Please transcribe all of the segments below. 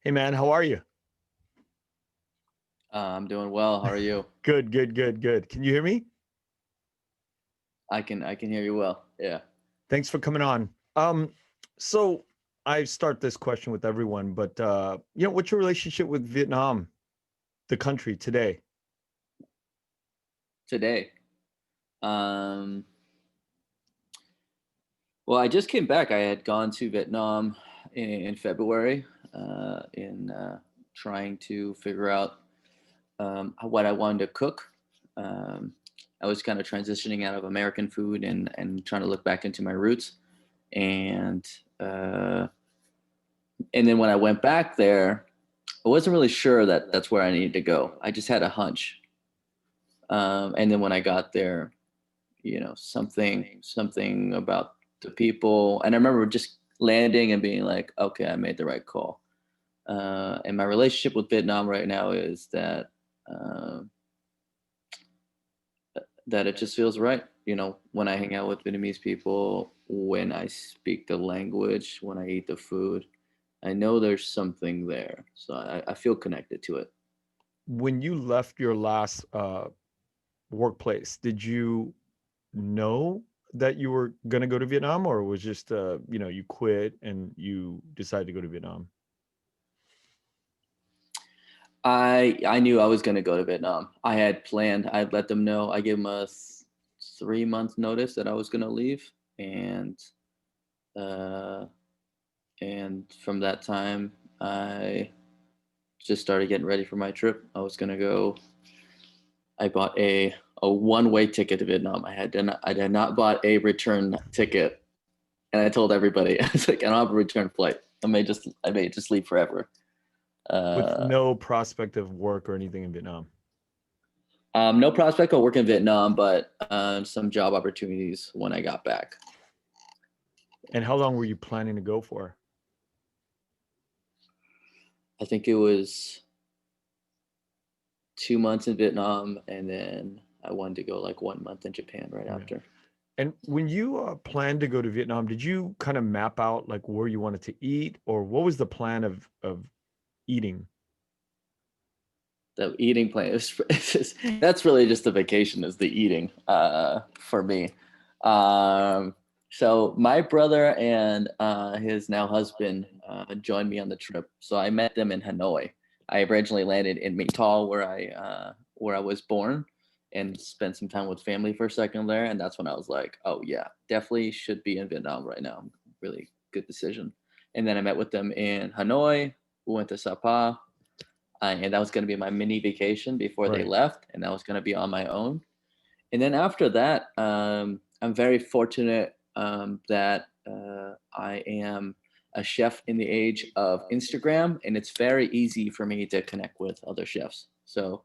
Hey man, how are you? I'm doing well. How are you? Good, good, good, good. Can you hear me? I can hear you well. Yeah. Thanks for coming on. So I start this question with everyone, but what's your relationship with Vietnam, the country today? Today. Um well, I just came back. I had gone to Vietnam in February in trying to figure out what I wanted to cook. Um I was kind of transitioning out of American food and trying to look back into my roots and uh and then when I went back there, I wasn't really sure that that's where I needed to go. I just had a hunch. And then when I got there, something about the people, and I remember just landing and being like, okay, I made the right call. And my relationship with Vietnam right now is uh, that it just feels right. When I hang out with Vietnamese people, when I speak the language, when I eat the food, I know there's something there, so I feel connected to it. When you left your last workplace, did you know that you were gonna go to Vietnam, or it was just you quit and you decided to go to Vietnam? I knew I was going to go to Vietnam. I had planned. I let them know. I gave them a 3 month notice that I was going to leave, uh, and from that time, I just started getting ready for my trip. I was going to go. I bought a one way ticket to Vietnam. I did not bought a return ticket, and I told everybody I was like, I don't have a return flight. I may just leave forever. With Uh, no prospect of work or anything in Vietnam. No prospect of work in Vietnam, but some job opportunities when I got back. And how long were you planning to go for? I think it was 2 months in Vietnam, and then I wanted to go like 1 month in Japan right Yeah. after. And when you planned to go to Vietnam, did you kind of map out like where you wanted to eat, or what was the plan of eating? The eating plan is that's really just the vacation is the eating for me. Um, so my brother and his now husband joined me on the trip. So I met them in Hanoi. I originally landed in Mỹ Tho, where I was born, and spent some time with family for a second there. And that's when I was like, oh yeah, definitely should be in Vietnam right now. Really good decision. And then I met with them in Hanoi. We went to Sapa, and that was going to be my mini vacation before they Right. left, and that was going to be on my own. And then after that, I'm very fortunate that I am a chef in the age of Instagram, and it's very easy for me to connect with other chefs. So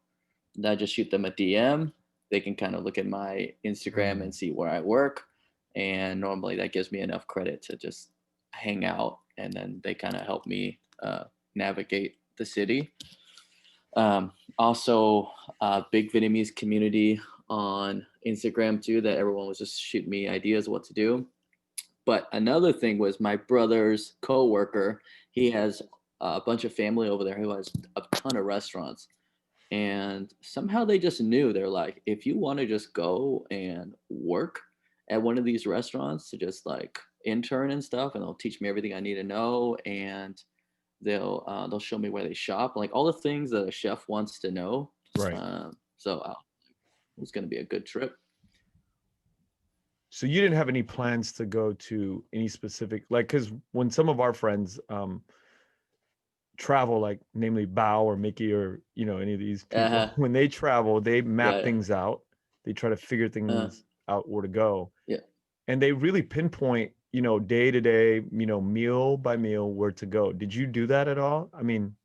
I just shoot them a DM. They can kind of look at my Instagram Mm. and see where I work, and normally that gives me enough credit to just hang out, and then they kind of help me navigate the city. Also, a big Vietnamese community on Instagram too, that everyone was just shooting me ideas of what to do. But another thing was my brother's coworker. He has a bunch of family over there who has a ton of restaurants. And somehow they just knew, they're like, if you want to just go and work at one of these restaurants to just like intern and stuff, and they'll teach me everything I need to know, and they'll show me where they shop, like all the things that a chef wants to know. Right. So it was going to be a good trip. So you didn't have any plans to go to any specific, like, because when some of our friends travel, like namely Bao or Mickey or any of these people, Uh-huh. when they travel, they map Yeah. things out. They try to figure Uh, things out where to go. yeah. And they really pinpoint, day to day, meal by meal, where to go. Did you do that at all? I mean,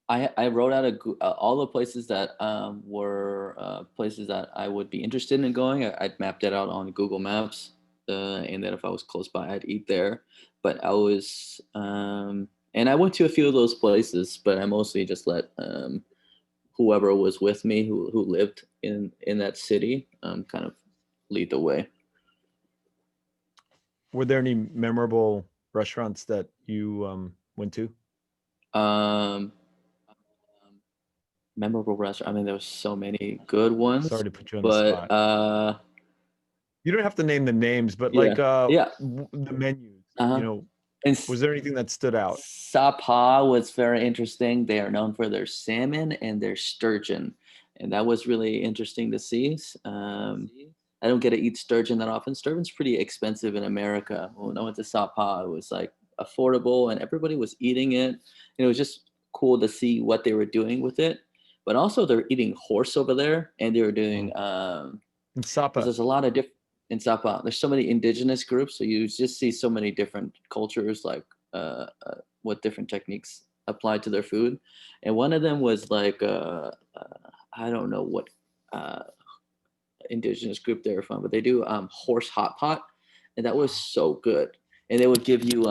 I wrote out all the places that were places that I would be interested in going. I'd mapped it out on Google Maps, and then if I was close by, I'd eat there. But and I went to a few of those places, but I mostly just let whoever was with me, who lived in that city, kind of lead the way. were there any memorable restaurants that you went to? Um, memorable restaurant. I mean, there was so many good ones, Sorry to put you on the but spot. You don't have to name the names, but yeah, like yeah. the menus, Uh-huh. And was there anything that stood out? Sapa was very interesting. They are known for their salmon and their sturgeon, and that was really interesting to see. I don't get to eat sturgeon that often. Sturgeon's pretty expensive in America. When I went to Sapa, it was like affordable, and everybody was eating it. And it was just cool to see what they were doing with it. But also, they're eating horse over there, and they were doing Oh. In because Sapa. there's a lot of different in Sapa. There's so many indigenous groups, so you just see so many different cultures, like what different techniques apply to their food. And one of them was like I don't know what uh, indigenous group they were from, but they do horse hot pot, and that was so good. And they would give you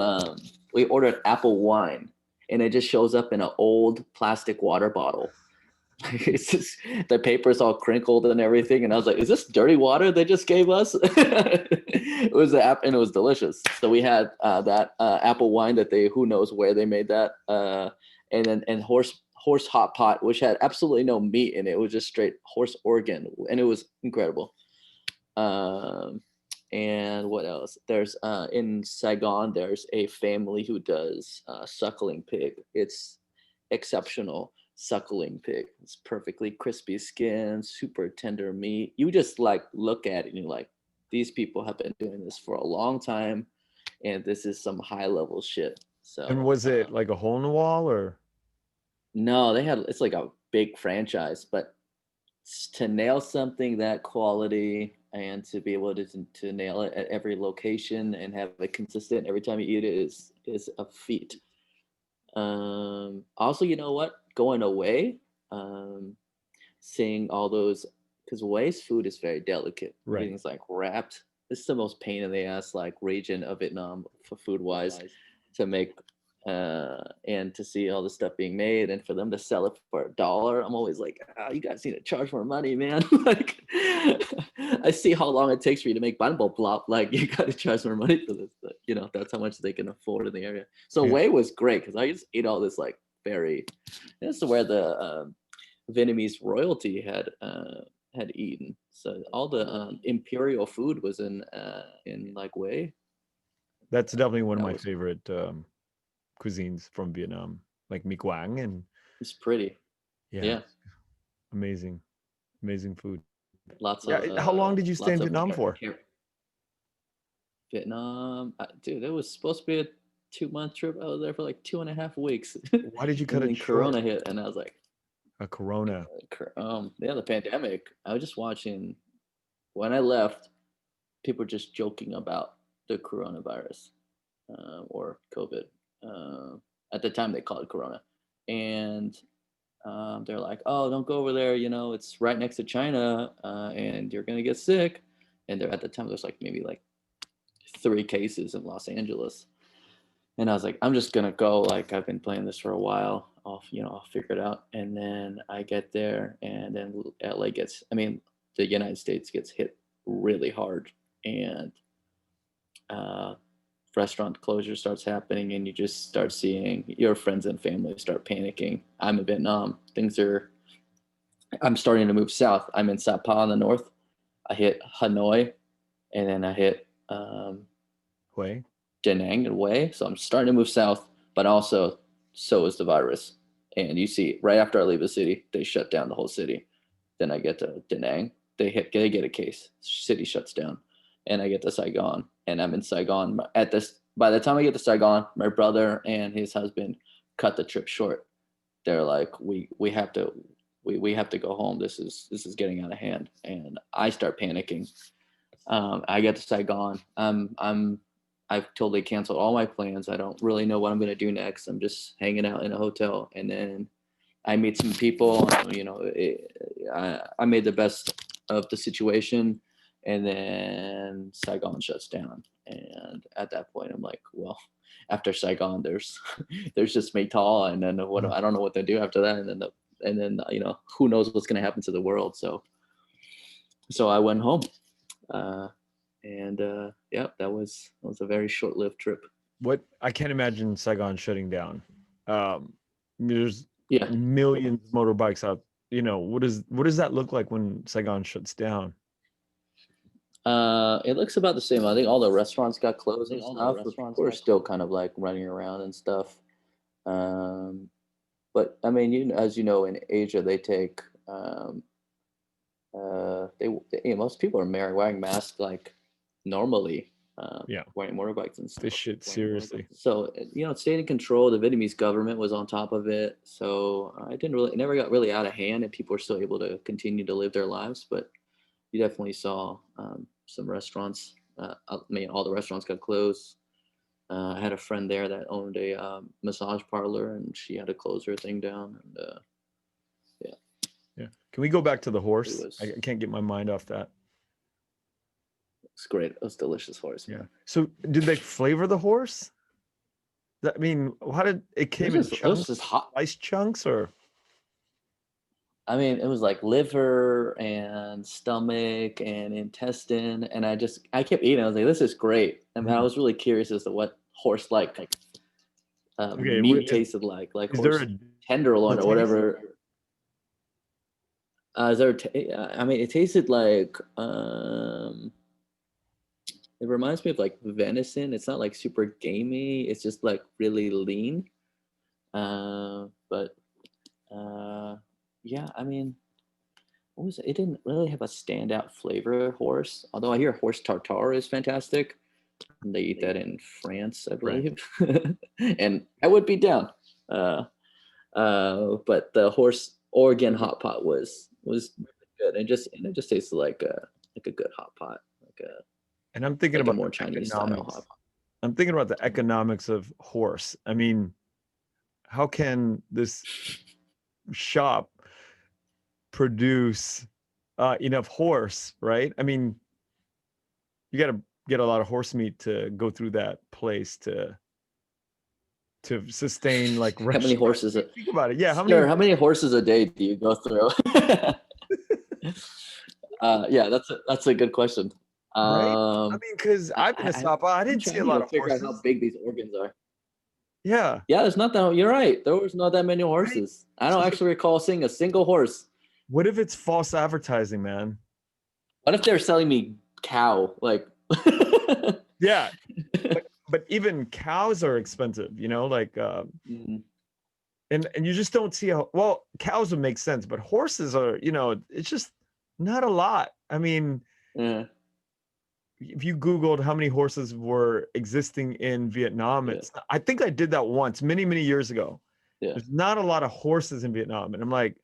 we ordered apple wine, and it just shows up in an old plastic water bottle. It's just the paper's all crinkled and everything, and I was like, "Is this dirty water they just gave us?" It was the app, and it was delicious. So we had that apple wine that they who knows where they made that, and then and horse hot pot, which had absolutely no meat in it. It was just straight horse organ, and it was incredible. Um, and what else? There's in Saigon, there's a family who does suckling pig. It's exceptional suckling pig. It's perfectly crispy skin, super tender meat. You just like look at it and you're like, these people have been doing this for a long time, and this is some high level shit. And So was it like a hole in the wall or? no, they had it's like a big franchise, but to nail something that quality and to be able to nail it at every location and have it consistent every time you eat it is a feat. Also, you know what? Going away, um, seeing all those because waste food is very delicate. Right. Everything's like wrapped. This is the most pain in the ass like region of Vietnam for food wise to make and to see all the stuff being made and for them to sell it for $1. I'm always like, you guys need to charge more money, man. Like I see how long it takes for you to make bun plop. Like you got to charge more money for this. But, that's how much they can afford in the area. So Yeah. Whey was great because I just ate all this like very. This is where the Vietnamese royalty had eaten. So all the imperial food was in like Wei. That's definitely one of That my was favorite cuisines from Vietnam, like mi quang and it's pretty. yeah, Yeah, amazing, amazing food. lots Yeah. How long did you stay lots in of Vietnam for? Vietnam. Dude, it was supposed to be a 2 month trip. I was there for like 2.5 weeks, Why did you cut and it then short? Corona hit, and I was like, A Corona. yeah, the pandemic. I was just watching when I left. People were just joking about the coronavirus or COVID. Uh, at the time, they called it Corona, and they're like, "Oh, don't go over there. It's right next to China, and you're gonna get sick." And there at the time, there's like maybe like 3 cases in Los Angeles, and I was like, "I'm just gonna go. Like, I've been playing this for a while. I'll figure it out." And then I get there, and then LA gets. I mean, the United States gets hit really hard, and uh, restaurant closure starts happening, and you just start seeing your friends and family start panicking. I'm in Vietnam. I'm starting to move south. I'm in Sapa in the north. I hit Hanoi, and then I hit Way. Da Nang and Hue. So I'm starting to move south, but also so is the virus. And you see, right after I leave the city, they shut down the whole city. Then I get to Da Nang, they get a case, city shuts down, and I get to Saigon, and I'm in Saigon at this. By the time I get to Saigon, my brother and his husband cut the trip short. They're like, we have to we have to go home. This is getting out of hand, and I start panicking. I get to Saigon. I've totally canceled all my plans. I don't really know what I'm gonna do next. I'm just hanging out in a hotel, and then I meet some people. I made the best of the situation, and then Saigon shuts down. And at that point, I'm like, well, after Saigon, there's there's just Maytal, and then I don't know what to do after that, and then who knows what's gonna happen to the world. So I went home. Uh, and yeah, that was a very short-lived trip. What I can't imagine Saigon shutting down. Um, There's Yeah. millions of motorbikes out. What does that look like when Saigon shuts down? It looks about the same. I think all the restaurants got closed and stuff, but people are still kind of like running around and stuff. But I mean, as you know, in Asia, they take most people are wearing masks like normally, Yeah, wearing motorbikes and this stuff. shit seriously. So it stayed in control. The Vietnamese government was on top of it, so it never got really out of hand, and people were still able to continue to live their lives. But you definitely saw some restaurants. I mean, all the restaurants got closed. I had a friend there that owned a massage parlor, and she had to close her thing down. And yeah, Yeah. Can we go back to the it horse? was I can't get my mind off that. it's great. It was delicious horse. Yeah. Man. So did they flavor the horse? I mean, how did it came in It was chunks, just hot. sliced chunks, or? I mean, it was like liver and stomach and intestine, and I kept eating. I was like, "This is great." I mean, I was really curious as to what horse like Okay, meat tasted like is there horse a tenderloin or taste? whatever. I mean, it tasted like it reminds me of like venison. It's not like super gamey. It's just like really lean. But yeah, I mean, what was it? It didn't really have a standout flavor horse. Although I hear horse tartare is fantastic. And they eat that in France, I believe. And I would be down. But the horse Oregon hot pot was really good, and it just tasted like a good hot pot, And I'm thinking like a about more the Chinese style hot economics. pot. I'm thinking about the economics of horse. I mean, how can this shop produce enough horse, right? I mean, you got to get a lot of horse meat to go through that place to sustain like How many restaurant. horses? Think about it. Yeah, How many horses a day do you go through? Yeah, that's a good question. Right? I mean, because I've been to I'm Sapa, I didn't see a trying lot to of figure out how horses. big these organs are. Yeah. Yeah, there's not that. You're right. There was not that many Right? horses. I So don't actually recall seeing a single horse. what if it's false advertising, man? What if they're selling me cow? Like, Yeah. But even cows are expensive, like Mhm. and you just don't see well, cows would make sense, but horses are, it's just not a lot. I mean, Yeah, if you Googled how many horses were existing in Vietnam, yeah, I think I did that once, many, many years ago. yeah, There's not a lot of horses in Vietnam. And I'm like,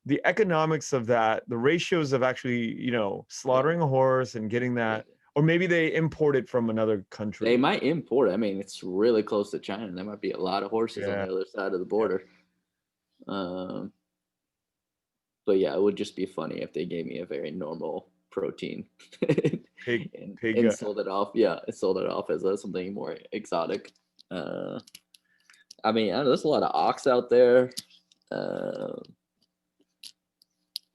the economics of that, the ratios of actually, yeah, slaughtering a horse and getting yeah. that, or maybe they import it from another They country. might import. I mean, it's really close to China. There might be a lot of horses on Yeah. the other side of the Yeah. border. Um, but yeah, it would just be funny if they gave me a very normal protein Pig, and sold it off. Yeah, it sold it off as something more exotic. I mean, I know there's a lot of ox out there. Uh,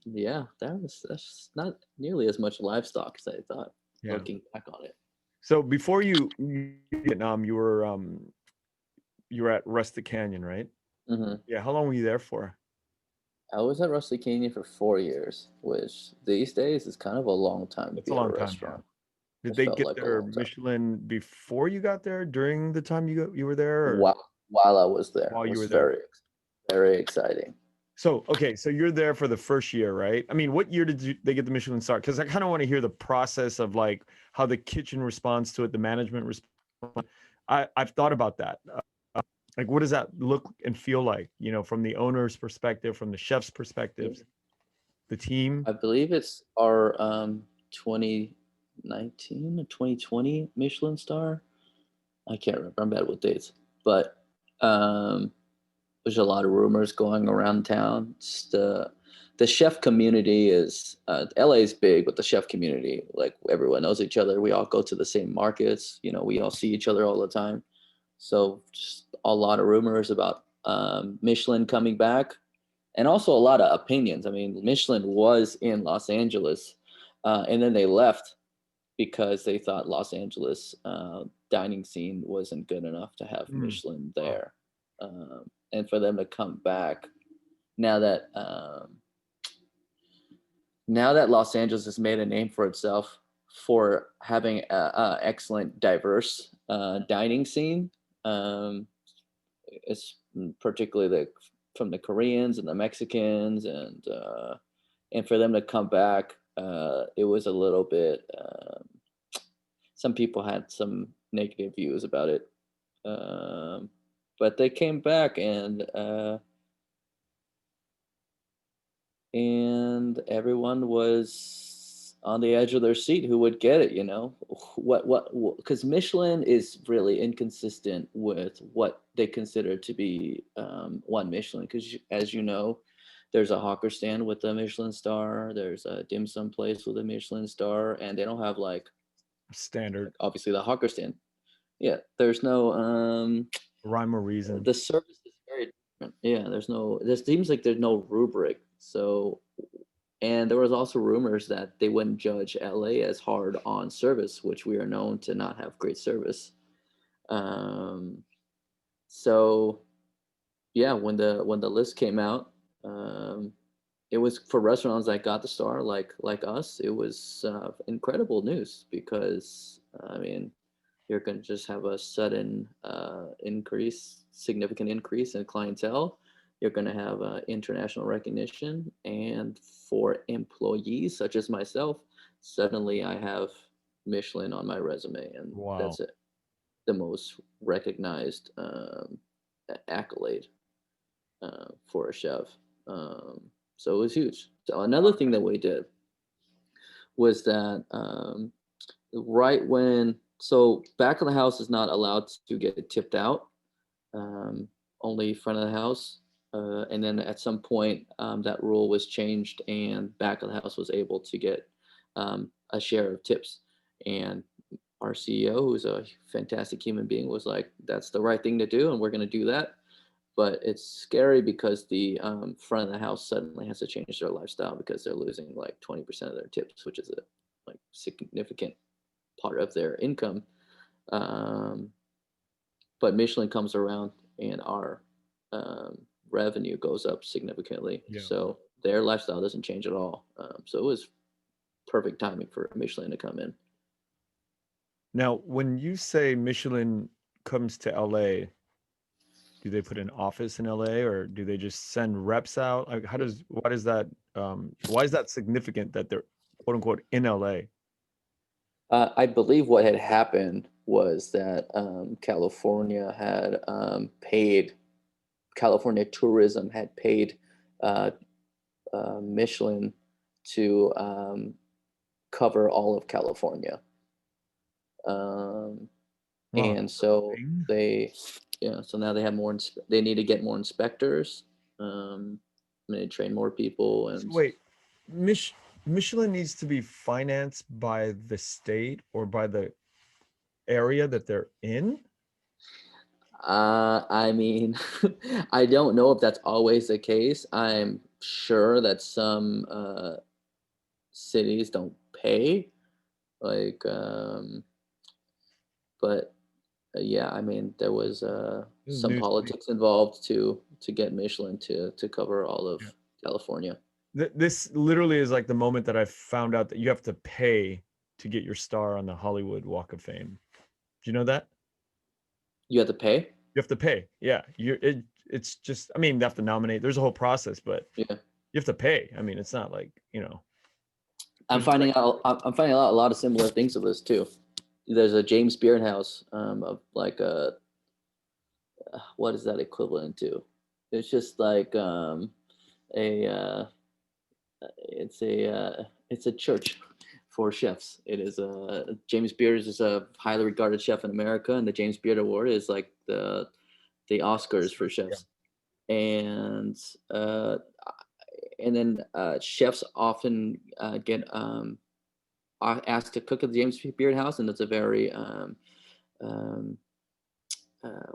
yeah, that's not nearly as much livestock as I thought. yeah. Looking back on it. So before you Vietnam, you were at Rustic Canyon, right? Hmm. Yeah. How long were you there for? I was at Rustic Canyon for 4 years, which these days is kind of a long time to It's a be at a long time, yeah. restaurant. Did It they felt get like a their long time. Michelin before you got there, during the time you were there, or While I was there, while it you was were there? very exciting. So, okay, so you're there for the first year, right? I mean, what year did they get the Michelin star? Because I kind of want to hear the process of like how the kitchen responds to it, the management responds. I've thought about that. Like, what does that look and feel like? From the owner's perspective, from the chef's perspective, the team. I believe it's our 2019 or 2020 Michelin star. I can't remember. I'm bad with dates, but there's a lot of rumors going around town. The chef community is LA is big, but the chef community, like everyone knows each other. We all go to the same markets. We all see each other all the time. So just a lot of rumors about Michelin coming back, and also a lot of opinions. I mean, Michelin was in Los Angeles, and then they left because they thought Los Angeles dining scene wasn't good enough to have Mm. Michelin Wow. there. and for them to come back now that Los Angeles has made a name for itself for having a excellent, diverse dining scene. It's particularly from the Koreans and the Mexicans, and for them to come back, it was a little bit. Some people had some negative views about it, but they came back, and everyone was on the edge of their seat who would get it, because Michelin is really inconsistent with what they consider to be one Michelin, because as you know, there's a hawker stand with a Michelin star, there's a dim sum place with a Michelin star, and they don't have like Standard obviously the hawker stand. Yeah, there's no rhyme or reason. the service is very different. Yeah, there seems like there's no rubric. So, and there was also rumors that they wouldn't judge LA as hard on service, which we are known to not have great service. So yeah, when the list came out, it was for restaurants that got the star, like us. It was incredible news because I mean, you're going to just have a sudden significant increase in clientele. You're going to have international recognition, and for employees such as myself, suddenly I have Michelin on my resume, and Wow. that's it, the most recognized accolade for a chef. So it was huge. So another thing that we did was that right when back of the house is not allowed to get tipped out, only front of the house. And then at some point, that rule was changed, and back of the house was able to get a share of tips. And our CEO, who's a fantastic human being, was like, "That's the right thing to do, and we're going to do that." But it's scary because the front of the house suddenly has to change their lifestyle because they're losing like 20% of their tips, which is a like significant part of their income. Um, but Michelin comes around, and our revenue goes up significantly. Yeah. So their lifestyle doesn't change at all. So it was perfect timing for Michelin to come in. Now, when you say Michelin comes to LA, do they put an office in LA, or do they just send reps out? Like, why is that significant that they're quote unquote in LA? I believe what had happened was that California had paid, California tourism had paid uh, Michelin to cover all of California. Wow. And so Thing? so now they have they need to get more inspectors. They train more people, So and wait, Mich Michelin needs to be financed by the state or by the area that they're in? I mean, I don't know if that's always the case. I'm sure that some cities don't pay, like, but yeah, I mean, there was This is some news to me. politics involved to get Michelin to cover all of Yeah. California. This literally is like the moment that I found out that you have to pay to get your star on the Hollywood Walk of Fame. Do you know that? You have to pay. You have to pay. Yeah. It's just, I mean, they have to nominate. There's a whole process, but Yeah. you have to pay. I mean, it's not like, I'm there's like, finding out. I'm finding out a lot of similar things of this too. There's a James Beard house of like a what is that equivalent to? It's just like a it's a church for chefs. It is a James Beard is a highly regarded chef in America, and the James Beard Award is like the Oscars for yeah. chefs. And uh, and then chefs often get asked to cook at the James Beard House, and it's a very um,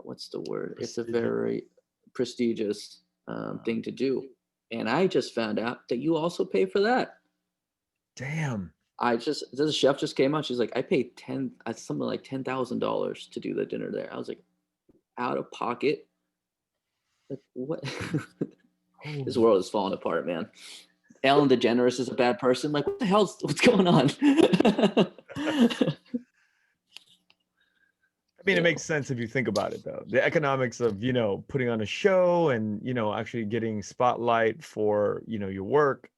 what's the word? It's a Prestigious. very prestigious thing to do. And I just found out that you also pay for that. Damn. This chef just came out. She's like, I paid something like $10,000 to do the dinner there. I was like, out of pocket. Like what? This Holy. world is falling apart, man. Ellen DeGeneres is a bad person. Like, what the hell's what's going on? I mean, it Yeah. makes sense if you think about it, though. The economics of, putting on a show and, actually getting spotlight for, your work,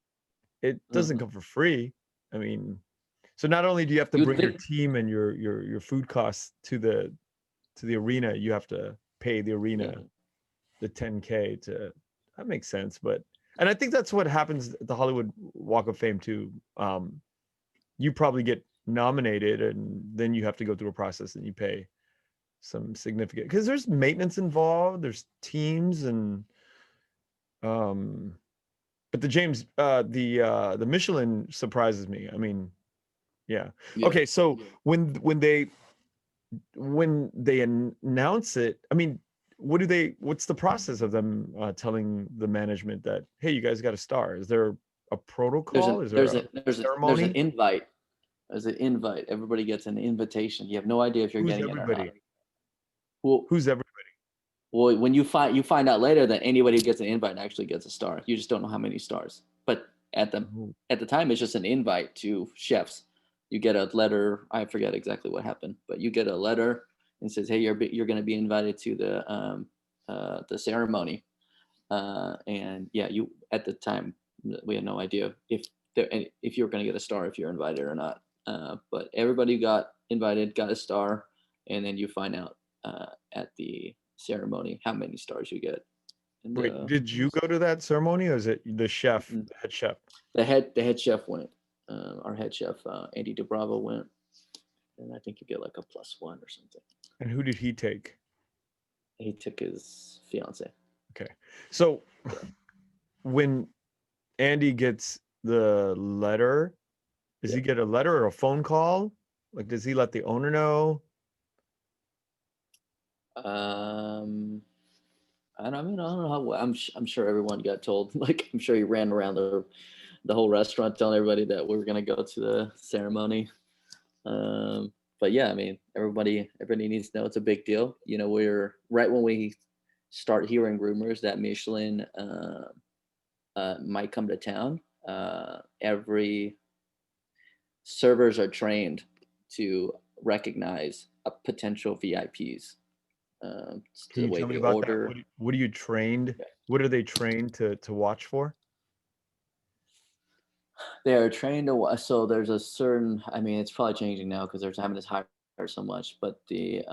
it doesn't Mhm. come for free. I mean, so not only do you have to You'd bring your think. team and your food costs to the arena, you have to pay the Yeah. arena the 10K to that makes sense, but and I think that's what happens at the Hollywood Walk of Fame too. You probably get nominated and then you have to go through a process and you pay some significant because there's maintenance involved, there's teams and um but the Michelin surprises me. I mean, yeah. Yeah. Okay, so when they announce it, I mean, what's the process of them telling the management that, hey, you guys got a star? Is there a protocol? Is there a There's an ceremony? invite. There's an invite. Everybody gets an invitation. You have no idea if you're Who's getting it or not. everybody? Well, Who's everybody? well, when you find out later that anybody who gets an invite actually gets a star. You just don't know how many stars. But at the Who- at the time, it's just an invite to chefs. You get a letter. I forget exactly what happened, but you get a letter and says, "Hey, you're going to be invited to the ceremony." And yeah, you at the time we had no idea if you were going to get a star if you're invited or not. But everybody who got invited got a star, and then you find out at the ceremony how many stars you get. And Wait, did you go to that ceremony or is it the chef, the head chef? the head chef went. Our head chef Andy DeBravo went, and I think you get like a +1 or something. And who did he take? He took his fiance. Okay. So Yeah. when Andy gets the letter, does Yeah. he get a letter or a phone call? Like, does he let the owner know? Um, I don't know how. I'm sure everyone got told. Like, I'm sure he ran around the whole restaurant telling everybody that we were gonna go to the ceremony. But yeah, I mean, everybody needs to know it's a big deal. We're right when we start hearing rumors that Michelin might come to town. Every servers are trained to recognize a potential VIPs. Can The you way tell me they about that? order. What are you trained? Yeah. What are they trained to watch for? They are trained to so there's a certain, I mean, it's probably changing now because they're having to hire so much, but the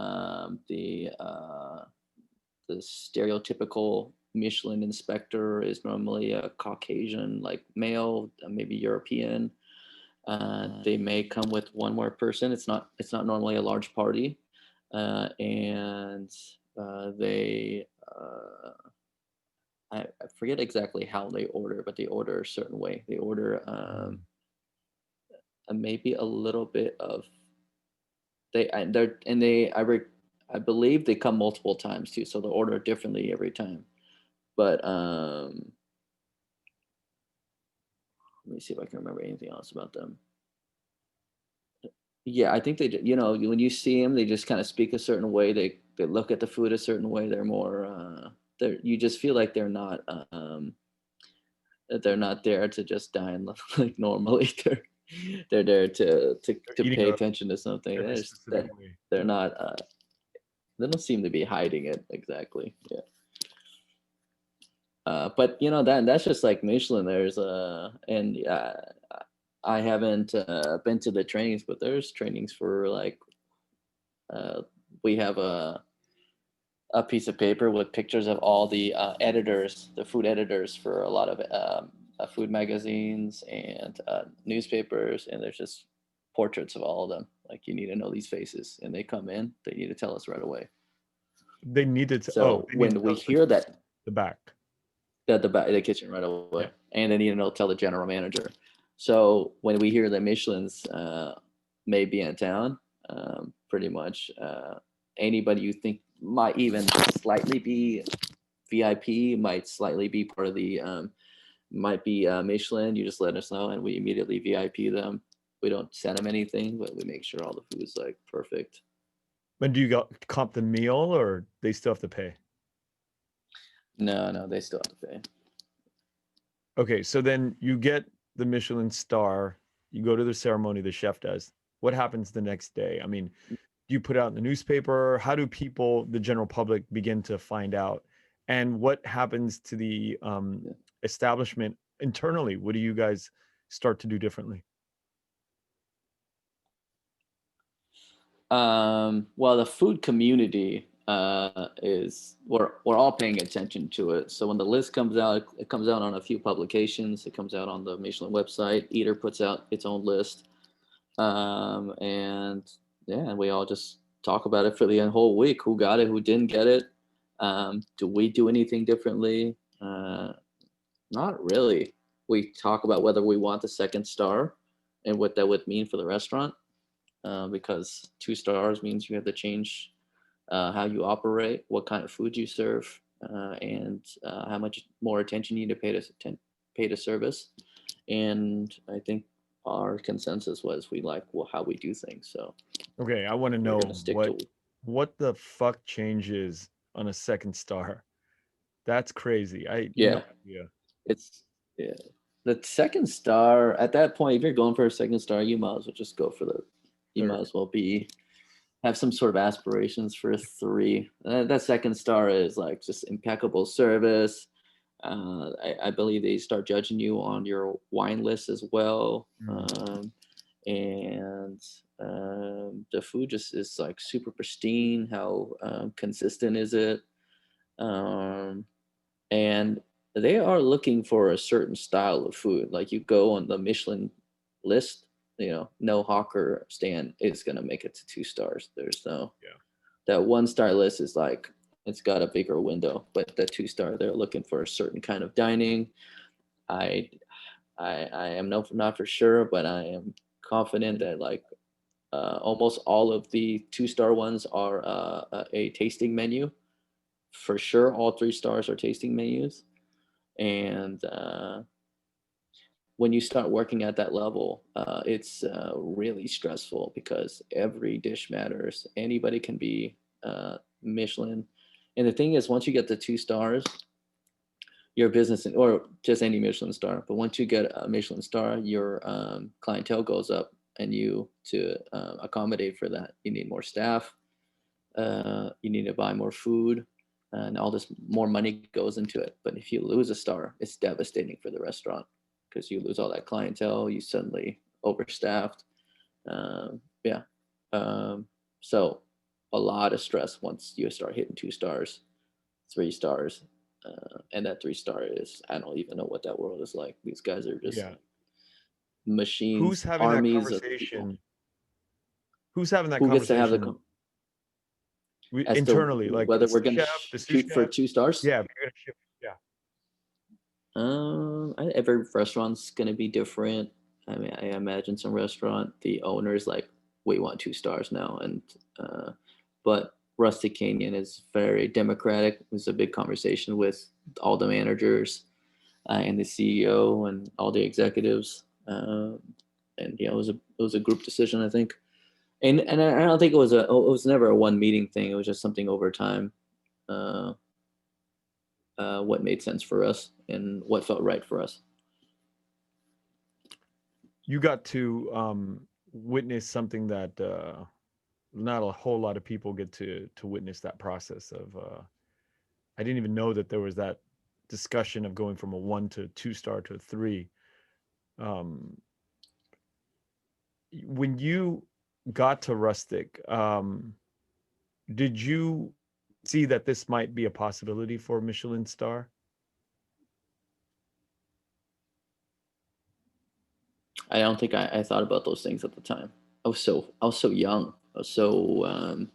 stereotypical Michelin inspector is normally a Caucasian, like male, maybe European. They may come with one more person. It's not normally a large party, and they I forget exactly how they order, but they order a certain way. They order Mm. maybe a little bit of they I, they're and they I believe they come multiple times too, so they'll order differently every time. But let me see if I can remember anything else about them. Yeah, I think when you see them, they just kind of speak a certain way. They look at the food a certain way. They're more you just feel like that they're not there to just dine like normally. They're there They're to eating pay a attention to something. very specific way. They're not they don't seem to be hiding it exactly. Yeah. But that's just like Michelin. There's and I haven't been to the trainings, but there's trainings for like uh, we have a piece of paper with pictures of all the editors, the food editors for a lot of food magazines and newspapers, and there's just portraits of all of them. Like, you need to know these faces, and they come in. They need to tell us right away. Oh, So they need to when tell we us hear that the back. at the back of the kitchen right away, Yeah. and they need to know tell the general manager. So when we hear that Michelin's may be in town, pretty much anybody you think might even slightly be VIP, might slightly be part of the might be Michelin. You just let us know, and we immediately VIP them. We don't send them anything, but we make sure all the food is like perfect. But do you comp the meal or they still have to pay? No, they still have to pay. Okay, so then you get the Michelin star, you go to the ceremony, the chef does. What happens the next day? I mean, do you put out in the newspaper? How do people, the general public, begin to find out? And what happens to the Yeah. establishment internally? What do you guys start to do differently? Well, the food community is we're all paying attention to it. So when the list comes out, it comes out on a few publications. It comes out on the Michelin website. Eater puts out its own list, and yeah, we all just talk about it for the whole week. Who got it? Who didn't get it? Do we do anything differently? Not really. We talk about whether we want the second star and what that would mean for the restaurant. Because 2 stars means you have to change how you operate, what kind of food you serve, and how much more attention you need to pay to service. And I think our consensus was we like how we do things, so Okay, I want to we're know gonna stick to. what the fuck changes on a second star. That's crazy. I no Yeah, idea. it's yeah. The second star at that point, if you're going for a second star, you might as well just go for the. You might Third. as well have some sort of aspirations for a 3. That second star is like just impeccable service. I believe they start judging you on your wine list as well. And the food just is like super pristine. How consistent is it? Um, and they are looking for a certain style of food. Like you go on the Michelin list, no hawker stand is going to make it to 2 stars. There's no, Yeah. that 1 star list is like, it's got a bigger window, but the 2 star, they're looking for a certain kind of dining. I, I am not for sure, but I am confident that like almost all of the 2 star ones are a tasting menu. For sure, all 3 stars are tasting menus. And when you start working at that level, it's really stressful because every dish matters. Anybody can be Michelin. And the thing is, once you get the 2 stars, your business, or just any Michelin star, but once you get a Michelin star, your clientele goes up, and to accommodate for that, you need more staff, you need to buy more food, and all this more money goes into it. But if you lose a star, it's devastating for the restaurant because you lose all that clientele. You suddenly overstaffed. Yeah. So a lot of stress once you start hitting 2 stars, 3 stars. And that 3 star is, I don't even know what that world is like. These guys are just Yeah. Who's machines, having that armies of people. conversation? Who's having that Who gets to have conversation as to internally? Like whether it's we're the going to chef, the sous shoot for chef? 2 stars? Yeah, if you're gonna shift. Yeah. Every restaurant's gonna be different. I mean, I imagine some restaurant, the owner's like, we want 2 stars now, and but Rustic Canyon is very democratic. It was a big conversation with all the managers and the CEO and all the executives, and yeah, it was a group decision, I think. And I don't think it was never a one meeting thing. It was just something over time. Uh, what made sense for us and what felt right for us. You got to witness something that not a whole lot of people get to witness that process of I didn't even know that there was that discussion of going from a 1 to 2 star to a 3. Um, when you got to Rustic, did you see that this might be a possibility for a Michelin star? I don't think I thought about those things at the time. I was so young. I was so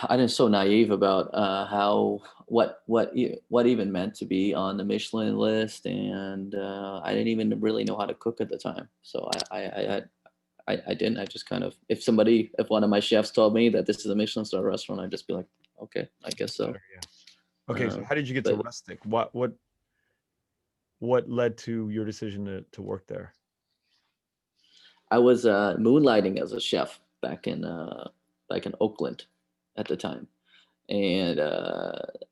I was so naive about how what even meant to be on the Michelin list, and I didn't even really know how to cook at the time. So I didn't. I just kind of, if one of my chefs told me that this is a Michelin star restaurant, I'd just be like, okay, I guess so. Better, yeah. Okay, so Um, how did you get to but Rustic? What led to your decision to work there? I was moonlighting as a chef back in Oakland at the time, and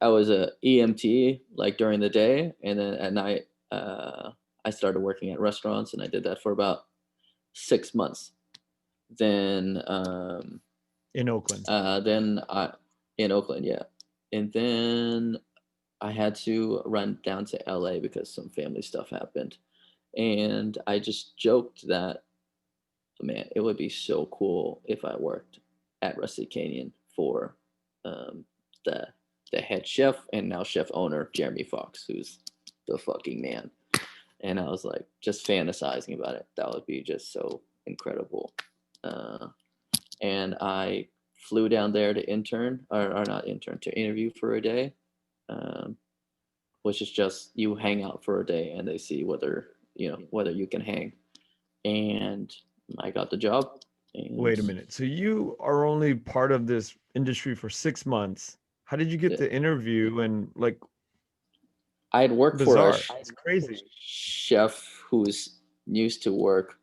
I was a EMT like during the day, and then at night I started working at restaurants, and I did that for about 6 months. Then In Oakland. then I in Oakland, yeah, and then I had to run down to LA because some family stuff happened, and I just joked that, man, it would be so cool if I worked at Rustic Canyon for um, the the head chef and now chef owner Jeremy Fox, who's the fucking man. And I was like, just fantasizing about it. That would be just so incredible. Uh, and I flew down there to intern, or not intern, to interview for a day, um, which is just you hang out for a day and they see whether you can hang. And I got the job. And Wait a minute. So you are only part of this industry for 6 months. How did you get the, the interview? And like, I had worked for a bizarre. It's crazy. chef who's used to work,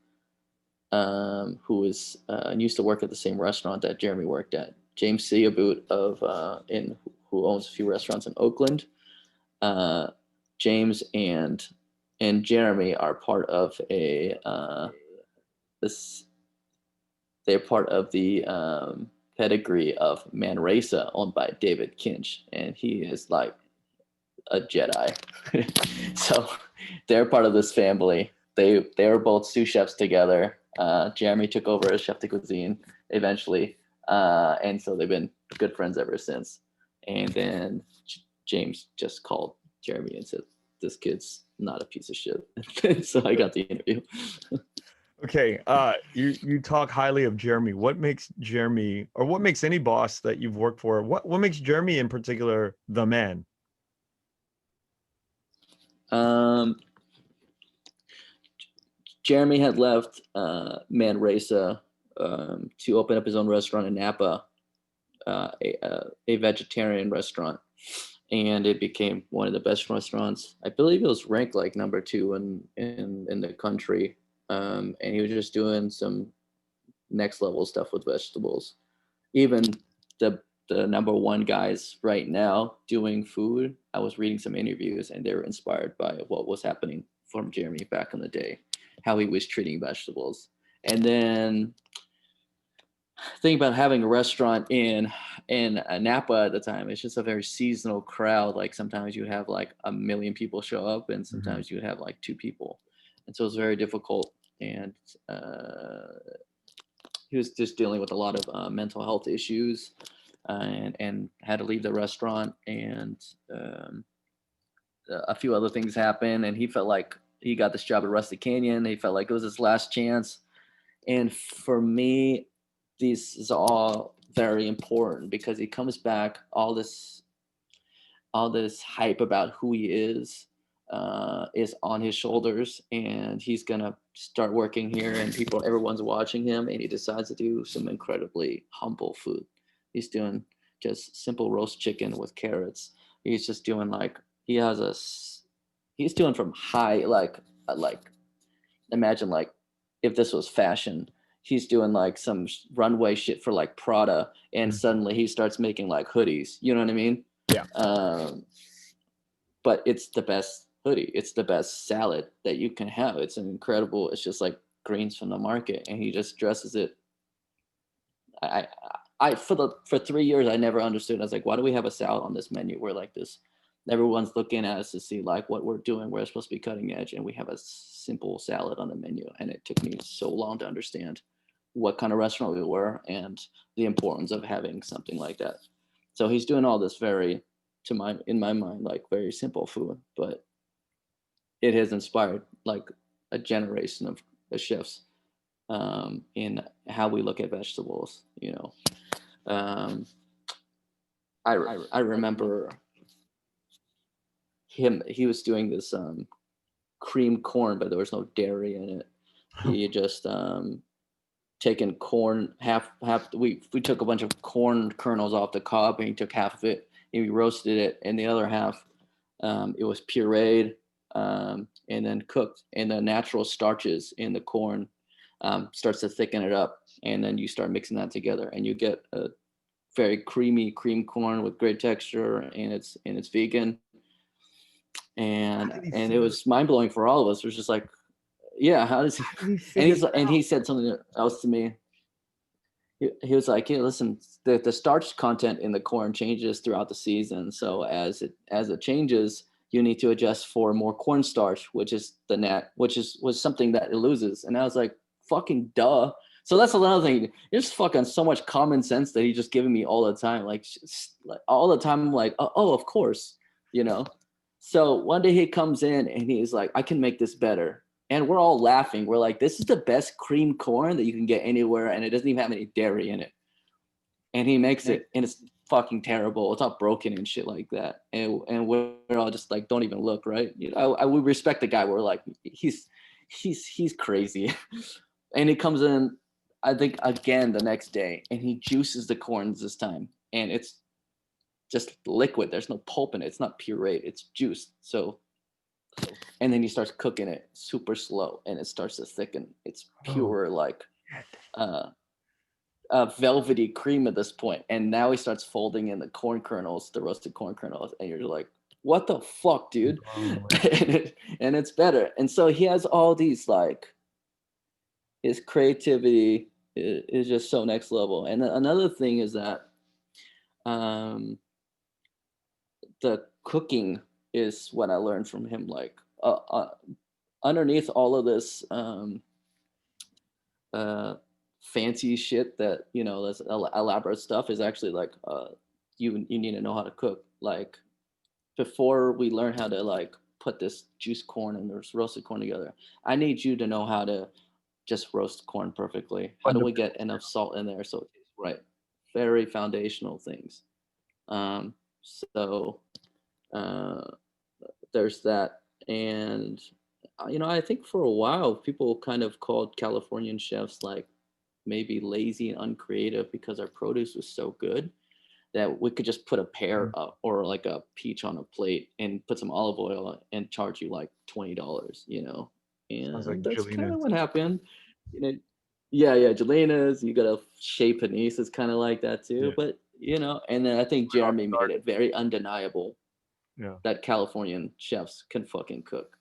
who was used to work at the same restaurant that Jeremy worked at. James Seaboot who owns a few restaurants in Oakland. Uh, James and Jeremy are part of this. They're part of the pedigree of Manresa, owned by David Kinch, and he is like a Jedi. So they're part of this family. They were both sous chefs together. Jeremy took over as chef de cuisine eventually, and so they've been good friends ever since. And then James just called Jeremy and said, "This kid's not a piece of shit." So I got the interview. Okay. You talk highly of Jeremy. What makes Jeremy, or what makes any boss that you've worked for, what makes Jeremy in particular the man? Um, Jeremy had left Manresa to open up his own restaurant in Napa, a vegetarian restaurant, and it became one of the best restaurants. I believe it was ranked like number 2 in the country, and he was just doing some next level stuff with vegetables. Even the number 1 guys right now doing food, I was reading some interviews, and they were inspired by what was happening from Jeremy back in the day, how he was treating vegetables. And then think about having a restaurant in Napa at the time. It's just a very seasonal crowd. Like sometimes you have like 1,000,000 people show up, and sometimes you have like 2 people, and so it's very difficult. And he was just dealing with a lot of mental health issues, and had to leave the restaurant, and a few other things happened, and he felt like he got this job at Rustic Canyon. He felt like it was his last chance. And for me, this is all very important because he comes back, all this hype about who he is on his shoulders, and he's gonna start working here, and everyone's watching him, and he decides to do some incredibly humble food. He's doing just simple roast chicken with carrots. He's just doing like he's doing from high like imagine like if this was fashion, he's doing like some runway shit for like Prada, and suddenly he starts making like hoodies. You know what I mean? Yeah. But it's the best hoodie. It's the best salad that you can have. It's an incredible. It's just like greens from the market, and he just dresses it. For 3 years I never understood. I was like, why do we have a salad on this menu? We're like this. Everyone's looking at us to see like what we're doing. We're supposed to be cutting edge, and we have a simple salad on the menu. And it took me so long to understand what kind of restaurant we were and the importance of having something like that. So he's doing all this in my mind, like very simple food, but it has inspired like a generation of chefs in how we look at vegetables. I remember he was doing this cream corn, but there was no dairy in it. He just taken corn half. We took a bunch of corn kernels off the cob, and he took half of it and we roasted it, and the other half it was pureed and then cooked, and the natural starches in the corn starts to thicken it up, and then you start mixing that together, and you get very creamy cream corn with great texture, and it's vegan. How And did he and it figure was mind blowing for all of us. It was just like, yeah, how does he? how did he And figure that he out? said something else to me. He was like, "Yeah, listen, the starch content in the corn changes throughout the season. So as it changes, you need to adjust for more cornstarch, which is the net, which was something that it loses." And I was like, "Fucking duh." So that's another thing. There's fucking so much common sense that he's just giving me all the time, like all the time. I'm like, oh, of course, you know. So one day he comes in and he's like, "I can make this better." And we're all laughing. We're like, "This is the best cream corn that you can get anywhere, and it doesn't even have any dairy in it." And he makes And it, and it's fucking terrible. It's all broken and shit like that. And we're all just like, don't even look, right? You know, I would respect the guy. We're like, he's crazy. And he comes in, I think again the next day, and he juices the corns this time, and it's just liquid. There's no pulp in it. It's not pureed. It's juiced. So, and then he starts cooking it super slow, and it starts to thicken. It's oh, pure like shit. uh, velvety cream at this point. And now he starts folding in the corn kernels, the roasted corn kernels, and you're like, "What the fuck, dude?" Blown away. And it's better. And so he has all these like his creativity is just so next level. And another thing is that um, the cooking is what I learned from him. Like underneath all of this uh, fancy shit that this elaborate stuff is actually like you need to know how to cook. Like before we learn how to like put this juice corn and this roasted corn together, I need you to know how to just roast corn perfectly. How do we get Fundamentals. enough salt in there so it tastes right? Very foundational things. So uh, there's that. And I think for a while people kind of called Californian chefs like maybe lazy and uncreative because our produce was so good that we could just put a pear or like a peach on a plate and put some olive oil and charge you like $20. Sounds like And that's kind of Jelena's. what happened. You know, yeah, Jelena's, you got a Chez Panisse is kind of like that too. Yeah. But and then I think Right off Jeremy the made garden. it very undeniable Yeah. that Californian chefs can fucking cook.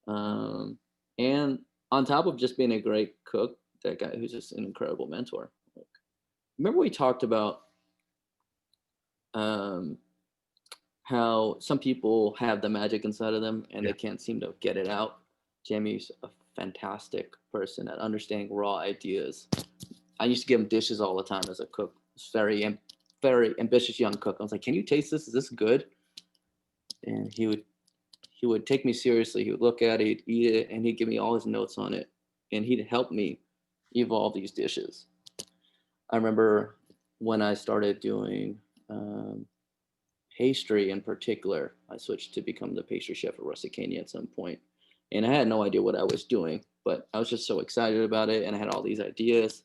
Um, and on top of just being a great cook, that guy who's just an incredible mentor. Like, remember we talked about um, how some people have the magic inside of them and Yeah. they can't seem to get it out. Jamie's a fantastic person at understanding raw ideas. I used to give him dishes all the time as a cook. It's very ambitious young cook. I was like, "Can you taste this? Is this good?" And he would take me seriously. He would look at it, he'd eat it, and he'd give me all his notes on it, and he'd help me evolve these dishes. I remember when I started doing pastry in particular, I switched to become the pastry chef at Rustic Canyon at some point, and I had no idea what I was doing, but I was just so excited about it, and I had all these ideas.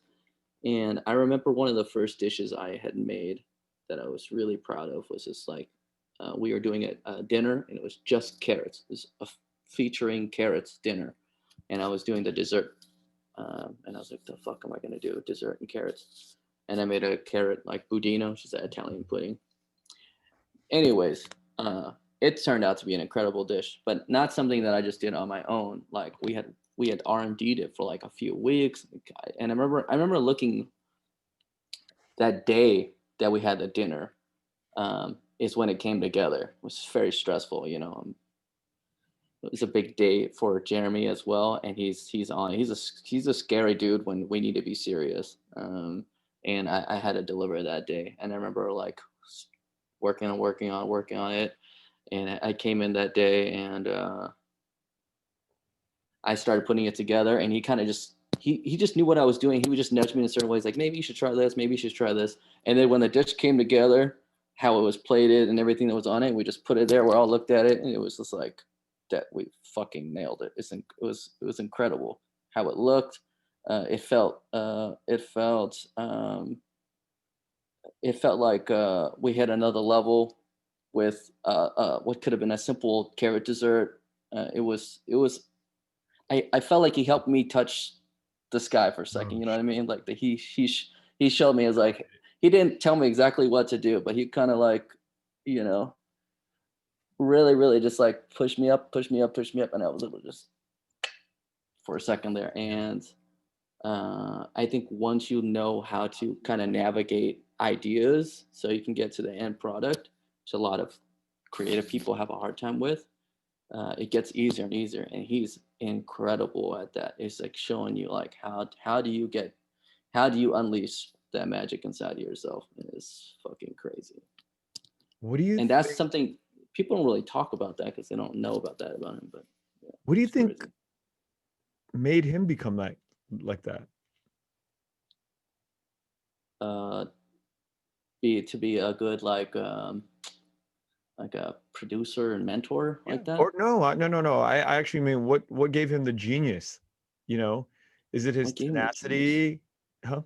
And I remember one of the first dishes I had made that I was really proud of was this like we were doing a dinner, and it was just carrots. It was featuring carrots dinner, and I was doing the dessert. And I was like, "The fuck am I gonna do? Dessert and carrots?" And I made a carrot like budino, which is an Italian pudding. Anyways, it turned out to be an incredible dish, but not something that I just did on my own. Like we had R&D'd it for like a few weeks, and I remember looking that day that we had the dinner is when it came together. It was very stressful. It was a big day for Jeremy as well, and he's a scary dude when we need to be serious. And I had to deliver that day, and I remember like working on it, and I came in that day, and I started putting it together, and he kind of just he just knew what I was doing. He would just nudge me in certain ways, like maybe you should try this, maybe you should try this. And then when the dish came together, how it was plated and everything that was on it, we just put it there. We all looked at it, and it was just like that. We fucking nailed it. It was incredible how it looked. It felt like we had another level with what could have been a simple carrot dessert. It was I felt like he helped me touch the sky for a second. You know what I mean? Like he showed me as like he didn't tell me exactly what to do, but he kind of like, you know, really, really just like push me up, push me up, push me up. And I was able to just for a second there. And I think once you know how to kind of navigate ideas so you can get to the end product, which a lot of creative people have a hard time with, it gets easier and easier. And he's incredible at that. It's like showing you like how do you unleash that magic inside of yourself? It's fucking crazy. What do you And that's think? something people don't really talk about that because they don't know about that about him. But yeah, What do you it's think crazy. made him become like that? Uh, to be a good like a producer and mentor Yeah. like that. Or no, no. I actually mean, what gave him the genius? You know, is it his What gave him the genius? tenacity? Huh?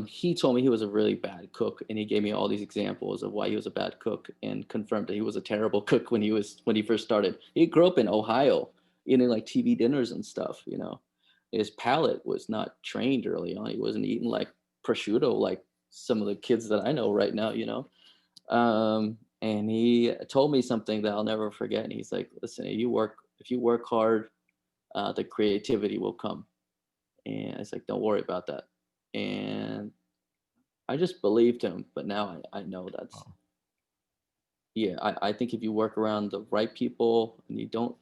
He told me he was a really bad cook, and he gave me all these examples of why he was a bad cook, and confirmed that he was a terrible cook when he first started. He grew up in Ohio, eating like TV dinners and stuff. You know, his palate was not trained early on. He wasn't eating like prosciutto like some of the kids that I know right now. You know, and he told me something that I'll never forget. And he's like, "Listen, if you work hard, the creativity will come." And it's like, "Don't worry about that." And I just believed him, but now I know that's Oh. yeah. I think if you work around the right people and you don't,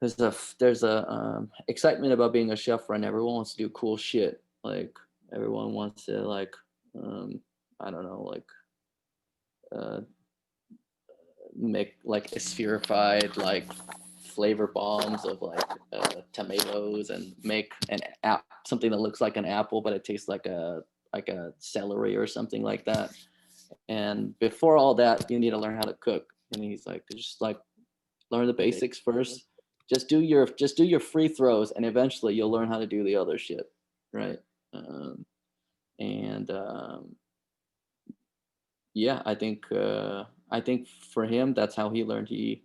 there's a excitement about being a chef, right? Everyone wants to do cool shit. Like everyone wants to like um, I don't know, like uh, make like spherified like flavor bombs of like tomatoes and make an app something that looks like an apple but it tastes like a celery or something like that. And before all that, you need to learn how to cook. And he's like, just like learn the basics first. Just do your free throws, and eventually you'll learn how to do the other shit, right? Um, and Yeah, I think for him that's how he learned. He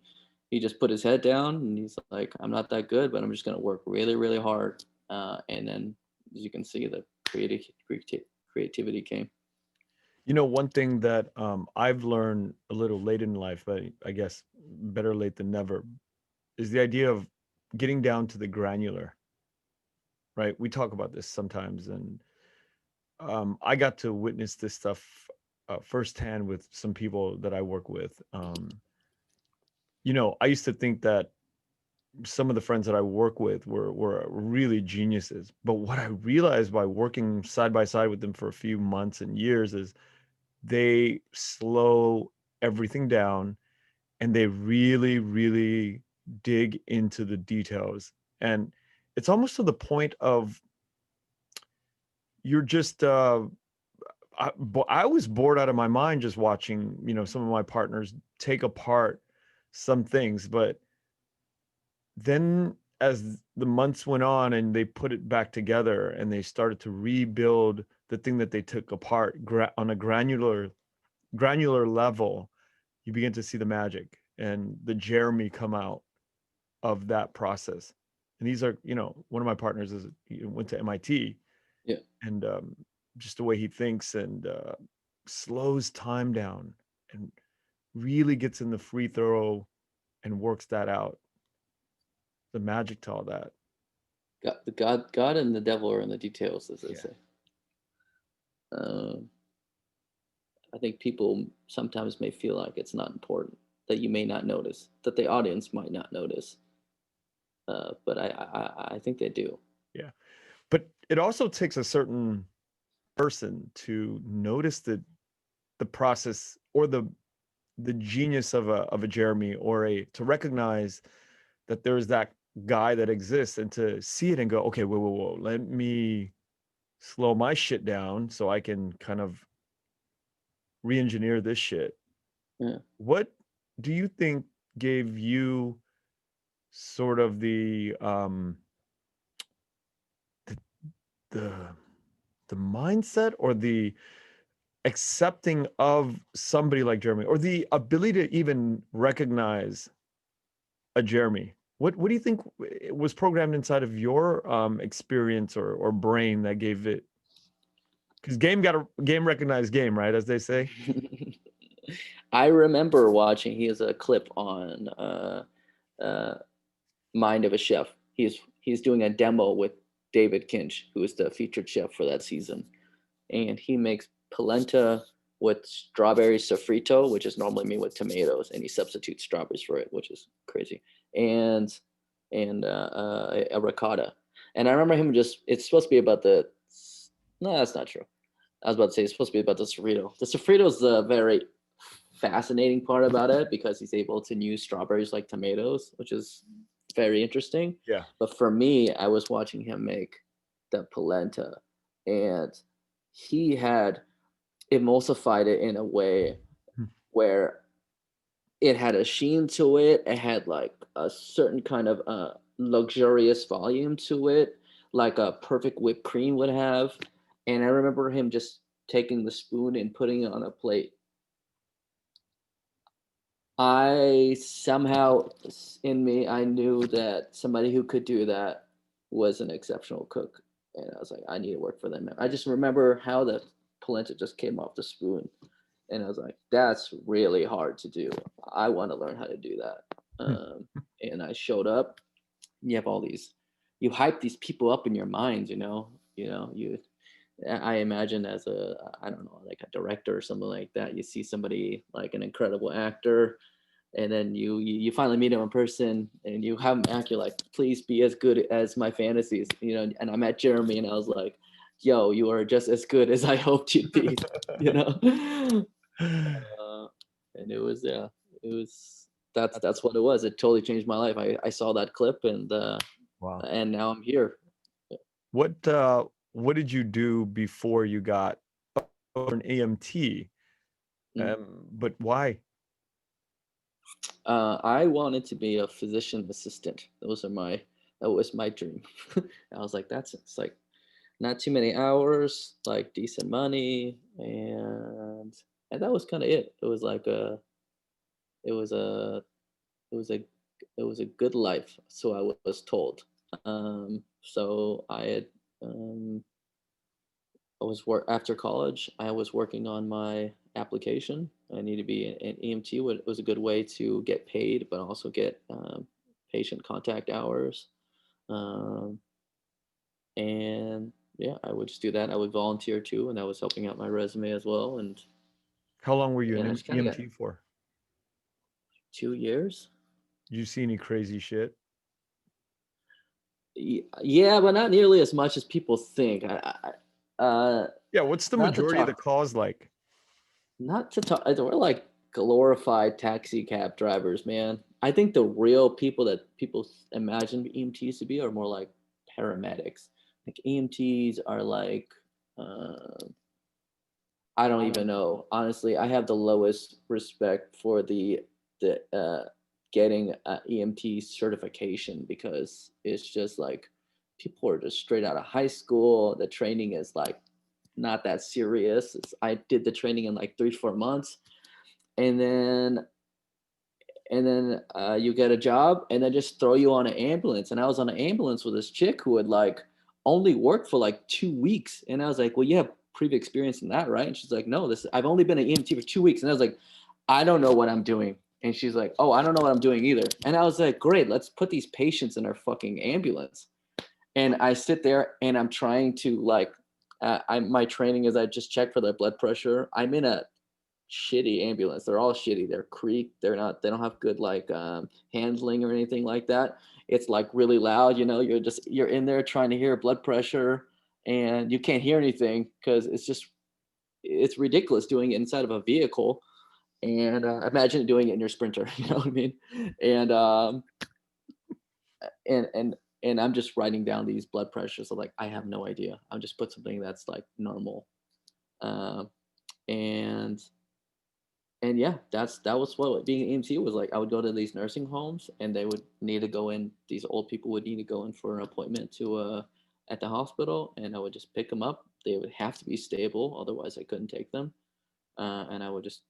just put his head down and he's like, I'm not that good, but I'm just gonna work really really hard. And then as you can see, the creativity came. You know, one thing that I've learned a little late in life, but I guess better late than never, is the idea of getting down to the granular, right? We talk about this sometimes, and I got to witness this stuff firsthand with some people that I work with. You know, I used to think that some of the friends that I work with were really geniuses, but what I realized by working side by side with them for a few months and years is they slow everything down, and they really, really dig into the details. And it's almost to the point of you're just I was bored out of my mind just watching, you know, some of my partners take apart some things, but then as the months went on and they put it back together and they started to rebuild the thing that they took apart on a granular level, you begin to see the magic and the Jeremy come out of that process. And these are, you know, one of my partners is he went to MIT, Yeah, and just the way he thinks and slows time down and really gets in the free throw and works that out. The magic to all that. God and the devil are in the details, as they Yeah. say. Um, I think people sometimes may feel like it's not important, that you may not notice, that the audience might not notice, but I think they do. Yeah. But it also takes a certain person to notice the process or the genius of a Jeremy, or a to recognize that there's that guy that exists, and to see it and go, okay, whoa, let me slow my shit down so I can kind of re-engineer this shit. Yeah. What do you think gave you sort of the the, the mindset or the accepting of somebody like Jeremy, or the ability to even recognize a Jeremy? What do you think was programmed inside of your experience or brain that gave it? Because game recognized game, right? As they say. I remember watching. He has a clip on uh, Mind of a Chef. He's doing a demo with David Kinch, who is the featured chef for that season, and he makes polenta with strawberry sofrito, which is normally made with tomatoes, and he substitutes strawberries for it, which is crazy, and a ricotta. And I remember him just. It's supposed to be about the. No, that's not true. I was about to say it's supposed to be about the sofrito. The sofrito is the very fascinating part about it because he's able to use strawberries like tomatoes, which is very interesting. Yeah. But for me, I was watching him make the polenta, and he had emulsified it in a way Hmm. where it had a sheen to it. It had like a certain kind of luxurious volume to it, like a perfect whipped cream would have. And I remember him just taking the spoon and putting it on a plate. I somehow in me, I knew that somebody who could do that was an exceptional cook. And I was like, I need to work for them. I just remember how the polenta just came off the spoon. And I was like, that's really hard to do. I want to learn how to do that. Hmm. And I showed up. You have all these, you hype these people up in your mind, I imagine as I don't know, like a director or something like that. You see somebody like an incredible actor, and then you finally meet him in person, and you have him act. You're like, please be as good as my fantasies, And I met Jeremy, and I was like, yo, you are just as good as I hoped you'd be, you know. And it was that's what it was. It totally changed my life. I saw that clip, Wow. and now I'm here. What did you do before you got an AMT? Mm. But why? I wanted to be a physician assistant. That was my dream. I was like, it's like not too many hours, like decent money, and that was kind of it. It was like it was a, it was a, it was a good life. So I was told. So um, I was work after college. I was working on my application. I need to be an EMT. It was a good way to get paid, but also get patient contact hours. Um, and yeah, I would just do that. I would volunteer too, and that was helping out my resume as well. How long were you And I an just kind of got EMT for? 2 years. Did you see any crazy shit? Yeah, but not nearly as much as people think. Yeah, what's the Not to majority of the talk, calls like? not to talk. We're like glorified taxi cab drivers, man. I think the real people that people imagine EMTs to be are more like paramedics. Like EMTs are like, uh, I don't even know. Honestly, I have the lowest respect for the getting EMT certification because it's just like people are just straight out of high school. The training is like not that serious. I did the training in like 3 4 months, and then you get a job, and then just throw you on an ambulance. And I was on an ambulance with this chick who had like only worked for like 2 weeks, and I was like, well, you have previous experience in that, right? And she's like, no, this I've only been an EMT for 2 weeks. And I was like, I don't know what I'm doing. And she's like, oh, I don't know what I'm doing either. And I was like, great, let's put these patients in our fucking ambulance. And I sit there and I'm trying to like my training is I just check for their blood pressure. I'm in a shitty ambulance. They're all shitty. They're creaked. They don't have good like handling or anything like that. It's like really loud, you're in there trying to hear blood pressure, and you can't hear anything because it's ridiculous doing it inside of a vehicle. And imagine doing it in your Sprinter, you know what I mean? And and and and I'm just writing down these blood pressures. So like I have no idea. I'll just put something that's like normal. Uh, and yeah, that was what being an EMT was like. I would go to these nursing homes, and they would need to go in. These old people would need to go in for an appointment to at the hospital, and I would just pick them up. They would have to be stable, otherwise I couldn't take them. And I would just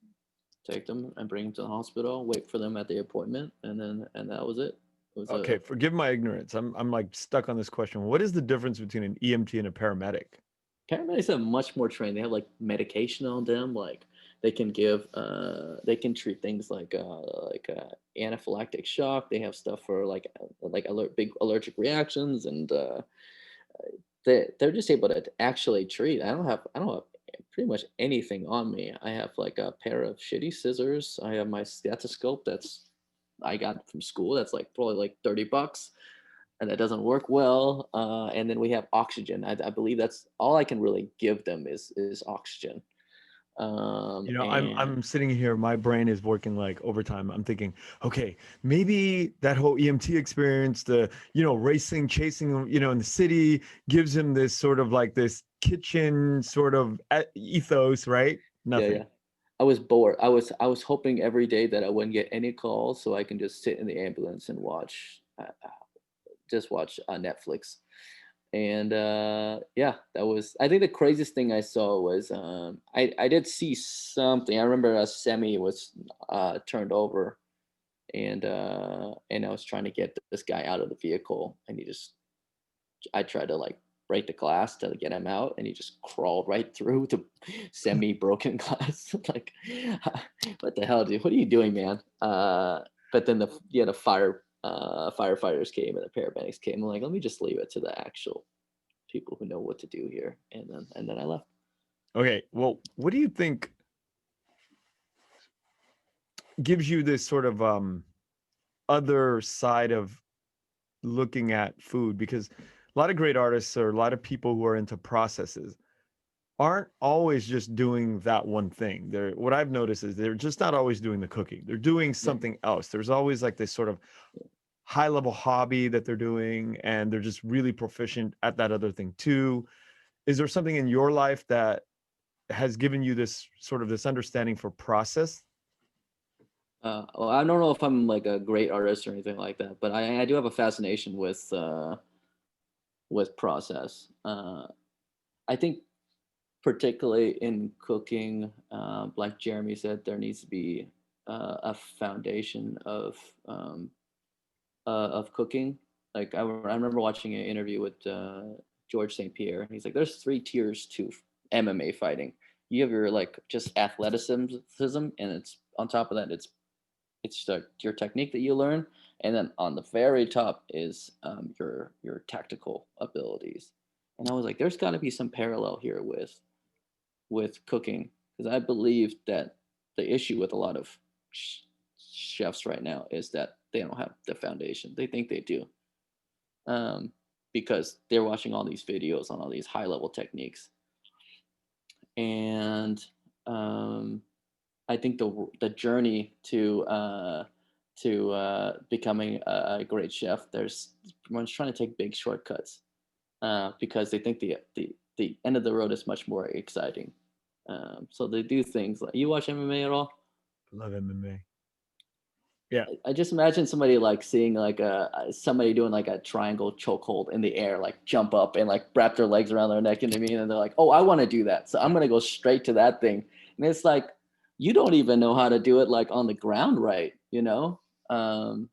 take them and bring them to the hospital, wait for them at the appointment, and that was it. It was Okay, a forgive my ignorance. I'm like stuck on this question. What is the difference between an EMT and a paramedic? paramedics have much more training. They have like medication on them, like they can give they can treat things like anaphylactic shock. They have stuff for like big allergic reactions, and they're just able to actually treat. I don't have pretty much anything on me. I have like a pair of shitty scissors. I have my stethoscope that's I got from school. That's like probably like $30, and that doesn't work well. And then we have oxygen. I believe that's all I can really give them is oxygen. You know, And I'm sitting here, my brain is working like overtime. I'm thinking, okay, maybe that whole EMT experience, the, you know, racing, chasing, you know, in the city gives him this sort of like this kitchen sort of ethos, right? yeah, Nothing. yeah. I was bored. I was hoping every day that I wouldn't get any calls, so I can just sit in the ambulance and watch Netflix. And yeah, that was. I think the craziest thing I saw was I did see something. I remember a semi was turned over, and I was trying to get this guy out of the vehicle, and I tried to like break the glass to get him out, and he just crawled right through the semi broken glass. Like, what the hell, dude? What are you doing, man? But then the firefighters came and the paramedics came. I'm like, let me just leave it to the actual people who know what to do here, and then I left. Okay, well, what do you think gives you this sort of other side of looking at food? Because a lot of great artists or a lot of people who are into processes aren't always just doing that one thing. They're what I've noticed is they're just not always doing the cooking. They're doing Yeah, something else. There's always like this sort of high level hobby that they're doing and they're just really proficient at that other thing too. Is there something in your life that has given you this sort of this understanding for process? well, I don't know if I'm like a great artist or anything like that, but I do have a fascination with process. I think particularly in cooking, like Jeremy said, there needs to be a foundation of cooking. Like I remember watching an interview with George St. Pierre. He's like, "There's three tiers to MMA fighting. You have your like just athleticism, and it's on top of that, your technique that you learn, and then on the very top is your tactical abilities." And I was like, "There's got to be some parallel here with cooking, because I believe that the issue with a lot of chefs right now is that they don't have the foundation. They think they do, um, because they're watching all these videos on all these high level techniques, and um, I think the journey to becoming a great chef, there's everyone's trying to take big shortcuts because they think the end of the road is much more exciting. So they do things like, you watch MMA at all? Love MMA. Yeah. I just imagine somebody like seeing like somebody doing like a triangle chokehold in the air, like jump up and like wrap their legs around their neck, you know what I mean? And they're like, "Oh, I want to do that, so I'm gonna go straight to that thing." And it's like you don't even know how to do it like on the ground, right? You know? Um,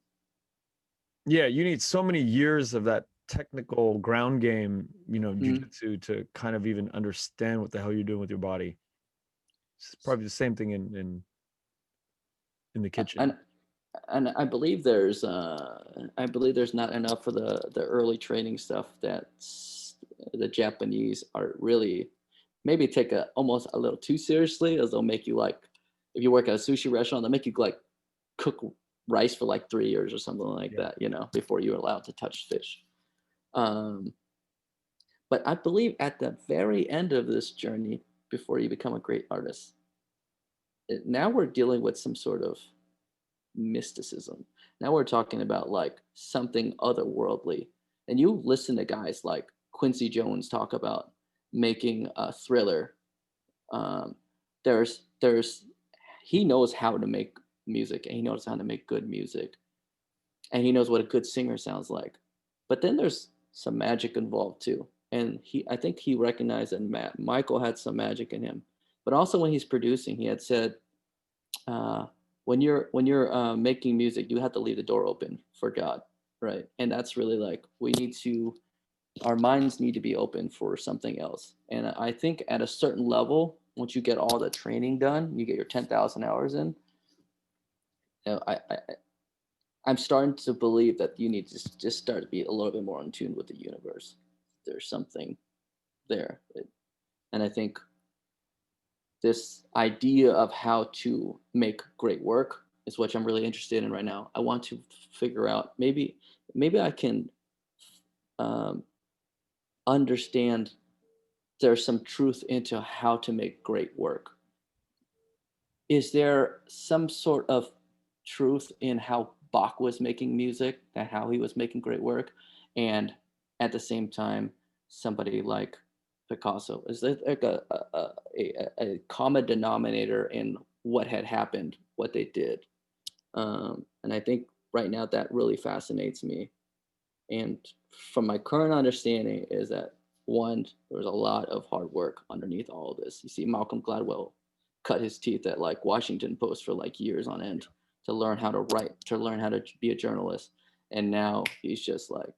Yeah, you need so many years of that technical ground game, you know, mhm. jujitsu to kind of even understand what the hell you're doing with your body. It's probably the same thing in the kitchen. and and I believe there's not enough for the early training stuff that the Japanese are really maybe take a almost a little too seriously, as they'll make you like, if you work at a sushi restaurant, they'll make you like cook rice for like 3 years or something like Yeah. that, before you're allowed to touch fish. Um, but I believe at the very end of this journey, before you become a great artist, now we're dealing with some sort of mysticism. Now we're talking about like something otherworldly. And you listen to guys like Quincy Jones talk about making a thriller. Um, there's he knows how to make music, and he knows how to make good music, and he knows what a good singer sounds like. But then there's some magic involved too. And I think he recognized that Michael had some magic in him. But also when he's producing, he had said, uh, when you're making music, you have to leave the door open for God, right? And that's really like, we need to our minds need to be open for something else. And I think at a certain level, once you get all the training done, you get your 10,000 hours in. You know, I'm starting to believe that you need to just start to be a little bit more in tune with the universe. There's something there, and I think this idea of how to make great work is what I'm really interested in right now. I want to figure out, maybe I can um, understand there's some truth into how to make great work. Is there some sort of truth in how Bach was making music, that how he was making great work, and at the same time, somebody like Picasso? Is there like a common denominator in what had happened, what they did? And I think right now that really fascinates me. And from my current understanding is that, one, there was a lot of hard work underneath all of this. You see, Malcolm Gladwell cut his teeth at like Washington Post for like years on end to learn how to write, to learn how to be a journalist. And now he's just like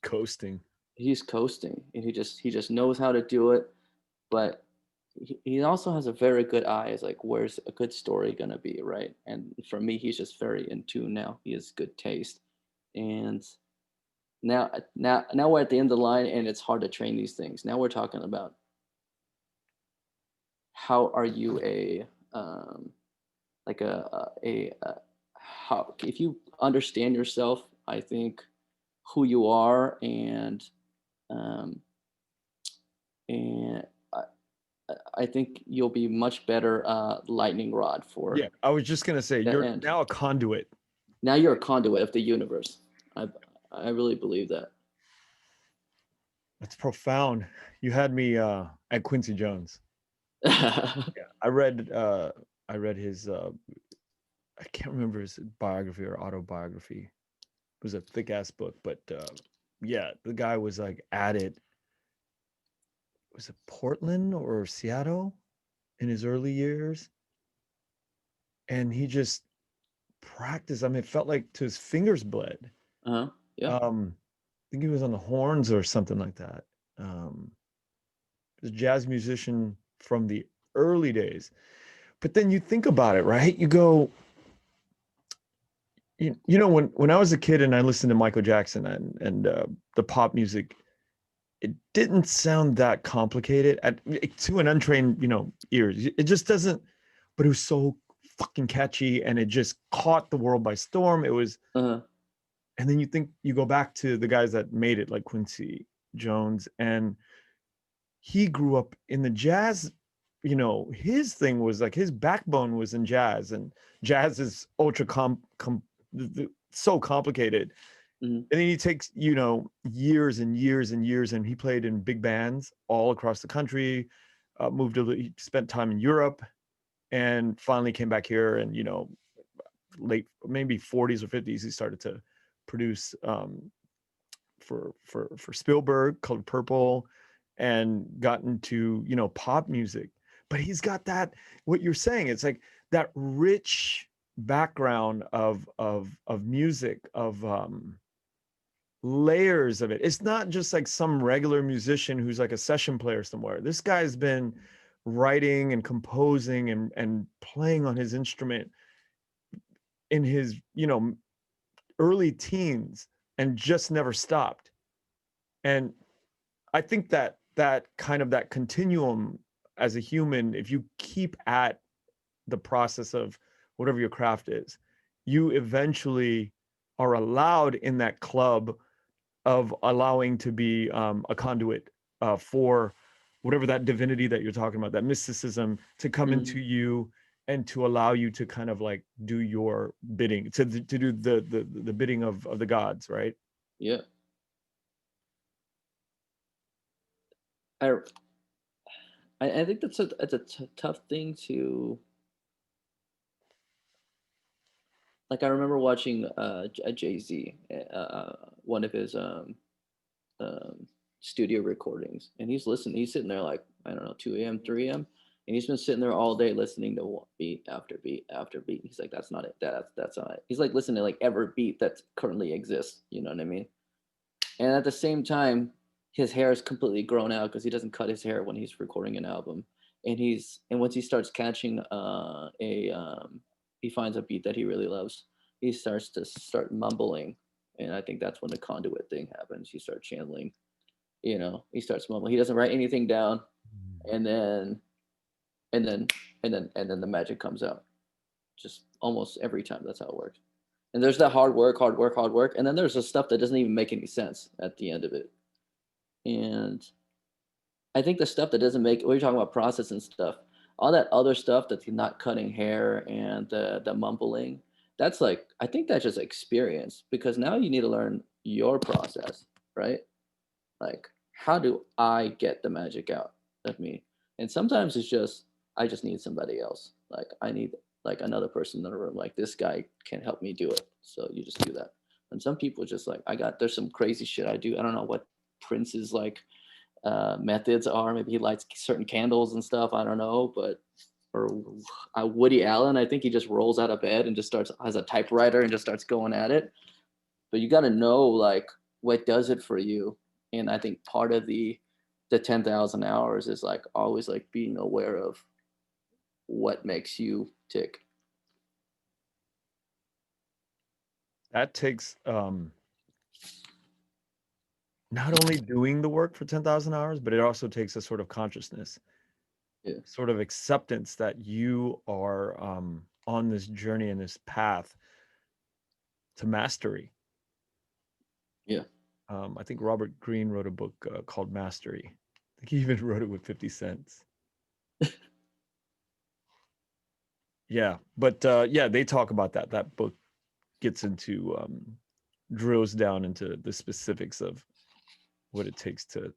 Coasting. he's coasting, and he just knows how to do it. But he also has a very good eye. Is like, where's a good story gonna be, right? And for me, he's just very in tune now. He has good taste, and now we're at the end of the line, and it's hard to train these things. Now we're talking about how are you like a how, if you understand yourself, I think who you are, um, and I think you'll be much better lightning rod Yeah, for I was just gonna say the you're end. now a conduit. Now you're a conduit of the universe. I I really believe that. That's profound. You had me at Quincy Jones. Yeah, I read his I can't remember his biography or autobiography. It was a thick ass book, but yeah, the guy was like at it. Was it Portland or Seattle in his early years? And he just practiced. I mean, it felt like to his fingers bled. Yeah. I think he was on the horns or something like that. Um, he was a jazz musician from the early days. But then you think about it, right? You go, you know, when I was a kid and I listened to Michael Jackson and the pop music, it didn't sound that complicated to an untrained, you know, ears. It just doesn't. But it was so fucking catchy, and it just caught the world by storm. It was, Uh-huh. and then you think you go back to the guys that made it, like Quincy Jones, and he grew up in the jazz. You know, his thing was like his backbone was in jazz, and jazz is ultra so complicated. Mhm. And then he takes, you know, years and years and years, and he played in big bands all across the country. He spent time in Europe, and finally came back here. And you know, late maybe 40s or 50s, he started to produce for Spielberg, Colored Purple, and got into, you know, pop music. But he's got that, what you're saying, it's like that rich background of music, of layers of it. It's not just like some regular musician who's like a session player somewhere. This guy's been writing and composing and playing on his instrument in his, you know, early teens, and just never stopped. And I think that that kind of that continuum as a human, if you keep at the process of whatever your craft is, you eventually are allowed in that club of allowing to be a conduit for whatever that divinity that you're talking about, that mysticism, to come Mhm. into you and to allow you to kind of like do your bidding, to do the bidding of the gods, right? Yeah. I I think that's a tough thing to, like. I remember watching a Jay Z, one of his um, studio recordings, and he's listening. He's sitting there like, I don't know, 2 a.m., 3 a.m., and he's been sitting there all day listening to beat after beat after beat. He's like, that's not it. That's not it. He's like listening to like every beat that currently exists. You know what I mean? And at the same time, his hair is completely grown out because he doesn't cut his hair when he's recording an album. And once he starts catching he finds a beat that he really loves. He starts to start mumbling, and I think that's when the conduit thing happens. He starts channeling, he starts mumbling. He doesn't write anything down, and then and then the magic comes out. Just almost every time, that's how it works. And there's that hard work, hard work, hard work, and then there's the stuff that doesn't even make any sense at the end of it. And I think the stuff that doesn't make, we're talking about process and stuff, all that other stuff that's not cutting hair and the mumbling, that's like, I think that's just experience, because now you need to learn your process, right? Like, how do I get the magic out of me? And sometimes it's just, I just need somebody else. Like, I need like another person in the room. Like, this guy can help me do it. So you just do that. And some people just like, there's some crazy shit I do. I don't know what Prince's like methods are. Maybe he lights certain candles and stuff. I don't know. But, or Woody Allen, I think he just rolls out of bed and just starts, has a typewriter and just starts going at it. But you got to know like what does it for you. And I think part of the 10,000 hours is like always like being aware of what makes you tick. That takes not only doing the work for 10,000 hours, but it also takes a sort of consciousness, Yeah. sort of acceptance that you are on this journey and this path to mastery. Yeah. I think Robert Greene wrote a book called Mastery. I think he even wrote it with 50 cents. Yeah, but yeah, they talk about that. That book gets into drills down into the specifics of what it takes to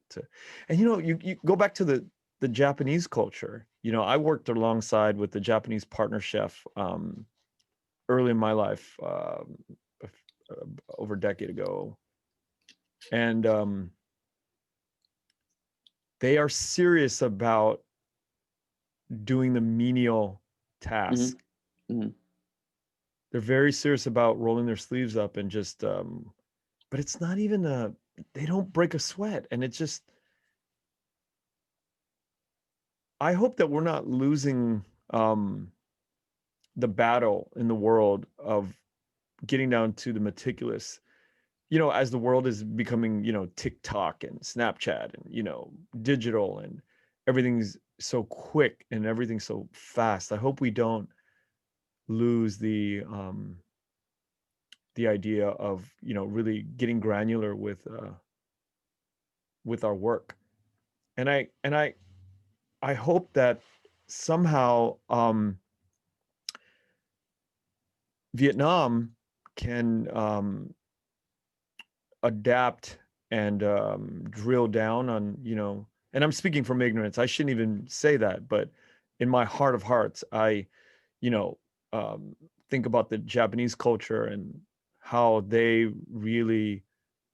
and you go back to the Japanese culture. I worked alongside with the Japanese partner chef early in my life, over a decade ago, and they are serious about doing the menial task. Mm-hmm. Mm-hmm. They're very serious about rolling their sleeves up and just but it's not even they don't break a sweat, and it's just, I hope that we're not losing the battle in the world of getting down to the meticulous, as the world is becoming, TikTok and Snapchat and, digital, and everything's so quick and everything's so fast. I hope we don't lose the idea of, really getting granular with our work. And I hope that somehow Vietnam can adapt and drill down on, and I'm speaking from ignorance. I shouldn't even say that, but in my heart of hearts, I, you know, um, think about the Japanese culture and how they really,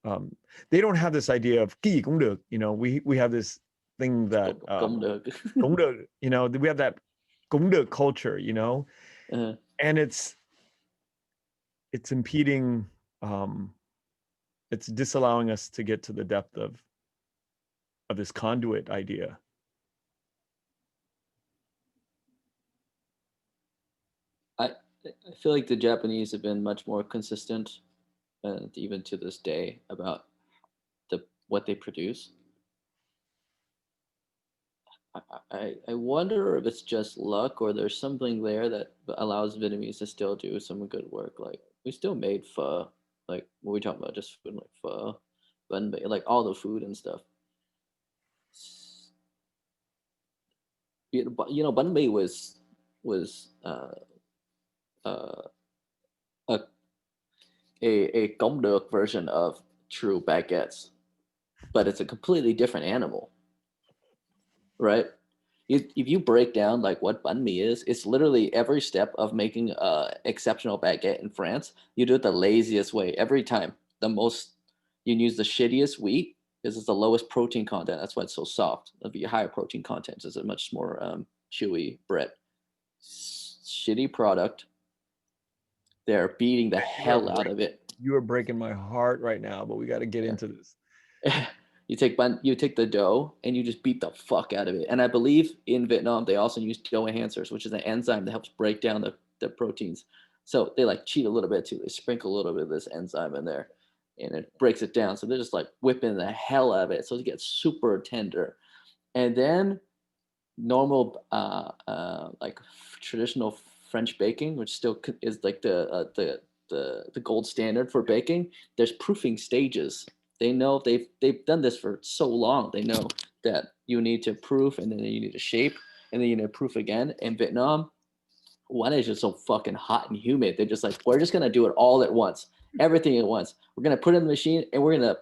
um, they don't have this idea of "kỳ cũng được." We have this thing that Cũng được. "cũng được," we have that "cũng được" culture, Uh, and it's impeding, um, it's disallowing us to get to the depth of this conduit idea. I I feel like the Japanese have been much more consistent, even to this day, about what they produce. I wonder if it's just luck or there's something there that allows Vietnamese to still do some good work. Like we still made pho, like what we talking about, just food like pho, bun mai, like all the food and stuff. Bun mai was uh, a a Gom Duc version of true baguettes, but it's a completely different animal, right? If you break down like what banh mi is, it's literally every step of making a exceptional baguette in France. You do it the laziest way every time. The most you use the shittiest wheat because it's the lowest protein content. That's why it's so soft. It'll be higher protein content. It's a much more chewy bread. Shitty product. They're beating the You are hell out of it. you are breaking my heart right now, but we got to get Yeah. into this. You take the dough and you just beat the fuck out of it. And I believe in Vietnam they also use dough enhancers, which is an enzyme that helps break down the proteins. So they like cheat a little bit too. They sprinkle a little bit of this enzyme in there, and it breaks it down. So they're just like whipping the hell out of it, so it gets super tender. And then normal, like traditional French baking, which still is like the gold standard for baking. There's proofing stages. They know they've done this for so long. They know that you need to proof, and then you need to shape, and then you need to proof again. In Vietnam, one is just so fucking hot and humid. They're just like, we're just gonna do it all at once, everything at once. We're gonna put it in the machine, and we're gonna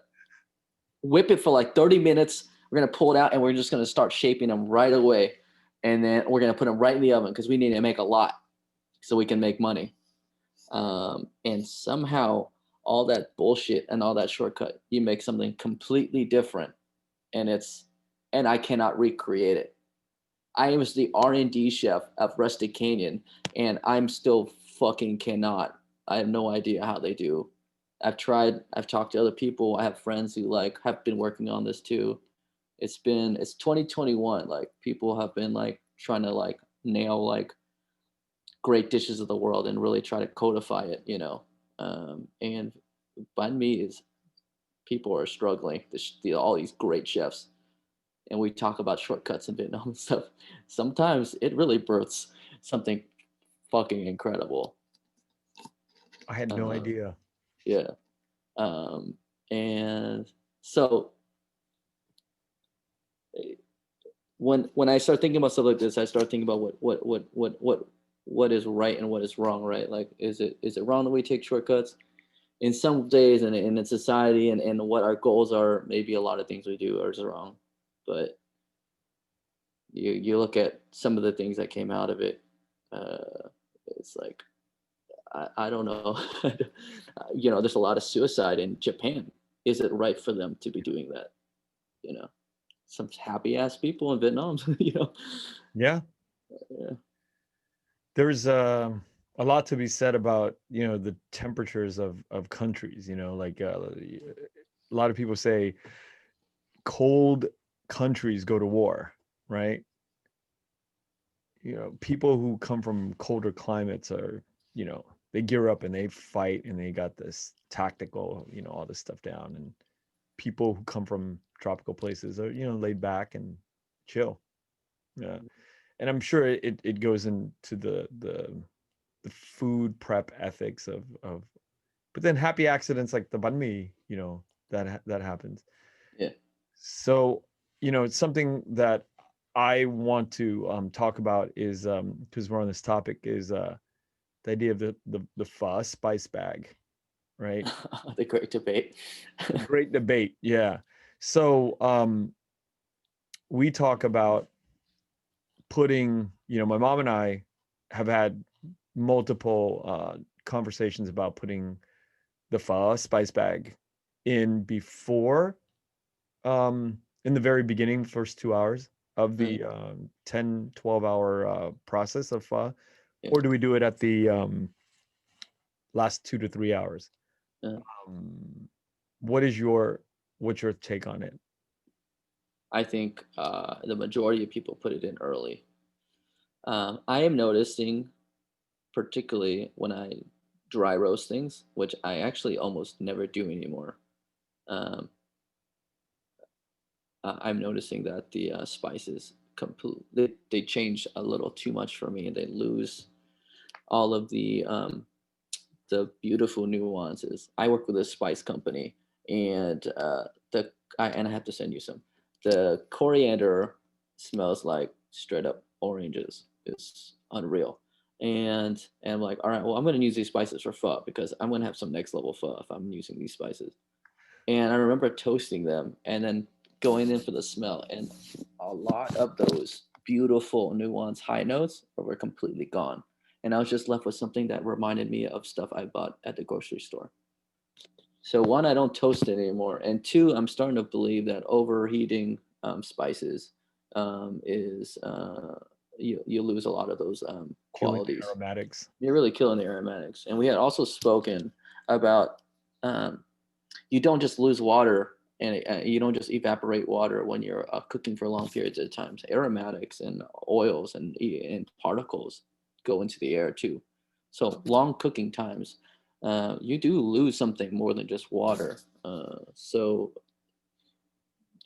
whip it for like 30 minutes. We're gonna pull it out, and we're just gonna start shaping them right away, and then we're gonna put them right in the oven because we need to make a lot so we can make money. And somehow all that bullshit and all that shortcut, you make something completely different, and I cannot recreate it. I was the R&D chef of Rustic Canyon, and I'm still fucking cannot. I have no idea how they do. I've tried. I've talked to other people. I have friends who like have been working on this too. It's 2021. Like people have been like trying to like nail like great dishes of the world and really try to codify it, you know. And banh mi is people are struggling. All these great chefs, and we talk about shortcuts in Vietnam and stuff. Sometimes it really births something fucking incredible. I had no Uh, idea. yeah. Um, and so when I start thinking about stuff like this, I start thinking about what is right and what is wrong, right? Like, is it wrong that we take shortcuts? In some days and in society and what our goals are, maybe a lot of things we do are wrong. But you look at some of the things that came out of it, it's like, I don't know. You know, there's a lot of suicide in Japan. Is it right for them to be doing that? You know, some happy ass people in Vietnam, you know. Yeah. Yeah. There's a lot to be said about, you know, the temperatures of countries, you know, like a lot of people say cold countries go to war, right? You know, people who come from colder climates are, you know, they gear up and they fight and they got this tactical, you know, all this stuff down. And people who come from tropical places are, you know, laid back and chill. Yeah. And I'm sure it goes into the food prep ethics of but then happy accidents like the banh mi, you know, that happens. Yeah. So, you know, it's something that I want to talk about is because we're on this topic is the idea of the pho spice bag, right? The great debate. Great debate, yeah. So we talk about putting, you know, my mom and I have had multiple conversations about putting the pho spice bag in before in the very beginning, first 2 hours of the 10-12 hour process of pho, Yeah. or do we do it at the last 2 to 3 hours? Yeah. um, what is your what's your take on it? I think the majority of people put it in early. I am noticing, particularly when I dry roast things, which I actually almost never do anymore. Um, I'm noticing that the spices they change a little too much for me, and they lose all of the beautiful nuances. I work with a spice company, and I have to send you some. The coriander smells like straight up oranges. It's unreal. And I'm like, all right, well, I'm gonna use these spices for pho because I'm gonna have some next level pho if I'm using these spices. And I remember toasting them and then going in for the smell, and a lot of those beautiful nuanced high notes were completely gone. And I was just left with something that reminded me of stuff I bought at the grocery store. So one, I don't toast it anymore, and two, I'm starting to believe that overheating spices is you lose a lot of those Killing qualities. aromatics. You're really killing the aromatics. And we had also spoken about um, you don't just lose water and you don't just evaporate water when you're cooking for long periods of times. Aromatics and oils and particles go into the air too. So long cooking times, you do lose something more than just water. So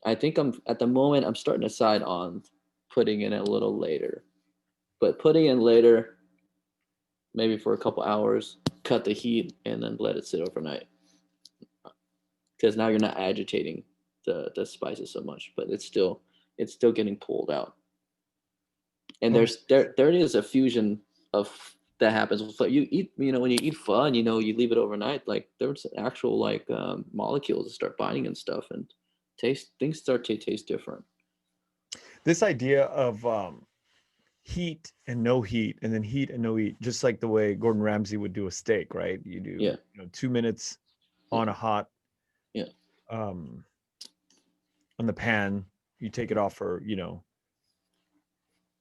I think at the moment I'm starting to decide on putting in a little later, but putting in later, maybe for a couple hours, cut the heat, and then let it sit overnight. Because now you're not agitating the spices so much, but it's still getting pulled out. And Okay. there is a fusion of that happens with you eat, when you eat pho and you leave it overnight, like there's actual like molecules that start binding and stuff, and things start to taste different. This idea of heat and no heat, and then heat and no heat, just like the way Gordon Ramsay would do a steak, right? You do, Yeah, 2 minutes yeah, on a hot yeah, um on the pan, you take it off for,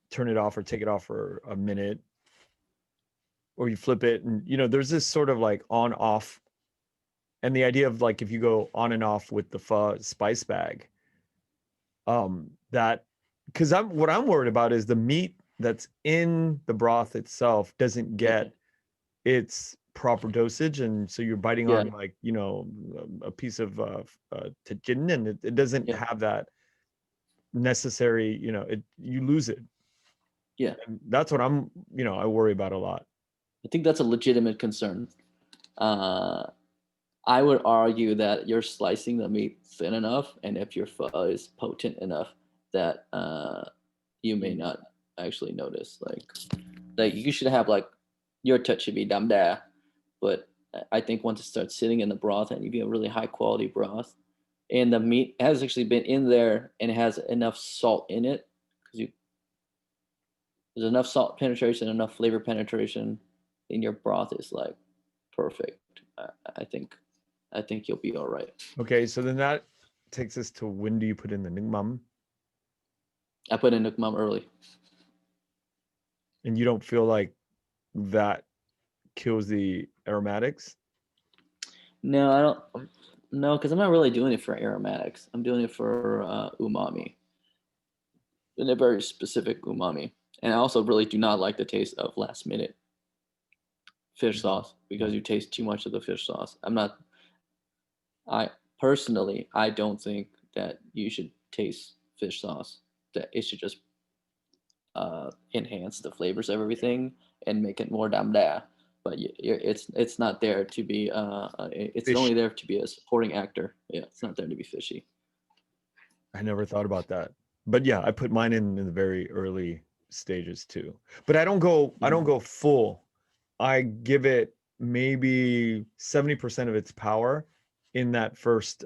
turn it off or take it off for a minute, or you flip it, and there's this sort of like on off. And the idea of like if you go on and off with the pho spice bag, that, because what I'm worried about is the meat that's in the broth itself doesn't yeah, get its proper dosage, and so you're biting yeah, on like a piece of tajin, and it doesn't yeah, have that necessary, you lose it. yeah. And that's what I worry about a lot. I think that's a legitimate concern. Uh, I would argue that you're slicing the meat thin enough, and if your pho is potent enough, that you may not actually notice. Like you should have like your touch should be dam da, but I think once it starts sitting in the broth and you get a really high quality broth, and the meat has actually been in there and it has enough salt in it, because there's enough salt penetration, enough flavor penetration in your broth is like perfect. I think you'll be all right. Okay, so then that takes us to, when do you put in the nigmam? I put in nukmam early. And you don't feel like that kills the aromatics? No, I don't. No, because I'm not really doing it for aromatics. I'm doing it for umami, and a very specific umami. And I also really do not like the taste of last minute fish sauce, because you taste too much of the fish sauce. I personally, I don't think that you should taste fish sauce. That it should just enhance the flavors of everything and make it more damda. But it's not there to be. It's Fish. only there to be a supporting actor. Yeah, it's not there to be fishy. I never thought about that. But yeah, I put mine in the very early stages too. But I don't go full. I give it maybe 70% of its power in that first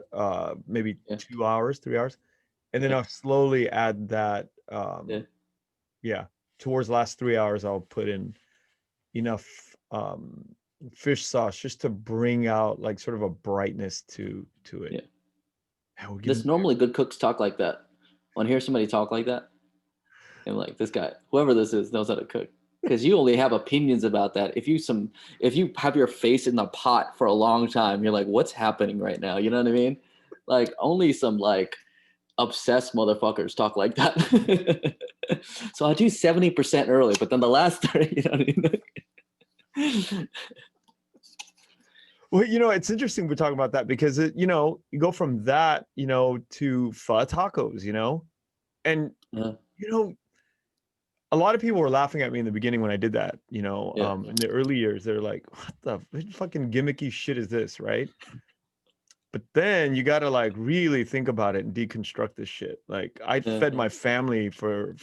maybe Yeah, 2 hours, 3 hours. And then yeah, I'll slowly add that yeah, yeah, towards the last 3 hours I'll put in enough fish sauce just to bring out like sort of a brightness to it. yeah. And we'll give This normally good cooks talk like that. When I hear somebody talk like that, I'm like, this guy, whoever this is, knows how to cook. Because you only have opinions about that. If you have your face in the pot for a long time, you're like, what's happening right now? You know what I mean? Like only some like obsessed motherfuckers talk like that. So I do 70% early, but then the last 30, you know what I mean? Well, it's interesting we talk about that because you go from that, to pho tacos, and Uh, you know, a lot of people were laughing at me in the beginning when I did that, yeah, in the early years. They're like, what the fucking gimmicky shit is this, right? But then you got to like really think about it and deconstruct this shit. Like I yeah, fed my family for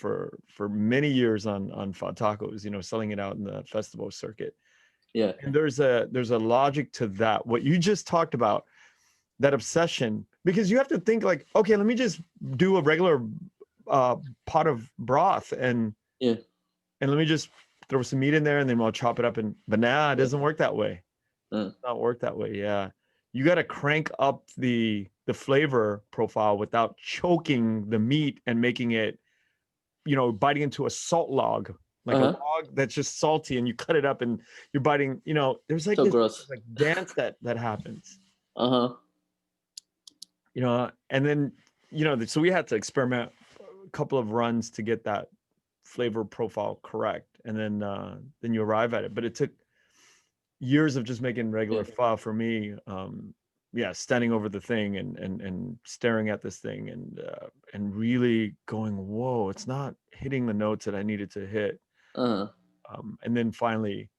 many years on pho tacos, selling it out in the festival circuit. yeah, And there's a logic to that. What you just talked about, that obsession, because you have to think like, okay, let me just do a regular pot of broth yeah, and let me just throw some meat in there and then I'll chop it up. But nah, it yeah. doesn't work that way. Not work that way. Yeah, you got to crank up the flavor profile without choking the meat and making it, biting into a salt log, like a Uh-huh. log that's just salty, and you cut it up and you're biting. There's like So this gross. like dance that happens. Uh-huh. And then, so we had to experiment a couple of runs to get that flavor profile correct. And then you arrive at it. But it took years of just making regular Yeah. pho for me. Yeah, standing over the thing and staring at this thing and really going, whoa, it's not hitting the notes that I needed to hit. Uh-huh. And then finally,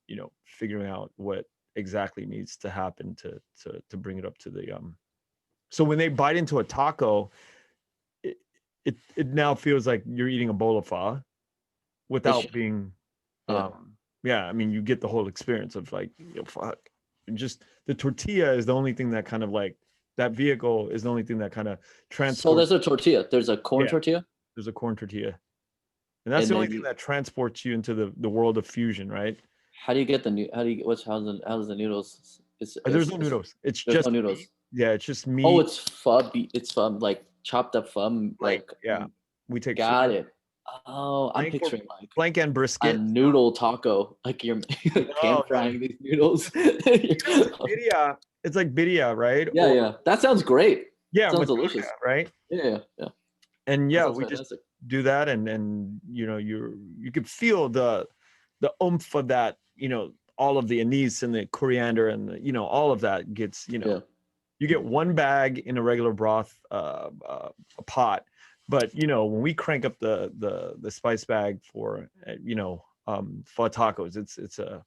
figuring out what exactly needs to happen to bring it up to the so when they bite into a taco, it now feels like you're eating a bowl of pho without being Yeah. yeah, I mean, you get the whole experience of like, fuck. And just the tortilla is the only thing that kind of like that vehicle is the only thing that kind of So transports. there's a tortilla. There's a corn Yeah, tortilla, there's a corn tortilla. And that's and the only then thing that transports you into the world of fusion, right? how do you get the new? How do you how's the noodles? There's no noodles. It's There's just no meat. noodles. Yeah, it's just Oh, meat. it's pho. It's pho, like chopped up pho. Blank. Yeah. We take Got flank, it. Oh, I'm flank or picturing like flank and a brisket. noodle taco. Like you're pan No, no. frying these noodles. It's like birria. It's like birria, right? Yeah, Or yeah. That sounds great. yeah, Sounds masaca, delicious. right? Yeah, yeah, yeah. And That yeah, sounds we just fantastic. do that, and you could feel the oomph of that, all of the anise and the coriander and all of that gets, Yeah. you get one bag in a regular broth a pot, but when we crank up the spice bag for pho tacos, it's a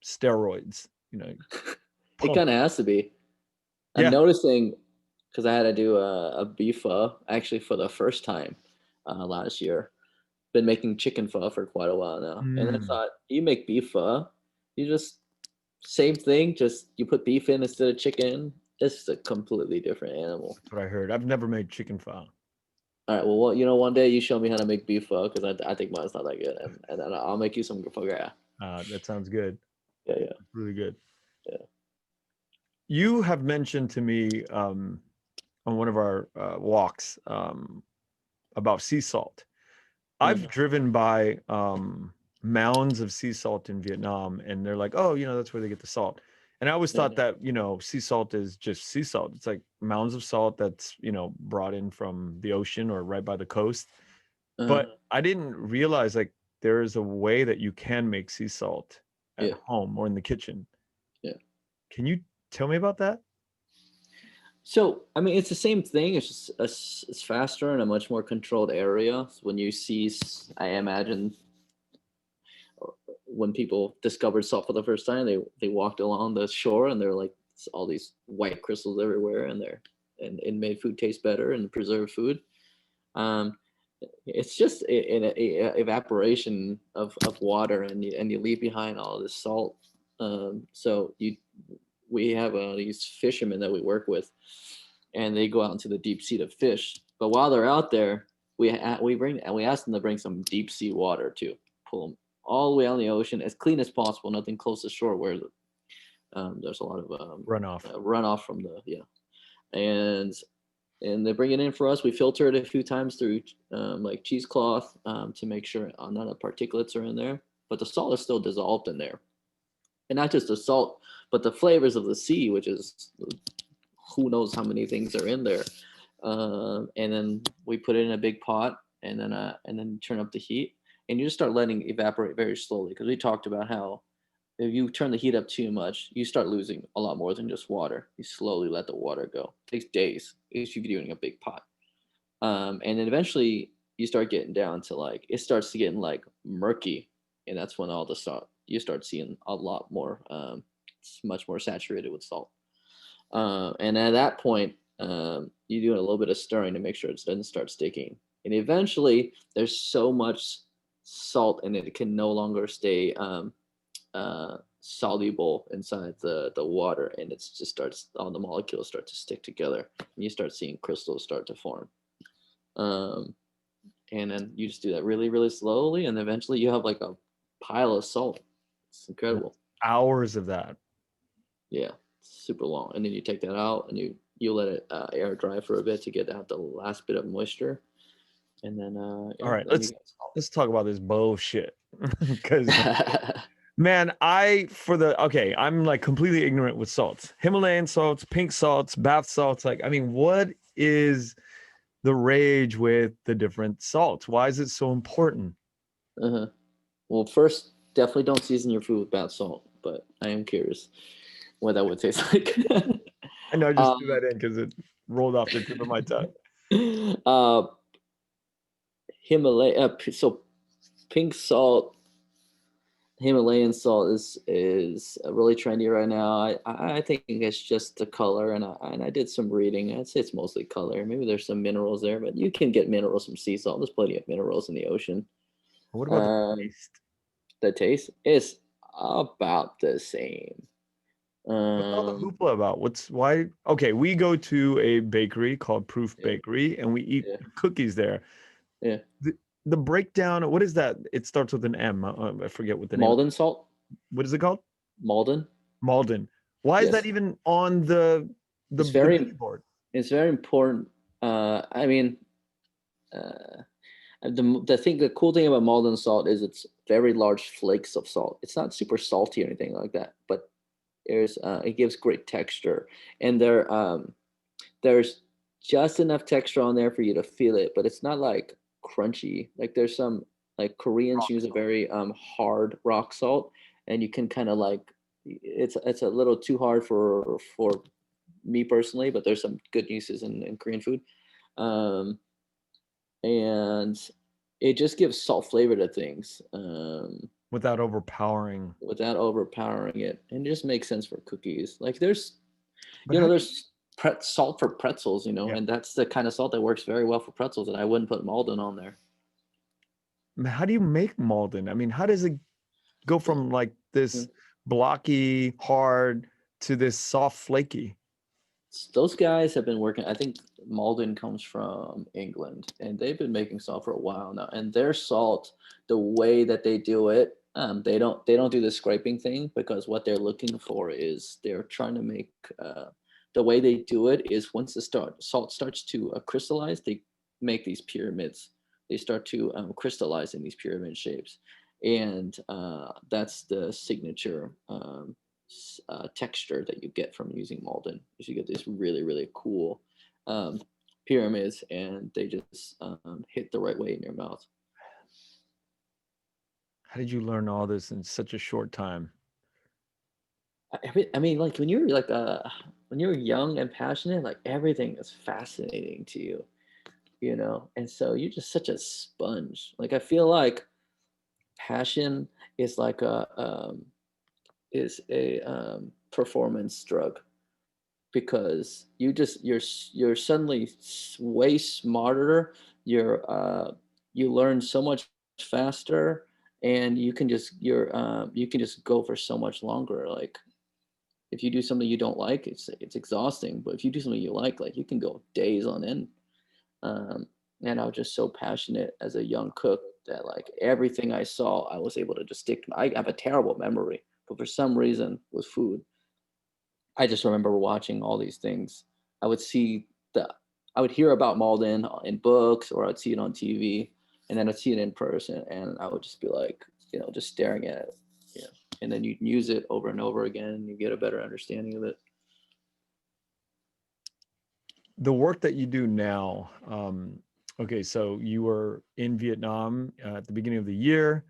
steroids, It pump. kind of has to be. I'm Yeah. noticing because I had to do a beef pho actually for the first time last year. Been making chicken pho for quite a while now, and I Mm, thought you make beef pho, you just same thing, just you put beef in instead of chicken. It's a completely different animal. that's what I heard. I've never made chicken pho. All right, well, one day you show me how to make beef pho because I think mine's not that good, and then I'll make you some pho. Yeah, That sounds good. yeah, yeah, Really good. yeah. You have mentioned to me on one of our walks about sea salt. I've Mhm. driven by mounds of sea salt in Vietnam, and they're like, oh, that's where they get the salt. And I always Yeah, thought that, sea salt is just sea salt. It's like mounds of salt that's, brought in from the ocean or right by the coast. uh, But I didn't realize like there is a way that you can make sea salt at yeah, home or in the kitchen. yeah. Can you tell me about that? So I mean, it's the same thing. It's just it's faster in a much more controlled area. When you see, I imagine when people discovered salt for the first time, they walked along the shore and they're like all these white crystals everywhere, and it made food taste better and preserved food. Um, it's just an evaporation of water, and you leave behind all this salt. So we have these fishermen that we work with, and they go out into the deep sea to fish. But while they're out there, we ask them to bring some deep sea water to pull them all the way out in the ocean as clean as possible, nothing close to shore where there's a lot of Runoff. runoff from the and and they bring it in for us. We filter it a few times through like cheesecloth to make sure none of the particulates are in there, but the salt is still dissolved in there, and not just the salt, but the flavors of the sea, which is who knows how many things are in there. And then we put it in a big pot, and then turn up the heat, and you just start letting it evaporate very slowly. Because we talked about how if you turn the heat up too much, you start losing a lot more than just water. You slowly let the water go. It takes days if you're doing a big pot, and then eventually you start getting down to like it starts to get like murky, and that's when all the salt you start seeing a lot more. It's much more saturated with salt. And at that point, you do a little bit of stirring to make sure it doesn't start sticking. And eventually, there's so much salt in it, it can no longer stay soluble inside the water, and it just starts all the molecules start to stick together, and you start seeing crystals start to form. Um, and then you just do that really, really slowly, and eventually you have like a pile of salt. It's incredible. Hours of that. Yeah, super long. And then you take that out and you let it air dry for a bit to get out the last bit of moisture, and then All right, then you let's talk about this bullshit because get salt. Man, okay, I'm like completely ignorant with salts. Himalayan salts, pink salts, bath salts. Like, I mean, what is the rage with the different salts? Why is it so important? Uh-huh. Well, first, definitely don't season your food with bath salt, but I am curious what that would taste like. I know I just threw um, that in because it rolled off the tip of my tongue. uh, Himalaya, so pink salt, Himalayan salt is really trendy right now. I think it's just the color, and I did some reading. I'd say it's mostly color. Maybe there's some minerals there, but you can get minerals from sea salt. There's plenty of minerals in the ocean. What about the Um, taste? the taste is about the same. What's all the Um, hoopla about? What's why? Okay, we go to a bakery called Proof yeah, Bakery and we eat yeah, cookies there. yeah. The, the breakdown, what is that? It starts with an M. I forget what the name. Malden salt, What is it called? Malden. Malden. Why is that Yes, even on the cookie it's board? very important. I mean, the cool thing about Malden salt is it's very large flakes of salt. It's not super salty or anything like that, but it gives great texture, and there's just enough texture on there for you to feel it, but it's not like crunchy. Like there's some like Koreans Rock use a salt. very hard rock salt, and you can kind of like it's a little too hard for me personally, but there's some good uses in Korean food. Um, and it just gives salt flavor to things Without overpowering. without overpowering it, and it just makes sense for cookies. Like there's But how do you, there's salt for pretzels, yeah, and that's the kind of salt that works very well for pretzels, and I wouldn't put Malden on there. how do you make Malden? I mean, how does it go from like Yeah. this blocky, hard to this soft, flaky? Those guys have been working. I think Malden comes from England, and they've been making salt for a while now. And their salt, the way that they do it, they don't do the scraping thing, because what they're looking for is they're trying to make the way they do it is once the salt starts to crystallize, they make these pyramids. They start to crystallize in these pyramid shapes, and that's the signature texture that you get from using Malden. You get these really, really cool um, pyramids, and they just hit the right way in your mouth. How did you learn all this in such a short time? I mean, like when you're young and passionate, like everything is fascinating to you, and so you're just such a sponge. Like I feel like passion is like a performance drug, because you're suddenly way smarter. You learn so much faster, and you can just go for so much longer. Like if you do something you don't like, it's exhausting, but if you do something you like you can go days on end. um, and I was just so passionate as a young cook that like everything I saw I was able to just stick to. I have a terrible memory, but for some reason with food I just remember watching all these things. I would see the, I would hear about Malden in books, or I'd see it on TV, and then I'd see it in person, and I would just be like, just staring at it, yeah. And then you use it over and over again, and you get a better understanding of it. The work that you do now, okay, so you were in Vietnam at the beginning of the year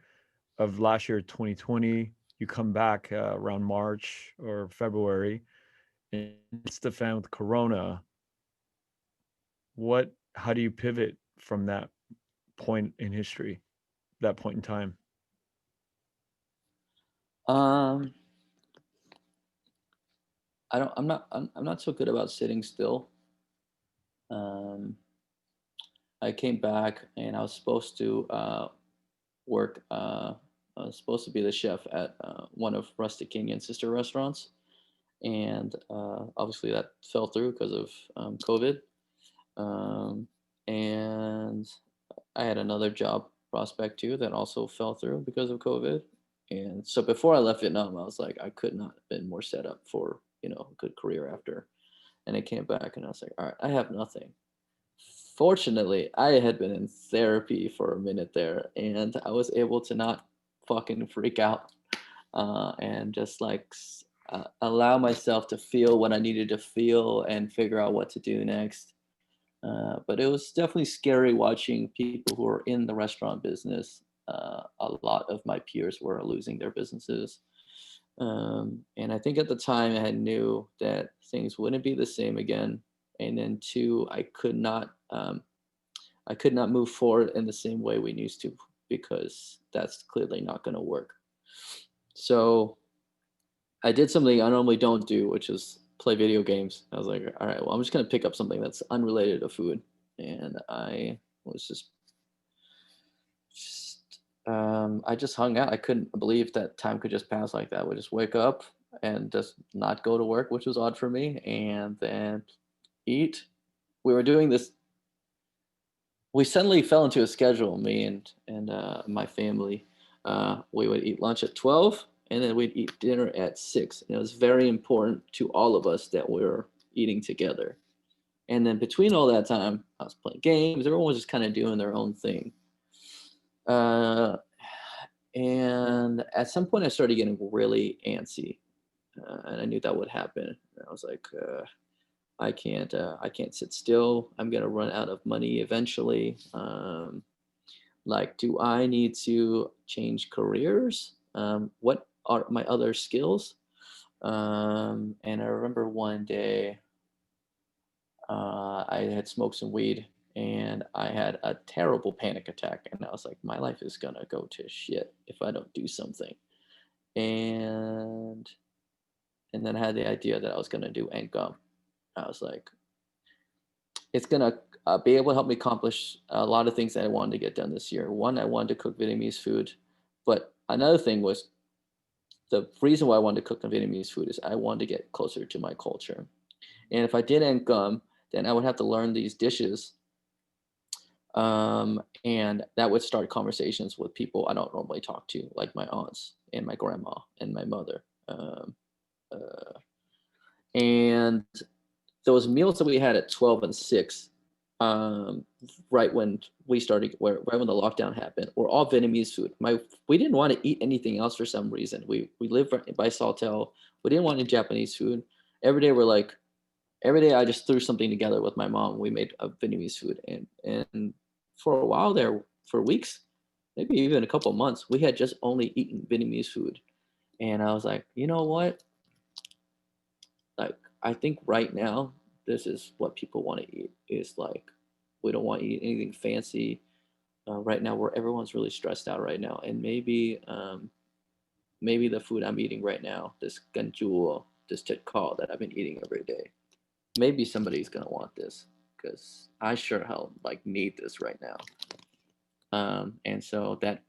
of last year, 2020. You come back around March or February, and it's the fan with Corona. How do you pivot from that point in history, that point in time? Um, I don't. I'm not so good about sitting still. Um, I came back and I was supposed to work. I was supposed to be the chef at one of Rustic Canyon's sister restaurants, and obviously that fell through because of COVID. Um, and I had another job prospect too that also fell through because of COVID. And so before I left Vietnam, I was like, I could not have been more set up for a good career after. And I came back and I was like, all right, I have nothing. Fortunately, I had been in therapy for a minute there, and I was able to not fucking freak out. and just like allow myself to feel what I needed to feel and figure out what to do next. But it was definitely scary watching people who are in the restaurant business. A lot of my peers were losing their businesses. And I think at the time I knew that things wouldn't be the same again. And then two, I could not move forward in the same way we used to because that's clearly not going to work. So I did something I normally don't do, which is play video games. I was like, all right, well, I'm just going to pick up something that's unrelated to food. And I was I just hung out. I couldn't believe that time could just pass like that. I would just wake up and just not go to work, which was odd for me, and then eat. We were doing this. We suddenly fell into a schedule. Me and my family. We would eat lunch at 12, and then we'd eat dinner at 6. And it was very important to all of us that we were eating together. And then between all that time, I was playing games. Everyone was just kind of doing their own thing. Uh, and at some point, I started getting really antsy, and I knew that would happen. And I was like, I can't sit still. I'm gonna run out of money eventually. Like, do I need to change careers? What are my other skills? And I remember one day I had smoked some weed and I had a terrible panic attack. And I was like, my life is going to go to shit if I don't do something. And and then I had the idea that I was going to do Gum. I was like, it's going to be able to help me accomplish a lot of things that I wanted to get done this year. One, I wanted to cook Vietnamese food. But another thing was the reason why I wanted to cook Vietnamese food is I wanted to get closer to my culture. And if I did Gum, then I would have to learn these dishes, and that would start conversations with people I don't normally talk to, like my aunts and my grandma and my mother. Uh, and those meals that we had at 12 and 6, um, right when we started, right when the lockdown happened, were all Vietnamese food. We didn't want to eat anything else for some reason. We lived by Saltel. We didn't want any Japanese food. Every day we're like, every day I just threw something together with my mom. We made a Vietnamese food, and for a while there, for weeks, maybe even a couple of months, we had just only eaten Vietnamese food. And I was like, you know what? Like, I think right now, this is what people want to eat. Is like, we don't want to eat anything fancy right now. Where everyone's really stressed out right now, and maybe the food I'm eating right now, this ganjul, this tit call that I've been eating every day, maybe somebody's gonna want this because I sure hell like need this right now. And so that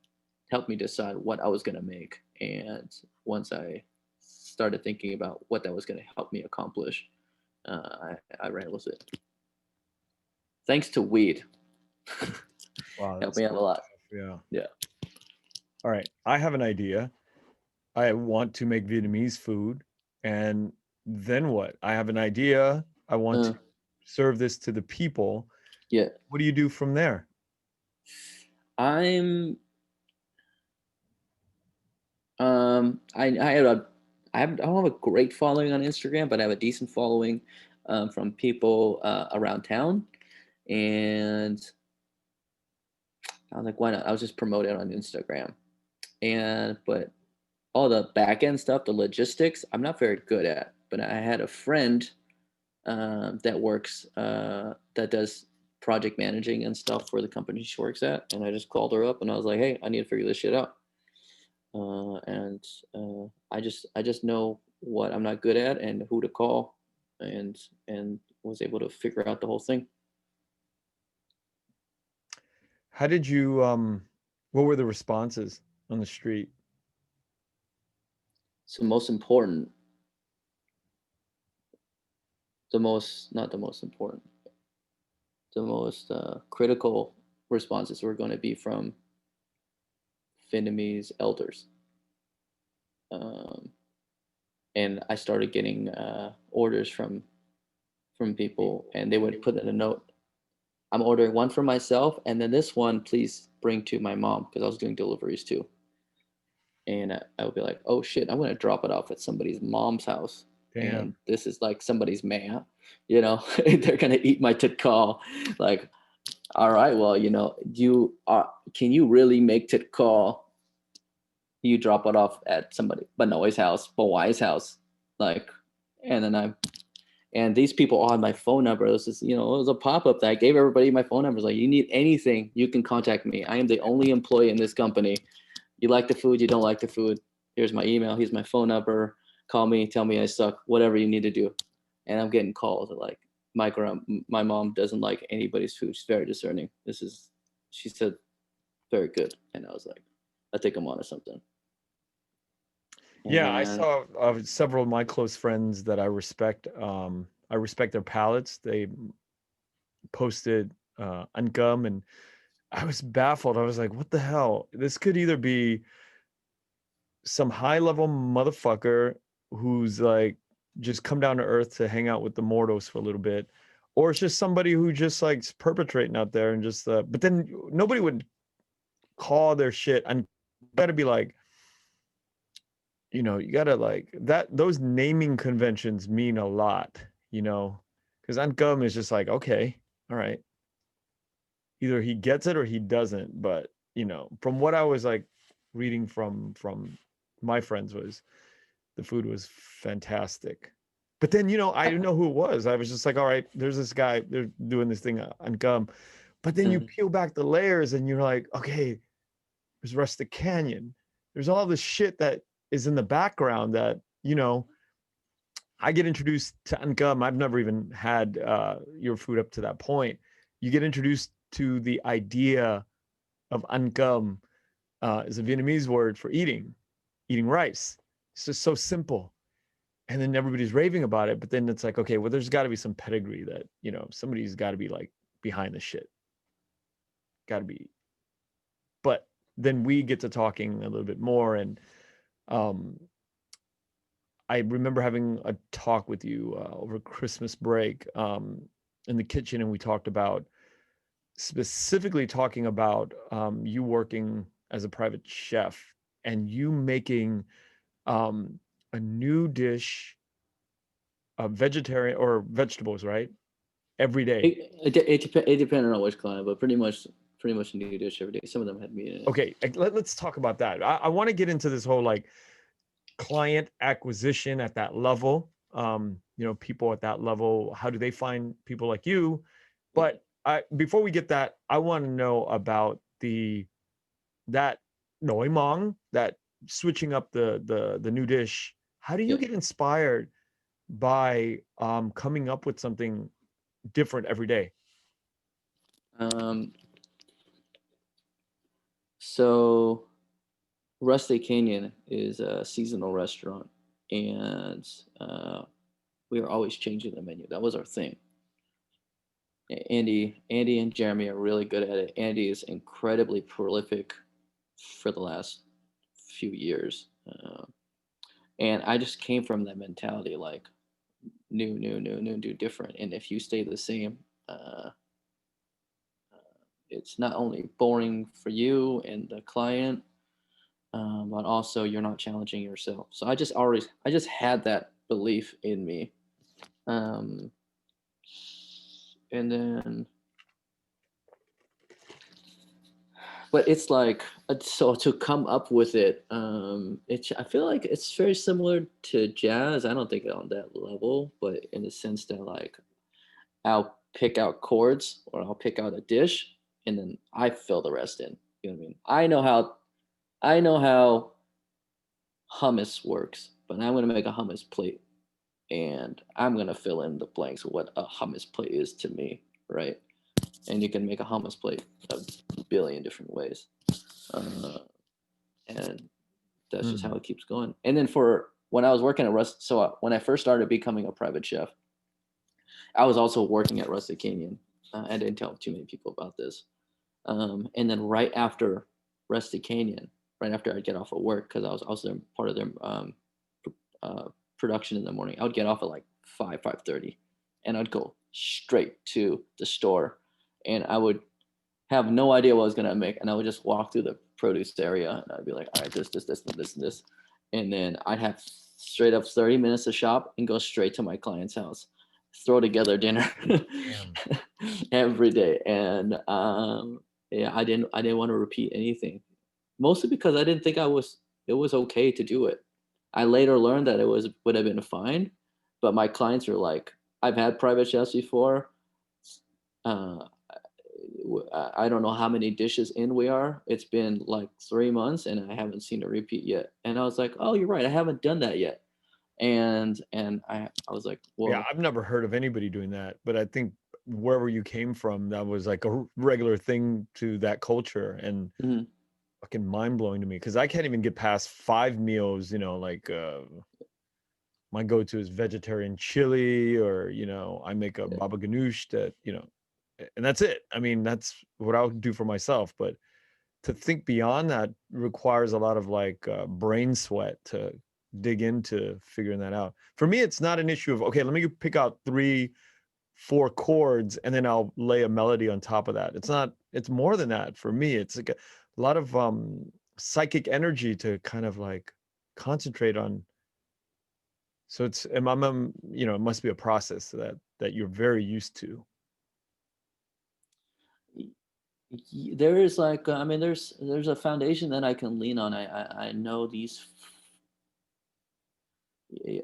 helped me decide what I was gonna make. And once I started thinking about what that was gonna help me accomplish, I ran with it. Thanks to weed, Wow, helped that's me out a lot. yeah. Yeah. All right, I have an idea. I want to make Vietnamese food, and then what? I have an idea. I want to Uh, serve this to the people. yeah. What do you do from there? I'm. I have I don't have a great following on Instagram, but I have a decent following from people around town, and I was like, why not? I was just promoting on Instagram, and but all the back end stuff, the logistics, I'm not very good at. But I had a friend that works that does project managing and stuff for the company she works at, and I just called her up and I was like, hey, I need to figure this shit out. And I just know what I'm not good at and who to call, and was able to figure out the whole thing. How did you what were the responses on the street? So most important, the most not the most important, the most critical responses were going to be from Vietnamese elders. Um, and I started getting orders from people, and they would put in a note. I'm ordering one for myself, and then this one, please bring to my mom because I was doing deliveries too. and I would be like, oh shit, I'm gonna drop it off at somebody's mom's house, and Damn. this is like somebody's man, you know, they're gonna eat my titkal. Like, all right, well, you know, you are. Can you really make titkal? You drop it off at somebody, Benoit's house, Bawai's house, like, and then and these people all had my phone number. This is, you know, it was a pop up that I gave everybody my phone numbers. Like, you need anything, you can contact me. I am the only employee in this company. You like the food, you don't like the food. Here's my email. Here's my phone number. Call me. Tell me I suck. Whatever you need to do. And I'm getting calls like, my mom doesn't like anybody's food. She's very discerning. She said, very good. And I was like, I think I'm onto something. Yeah, I And saw several of my close friends that I respect. I respect their palates. They posted on gum, and I was baffled. I was like, what the hell? This could either be some high level motherfucker who's like just come down to earth to hang out with the mortals for a little bit, or it's just somebody who just like is perpetrating out there and just but then nobody would call their shit, and gotta be like, you gotta like that. Those naming conventions mean a lot, because on gum is just like, okay, all right, either he gets it or he doesn't. But from what I was like reading from my friends, was the food was fantastic. But then, I didn't know who it was. I was just like, all right, there's this guy, they're doing this thing on gum. But then you peel back the layers and you're like, okay, there's Rustic Canyon. There's all this shit that is in the background that, I get introduced to Angum. I've never even had your food up to that point. You get introduced to the idea of Angum, is a Vietnamese word for eating rice. It's just so simple. And then everybody's raving about it. But then it's like, okay, well, there's got to be some pedigree that, somebody's got to be like behind the shit. Got to be. But then we get to talking a little bit more. And um, I remember having a talk with you over Christmas break in the kitchen. And we talked about, specifically talking about you working as a private chef and you making a new dish, vegetarian or vegetables, right? Every day. it depended on which client, but pretty much a new dish every day. Some of them had meat in it. Okay, let's talk about that. I want to get into this whole like client acquisition at that level. People at that level, how do they find people like you? But before we get that, I want to know about that noi mong, that switching up the new dish. How do you Yeah. get inspired by coming up with something different every day? So Rustic Canyon is a seasonal restaurant, and we are always changing the menu. That was our thing. Andy and Jeremy are really good at it. Andy is incredibly prolific for the last few years, and I just came from that mentality, like new, do different. And if you stay the same, uh, it's not only boring for you and the client, but also you're not challenging yourself. So I just had that belief in me, um, and then, but it's like, so to come up with it, I feel like it's very similar to jazz. I don't think on that level, but in the sense that like I'll pick out chords or I'll pick out a dish and then I fill the rest in. You know what I mean? I know how hummus works, but I'm gonna make a hummus plate and I'm gonna fill in the blanks of what a hummus plate is to me, right? And you can make a hummus plate a billion different ways, and that's just how Mm. it keeps going. And then for when I was working at when I first started becoming a private chef, I was also working at Rustic Canyon. I didn't tell too many people about this. And then right after Rustic Canyon, right after I'd get off of work, because I was also part of their uh, production in the morning, I would get off at like 5:30, and I'd go straight to the store, and I would have no idea what I was gonna make, and I would just walk through the produce area, and I'd be like, all right, this, and then I'd have straight up 30 minutes to shop and go straight to my client's house, throw together dinner Damn. every day, and yeah, I didn't want to repeat anything, mostly because I didn't think it was okay to do it. I later learned that it would have been fine, but my clients are like, I've had private chefs before. Uh, I don't know how many dishes in we are. It's been like 3 months and I haven't seen a repeat yet. And I was like, oh, you're right. I haven't done that yet. And I was like, Yeah, well, I've never heard of anybody doing that, but I think wherever you came from, that was like a regular thing to that culture, and mhm, fucking mind blowing to me because I can't even get past 5 meals. Like my go to is vegetarian chili, or I make a yeah, baba ganoush that and that's it. I mean, that's what I'll do for myself, but to think beyond that requires a lot of like brain sweat to dig into figuring that out. For me, it's not an issue of, okay, let me pick out 3 4 chords and then I'll lay a melody on top of that. It's more than that. For me, it's like a lot of psychic energy to kind of like concentrate on. So it must be a process that you're very used to. there is like, I mean, there's a foundation that I can lean on. I know these.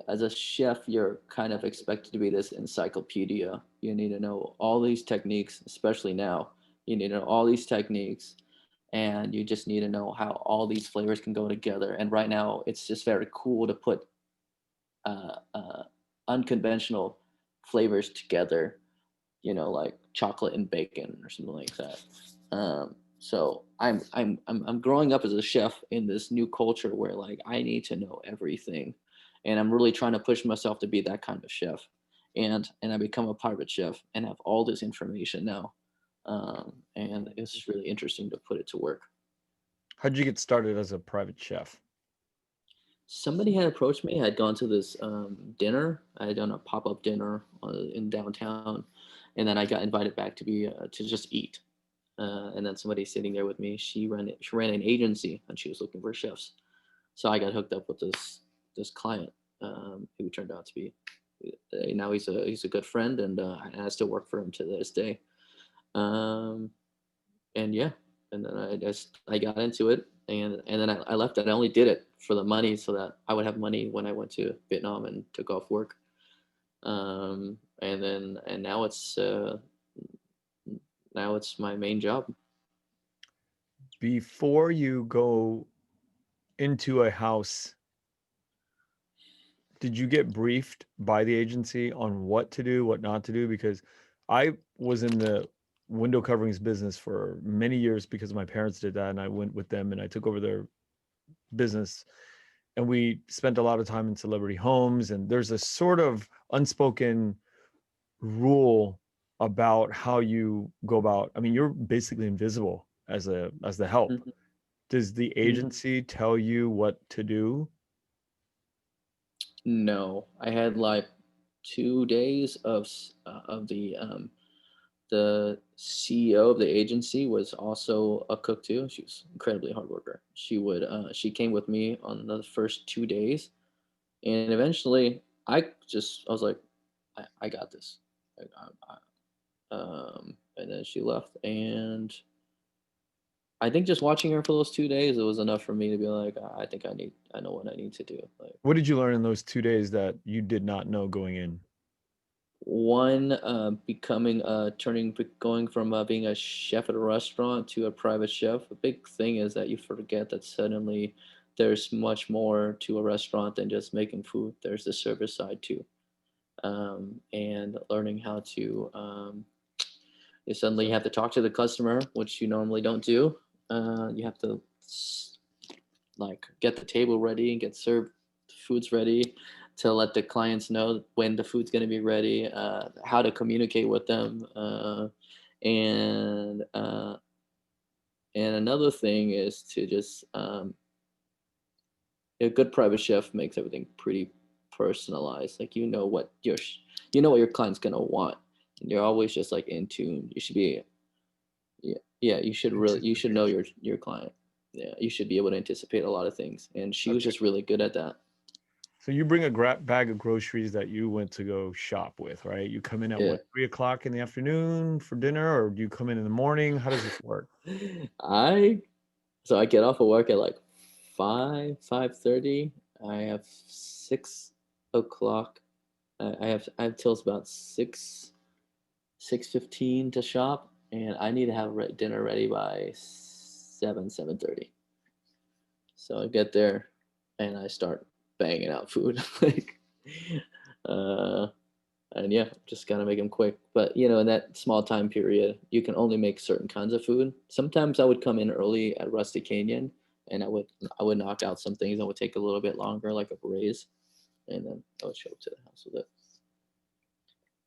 As a chef, you're kind of expected to be this encyclopedia. You need to know all these techniques, especially now. You need to know all these techniques, and you just need to know how all these flavors can go together. And right now, it's just very cool to put uh, uh, unconventional flavors together. Like chocolate and bacon or something like that. So I'm growing up as a chef in this new culture where like I need to know everything, and I'm really trying to push myself to be that kind of chef, and I become a private chef and have all this information now, and it's really interesting to put it to work. How'd you get started as a private chef? Somebody had approached me. I'd gone to this dinner. I had done a pop up dinner in downtown, and then I got invited back to just eat. And then somebody sitting there with me, she ran an agency and she was looking for chefs. So I got hooked up with this client, who turned out to be, now he's a good friend, and I still work for him to this day. Um, and yeah, and then I got into it, and then I left it. I only did it for the money so that I would have money when I went to Vietnam and took off work. And now it's my main job. Before you go into a house, did you get briefed by the agency on what to do, what not to do? Because I was in the window coverings business for many years because my parents did that, and I went with them and I took over their business, and we spent a lot of time in celebrity homes, and there's a sort of unspoken rule about how you go about. I mean, you're basically invisible as the help. Mhm, Does the mhm. agency tell you what to do? No, I had like 2 days of the CEO of the agency was also a cook too. She was incredibly hard worker. She came with me on the first 2 days, and eventually I was like, I got this. And then she left, and I think just watching her for those 2 days, it was enough for me to be like, I think I know what I need to do. Like, What did you learn in those 2 days that you did not know going in? one, becoming going from being a chef at a restaurant to a private chef. A big thing is that you forget that suddenly there's much more to a restaurant than just making food. There's the service side too, and learning how to you suddenly have to talk to the customer, which you normally don't do. You have to like get the table ready and get served foods ready, to let the clients know when the food's going to be ready, how to communicate with them, and and another thing is to just a good private chef makes everything pretty personalized. Like you know what your client's going to want, and you're always just like in tune. You should be, yeah, yeah, you should know Anticipation. your client. yeah, you should be able to anticipate a lot of things. And she was Okay. just really good at that. So you bring a bag of groceries that you went to go shop with, right? You come in at Yeah. what, 3 o'clock in the afternoon for dinner, or do you come in the morning? How does this work? I so I get off of work at like 5:30. I have 6 o'clock. I have till about 6:15 to shop, and I need to have dinner ready by 7:30. So I get there, and I start banging out food, like, uh, and yeah, just gotta make them quick. But in that small time period, you can only make certain kinds of food. Sometimes I would come in early at Rustic Canyon, and I would knock out some things that would take a little bit longer, like a braise, and then I would show up to the house with it.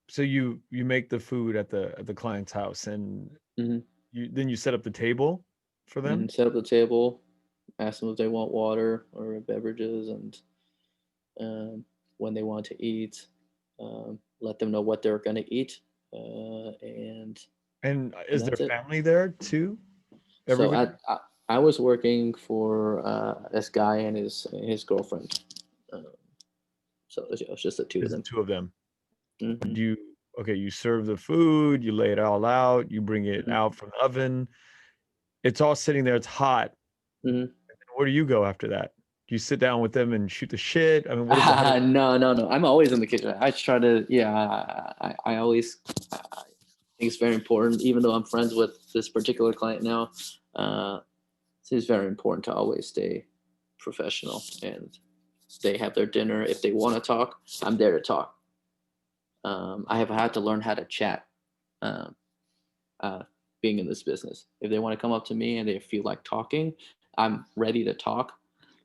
So you make the food at the client's house, and Hmm. you set up the table for them? Set up the table, ask them if they want water or beverages, and when they want to eat, let them know what they're going to eat, and And is there that's it. family there too? So Everybody? I was working for this guy and his girlfriend. Um, so it was just the two of There's the them. two of them. Hmm. Do you Okay, you serve the food, you lay it all out, you bring it Hmm. out from the oven. It's all sitting there, it's hot. Hmm. Where do you go after that? Do you sit down with them and shoot the shit? I mean, what is it? How does No, no, no. I'm always in the kitchen. I try to, yeah. I always I think it's very important. Even though I'm friends with this particular client now, uh, it's very important to always stay professional, and they have their dinner. If they want to talk, I'm there to talk. I have had to learn how to chat, um, uh, being in this business. If they want to come up to me and they feel like talking, I'm ready to talk.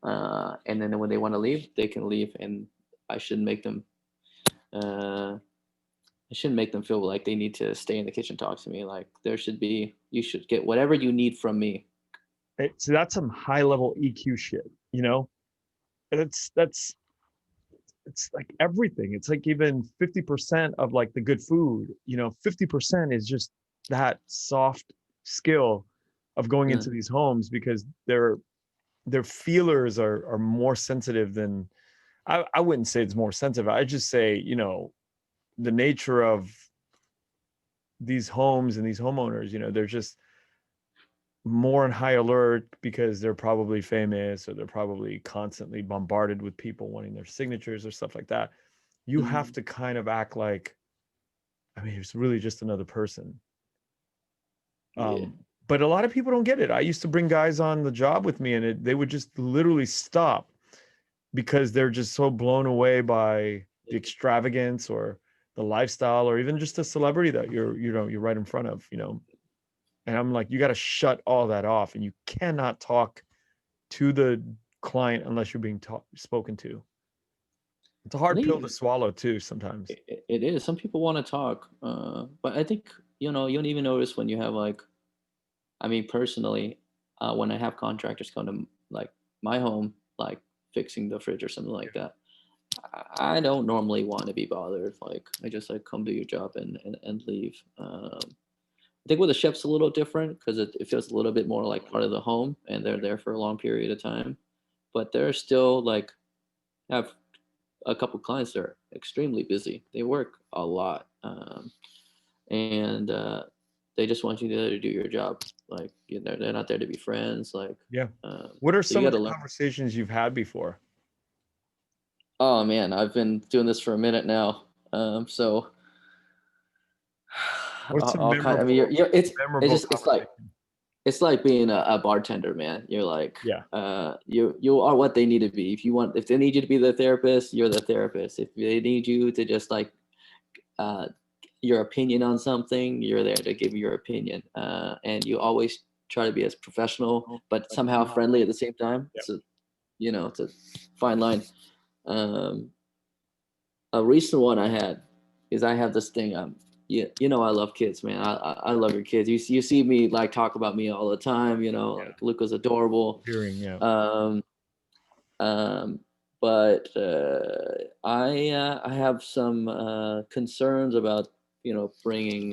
And then when they want to leave, they can leave, and I shouldn't make them. Uh, I shouldn't make them feel like they need to stay in the kitchen talk to me. Like you should get whatever you need from me. so that's some high level EQ shit, you know? And that's it's like everything. It's like even 50% of like the good food, 50% is just that soft skill of going Uh, into these homes because their feelers are more sensitive than I wouldn't say it's more sensitive. I just say, the nature of these homes and these homeowners, they're just more on high alert because they're probably famous or they're probably constantly bombarded with people wanting their signatures or stuff like that. You have mm, to kind of act like, I mean, it's really just another person. yeah. But a lot of people don't get it. I used to bring guys on the job with me, and they would just literally stop because they're just so blown away by the extravagance or the lifestyle or even just a celebrity that you're right in front of. And I'm like, you got to shut all that off, and you cannot talk to the client unless you're being spoken to. It's a I hard pill to think swallow too sometimes. it is. Some people want to talk, but I think you don't even notice when you have like. I mean, personally, when I have contractors come to like my home, like fixing the fridge or something like that, I don't normally want to be bothered. Like I just like come do your job and leave. I think with the chef's a little different because it feels a little bit more like part of the home, and they're there for a long period of time. But they're still like have a couple clients that are extremely busy. They work a lot, and they just want you there to do your job. Like they're not there to be friends. Like, Yeah. What are so you some got of to the learn. conversations you've had before? Oh man, I've been doing this for a minute now. So What's a all kind. I mean, it's memorable just conversation? it's like being a bartender, man. You're like, Yeah. you are what they need to be. If they need you to be the therapist, you're the therapist. If they need you to just like uh, your opinion on something, you're there to give your opinion. And you always try to be as professional, but somehow friendly at the same time. Yeah. It's a fine line. Um, a recent one I had is I have this thing. I love kids, man. I love your kids. You see me like talk about me all the time. Yeah. Like Luca's adorable. Hearing, yeah. Um, um, but I have some concerns about bringing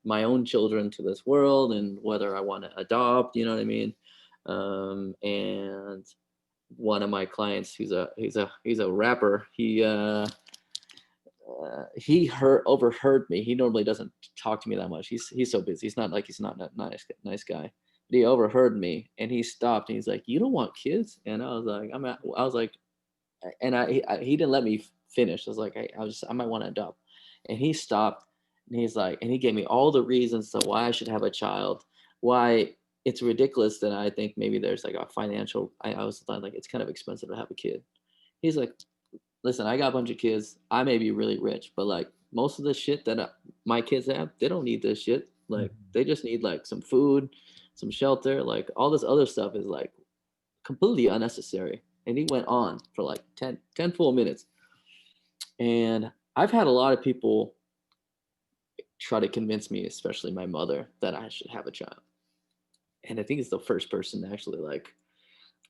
my own children to this world and whether I want to adopt. You know what I mean? And one of my clients, he's a rapper. He overheard me. He normally doesn't talk to me that much. He's so busy. He's not a nice guy. But he overheard me and he stopped and he's like, "You don't want kids?" And I was like, I was like, and he didn't let me finish. I was like, I might want to adopt. And he stopped and he's like, and he gave me all the reasons to why I should have a child, why it's ridiculous that I think maybe there's like a financial. I was like, it's kind of expensive to have a kid. He's like, listen, I got a bunch of kids. I may be really rich, but like most of the shit that my kids have, they don't need this shit. Like Mhm. they just need like some food, some shelter. Like all this other stuff is like completely unnecessary. And he went on for like 10 full minutes. And I've had a lot of people try to convince me, especially my mother, that I should have a child. And I think it's the first person to actually like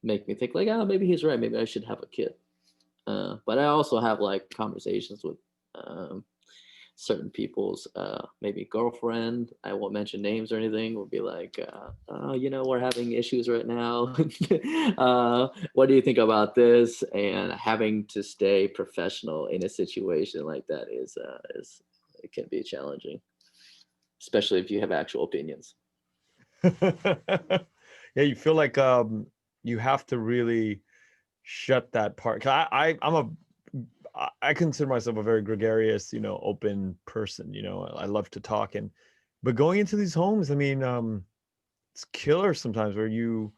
make me think like, oh, maybe he's right. Maybe I should have a kid. But I also have like conversations with um, certain people's maybe girlfriend. I won't mention names or anything. Will be like, we're having issues right now. What do you think about this? And having to stay professional in a situation like that is it can be challenging, especially if you have actual opinions. Yeah, you feel like you have to really shut that part. 'Cause I consider myself a very gregarious, open person. I love to talk, but going into these homes, I mean, it's killer sometimes where you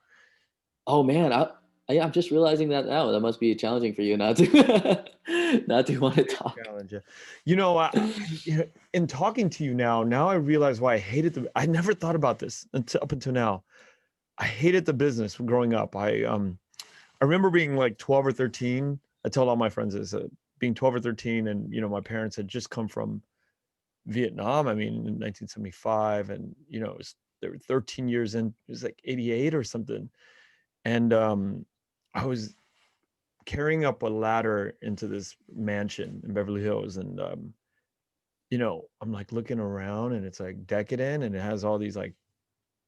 Oh man, I'm just realizing that now. That must be challenging for you not to not to want to big talk. challenge. Yeah. In talking to you now I realize why I never thought about this up until now. I hated the business growing up. I remember being like 12 or 13. I told all my friends this, being 12 or 13, and my parents had just come from Vietnam. I mean, in 1975, and they were 13 years in. It was like 88 or something, and I was carrying up a ladder into this mansion in Beverly Hills, and I'm like looking around, and it's like decadent, and it has all these like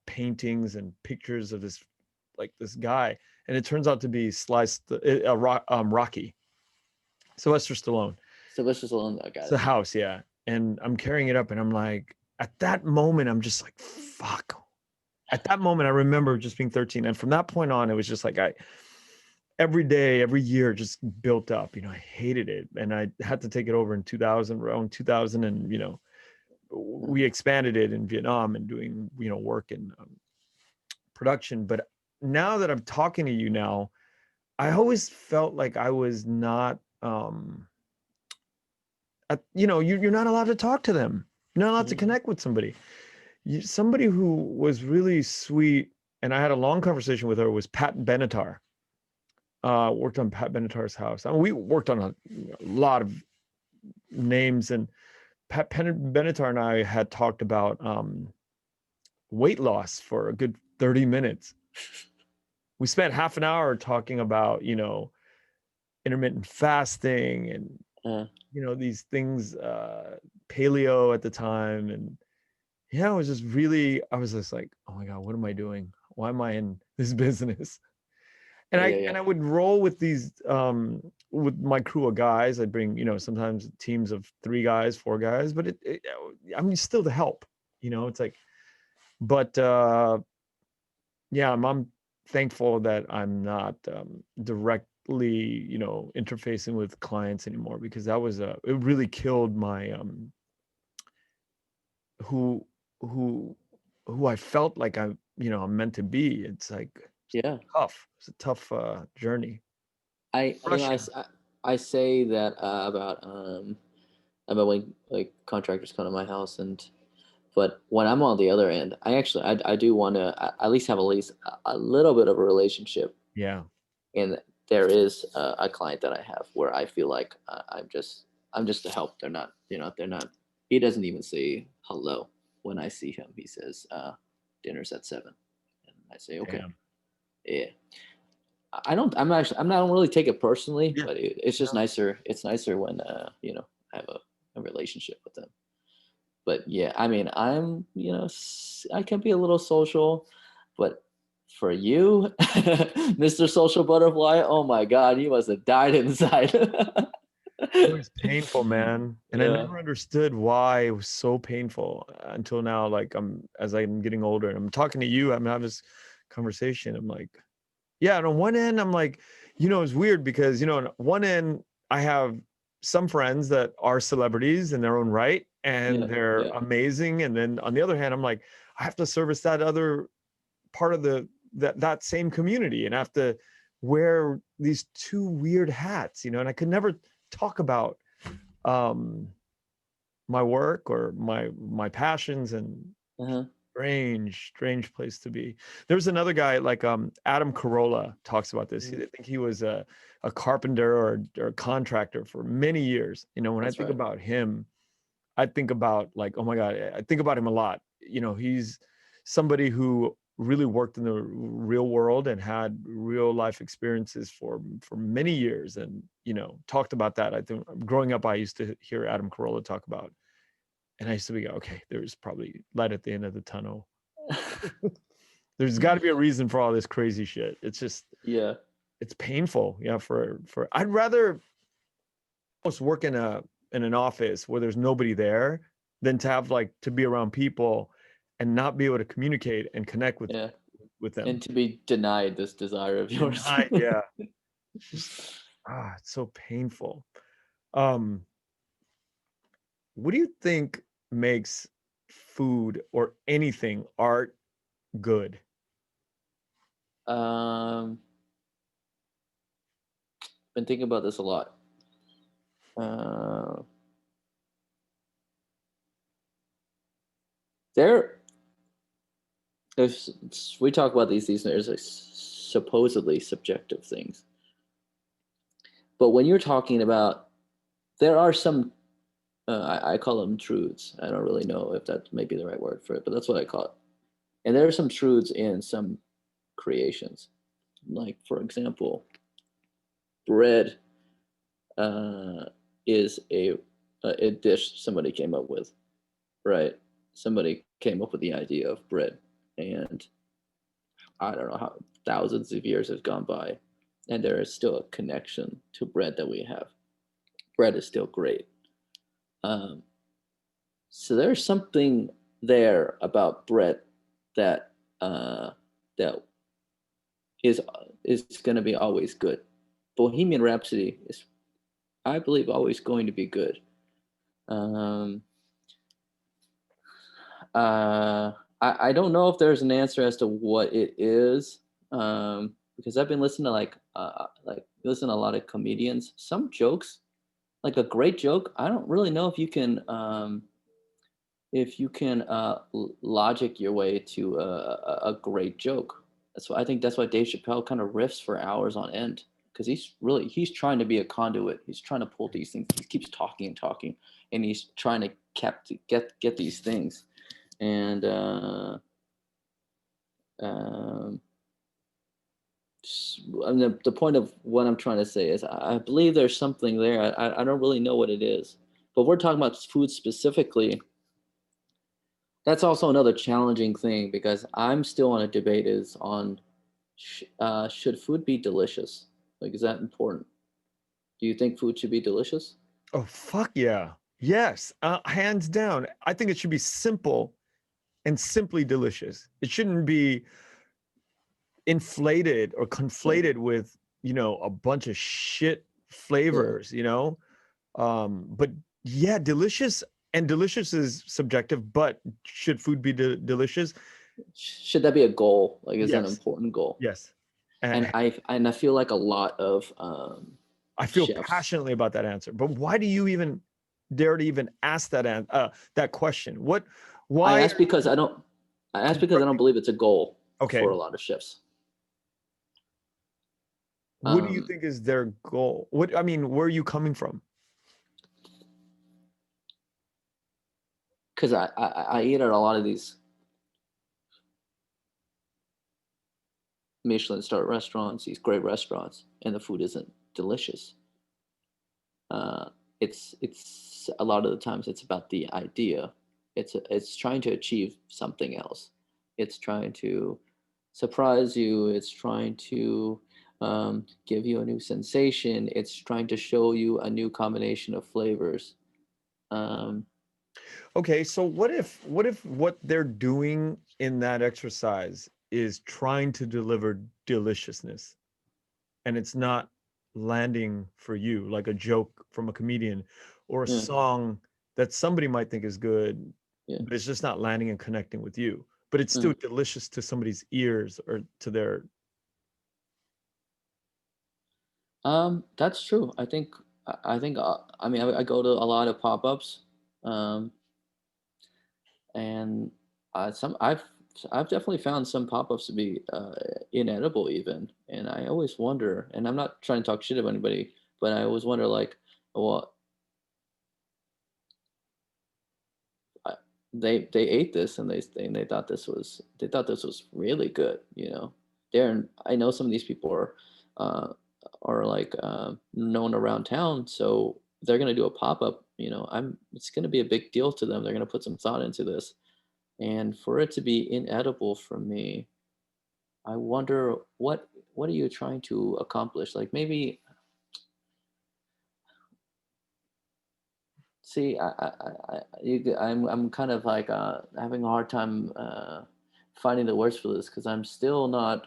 paintings and pictures of this guy, and it turns out to be Rocky, Sylvester Stallone. Sylvester Stallone, I It's got a it. house, yeah. And I'm carrying it up, and I'm like, at that moment, I'm just like, fuck. At that moment, I remember just being 13, and from that point on, it was just like every day, every year, just built up. I hated it, and I had to take it over in 2000, around 2000, and Uh, we expanded it in Vietnam and doing work in production. But now that I'm talking to you now, I always felt like I was not, you're not allowed to talk to them. You're not allowed to mhm. connect with somebody. Somebody who was really sweet, and I had a long conversation with her, was Pat Benatar. Worked on Pat Benatar's house. I mean, we worked on a lot of names, and Benatar and I had talked about weight loss for a good 30 minutes. We spent half an hour talking about, intermittent fasting and, Uh, these things, paleo at the time. And yeah, I was just like, oh my God, what am I doing? Why am I in this business? And yeah, I yeah, and yeah. I would roll with these with my crew of guys. I'd bring, sometimes teams of 3 guys, 4 guys, but I'm still to help. It's like, but yeah, I'm thankful that I'm not directly, interfacing with clients anymore, because it really killed my who who who I felt like I'm meant to be. It's like Yeah. tough. It's a tough journey. I you know Rushing. I say that about when like contractors come to my house and but when I'm on the other end, I do want to at least have a little bit of a relationship. Yeah. And there is a client that I have where I feel like I'm just a help. They're not. He doesn't even say hello when I see him. He says dinner's at 7, and I say okay. Damn. Yeah. I don't really take it personally, Yeah. but it's just No. nicer. It's nicer when I have a relationship with them. But yeah, I mean, I can be a little social, but for you, Mr. Social Butterfly, oh my God, he must have died inside. It was painful, man. And I Yeah. never understood why it was so painful until now. Like as I'm getting older and I'm talking to you, I'm having this conversation. I'm like, yeah, and on one end, I'm like, it's weird because, on one end, I have some friends that are celebrities in their own right, and Yeah. they're Yeah. amazing. And then on the other hand, I'm like, I have to service that other part of that same community, and I have to wear these two weird hats, and I could never talk about um my work or my passions, and Uh-huh. strange place to be. There's another guy like Adam Carolla talks about this. I think he was a carpenter or a contractor for many years. When I That's think right. about him, I think about like, oh my God, I think about him a lot. He's somebody who really worked in the real world and had real life experiences for many years, and talked about that. I think growing up, I used to hear Adam Carolla talk about, and I used to be okay, there's probably light at the end of the tunnel. There's got to be a reason for all this crazy shit. It's just, Yeah. it's painful. Yeah, for I'd rather almost work in an office where there's nobody there than to have like to be around people and not be able to communicate and connect Yeah. with them. And to be denied this desire of yours. Denied, yeah. It's just it's so painful. Um, what do you think makes food or anything art good? um been thinking about this a lot. Uh, there, there's we talk about these there's like supposedly subjective things, but when you're talking about, there are some, I call them truths. I don't really know if that may be the right word for it, but that's what I call it. And there are some truths in some creations, like for example, bread uh, is a dish somebody came up with, right? Somebody came up with the idea of bread, and I don't know how thousands of years have gone by, and there is still a connection to bread that we have. Bread is still great. Um, so there's something there about bread that that is going to be always good. Bohemian Rhapsody is, I believe, always going to be good. Um, I don't know if there's an answer as to what it is, because I've been listening to like listen to a lot of comedians. Some jokes, like a great joke, I don't really know if you can logic your way to a great joke. That's why I think that's why Dave Chappelle kind of riffs for hours on end, because he's trying to be a conduit. He's trying to pull these things. He keeps talking and talking, and he's trying to get these things. And um, the point of what I'm trying to say is I believe there's something there. I don't really know what it is, but we're talking about food specifically. That's also another challenging thing, because I'm still on a debate is on should food be delicious? Like, is that important? Do you think food should be delicious? Oh, fuck yeah. Yes, hands down. I think it should be simple and simply delicious. It shouldn't be inflated or Yeah. conflated with, a bunch of shit Yeah. flavors, but yeah, delicious, and delicious is subjective, but should food be delicious? Should that be a goal? Like, is that an Yes. important goal? Yes. And And I feel like a lot of I feel chefs. passionately about that answer. But why do you even dare to even ask that question? I Why ask are because you I don't. I ask because I don't constructing? believe it's a goal Okay. for a lot of chefs. What do you think is their goal? I mean, where are you coming from? Because I eat at a lot of these Michelin star restaurants, these great restaurants, and the food isn't delicious. Uh, it's a lot of the times it's about the idea. It's trying to achieve something else. It's trying to surprise you. It's trying to give you a new sensation. It's trying to show you a new combination of flavors. Um, Okay, so what if what they're doing in that exercise is trying to deliver deliciousness and it's not landing for you, like a joke from a comedian or a yeah, song that somebody might think is good, yeah. but it's just not landing and connecting with you. But it's Mm. still delicious to somebody's ears or to their. That's true. I mean, I go to a lot of pop-ups, um, and I've definitely found some pop-ups to be inedible even, and I always wonder. And I'm not trying to talk shit about anybody, but I always wonder, like, well, I, they ate this and they thought this was really good. You know, Darren, I know some of these people are like known around town, so they're gonna do a pop up. You know, it's gonna be a big deal to them. They're gonna put some thought into this, and for it to be inedible for me, I wonder what are you trying to accomplish? Like maybe see, I'm kind of like having a hard time finding the words for this because I'm still not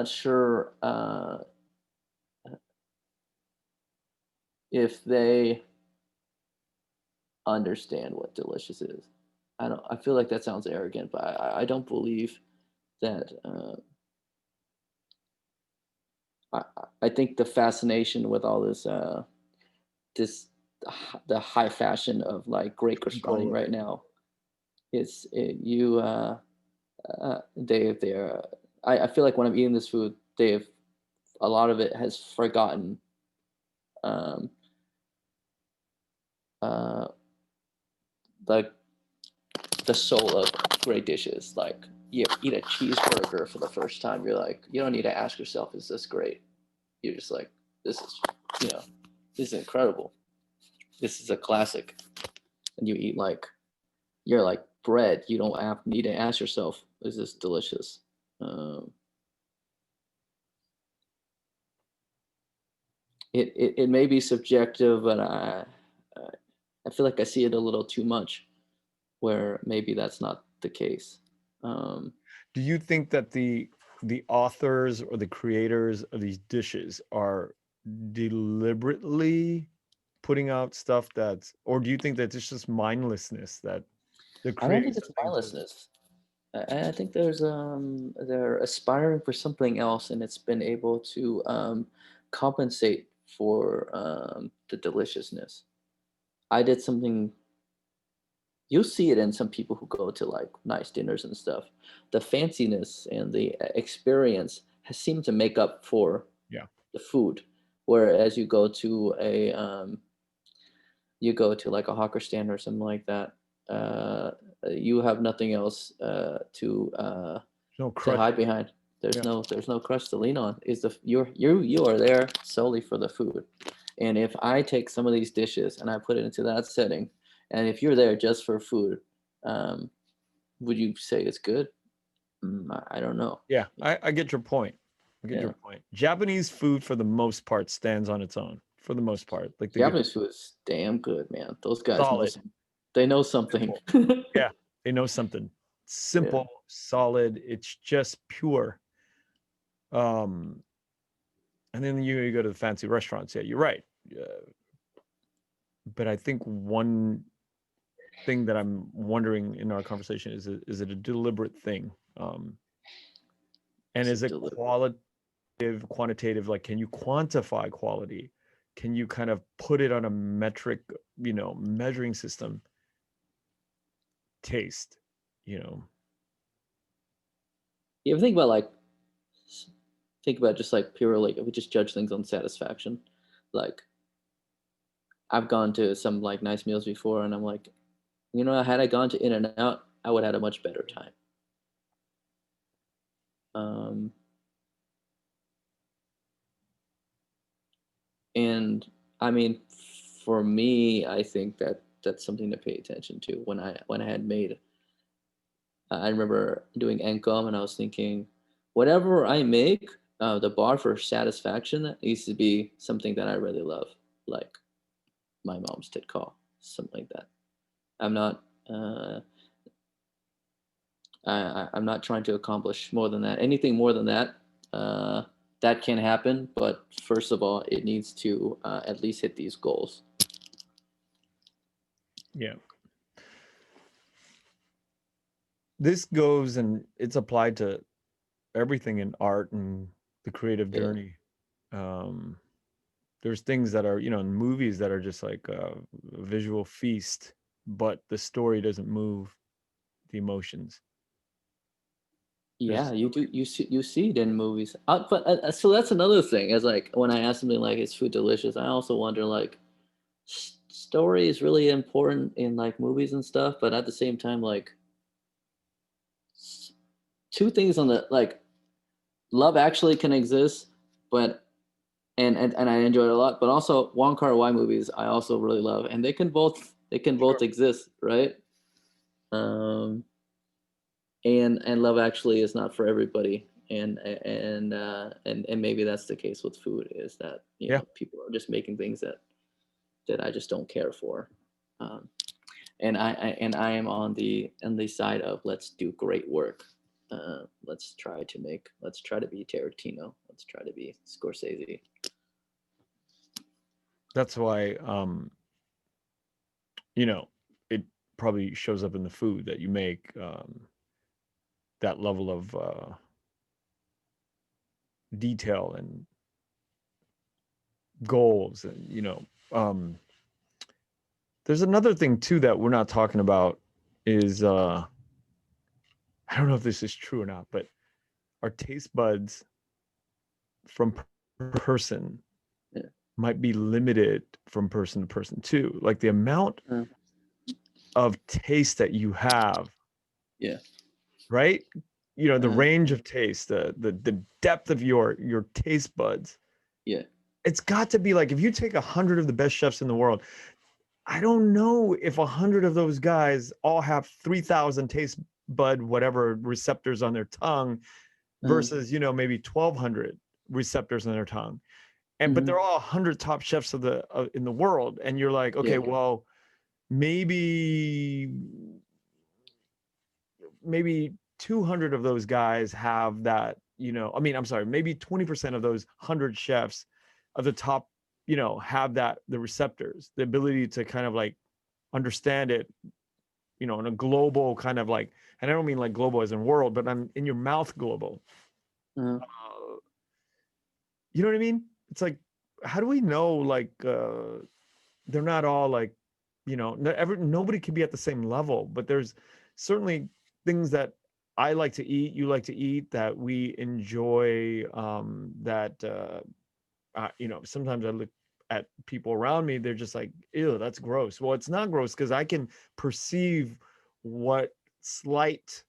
sure if they understand what delicious is. I feel like that sounds arrogant, but I don't believe that. I I think the fascination with all this this the high fashion of like great responding Goal. right now is you they're I feel like when I'm eating this food, they've a lot of it has forgotten um, uh, like the soul of great dishes. Like you eat a cheeseburger for the first time, you're like, you don't need to ask yourself, is this great? You're just like, this is, you know, this is incredible. This is a classic. And you eat like, you're like bread. You don't need to ask yourself, is this delicious? Um, it may be subjective, but I feel like I see it a little too much, where maybe that's not the case. Um, Do you think that the authors or the creators of these dishes are deliberately putting out stuff that's, or do you think that it's just mindlessness that they're I don't creating think it's something to. mindlessness. I think they're aspiring for something else, and it's been able to compensate for the deliciousness. I did something. You'll see it in some people who go to like nice dinners and stuff. The fanciness and the experience has seemed to make up for Yeah. the food. Whereas you go to like a hawker stand or something like that, uh, you have nothing else No to crutch. hide behind. Yeah. There's no crutch to lean on. Is the you are there solely for the food. And if I take some of these dishes and I put it into that setting, and if you're there just for food, um, would you say it's good? I don't know. Yeah, I get your point. I get your Yeah, point. Japanese food for the most part stands on its own. For the most part. Like they get Japanese food is damn good, man. Those guys know solid, some. They know something. simple. Yeah, they know something. Yeah. Simple, solid, it's just pure. Um, and then you go to the fancy restaurants. Yeah, you're right. But I think one thing that I'm wondering in our conversation is it a deliberate thing? And Is is it it deliberate? quantitative? Like, can you quantify quality? Can you kind of put it on a metric, measuring system? Taste, you know. You ever think about just like pure like if we just judge things on satisfaction, like I've gone to some like nice meals before, and I'm like, you know, had I gone to In and Out, I would have had a much better time. Um, and I mean, for me, I think that that's something to pay attention to when I had made I remember doing Encom, and I was thinking, whatever I make, the bar for satisfaction needs to be something that I really love, like my mom's tit call, something like that. I'm not. I'm not trying to accomplish more than that. Anything more than that, uh, that can happen. But first of all, it needs to at least hit these goals. Yeah. This goes and it's applied to everything in art and the creative Yeah. journey. Um, there's things that are, in movies that are just like a visual feast, but the story doesn't move the emotions. Yeah, There's you do. You see it in movies. But so that's another thing. As like when I ask something like, "Is food delicious?" I also wonder like, story is really important in like movies and stuff. But at the same time, like two things on the like, Love Actually can exist, but and I enjoy it a lot. But also Wong Kar-wai movies I also really love, and they can both sure. exist, right? Um, and Love Actually is not for everybody, and maybe that's the case with food, is that Yeah, people are just making things that I just don't care for. Um, and I am on the side of let's do great work. Let's try to be Tarantino. Let's try to be Scorsese. that's why you know, it probably shows up in the food that you make, that level of detail and goals and there's another thing too that we're not talking about is I don't know if this is true or not, but our taste buds from person Yeah. might be limited from person to person too. Like the amount Uh, of taste that you have, yeah. right? The Uh, range of taste, the depth of your taste buds. yeah. It's got to be like if you take 100 of the best chefs in the world, I don't know if 100 of those guys all have 3,000 taste bud whatever receptors on their tongue Uh, versus maybe 1,200 receptors on their tongue. And but hmm. they're all 100 top chefs of the in the world, and you're like, okay, Yeah. well, maybe 200 of those guys have that. I mean, I'm sorry, maybe 20% of those 100 chefs of the top, have that the receptors, the ability to kind of like understand it, in a global kind of like, and I don't mean like global as in world, but I'm in your mouth global. Uh, Uh, you know what I mean? It's like, how do we know like they're not all like, nobody can be at the same level, but there's certainly things that I like to eat, you like to eat, that we enjoy, that sometimes I look at people around me, they're just like, ew, that's gross. Well, it's not gross because I can perceive what slight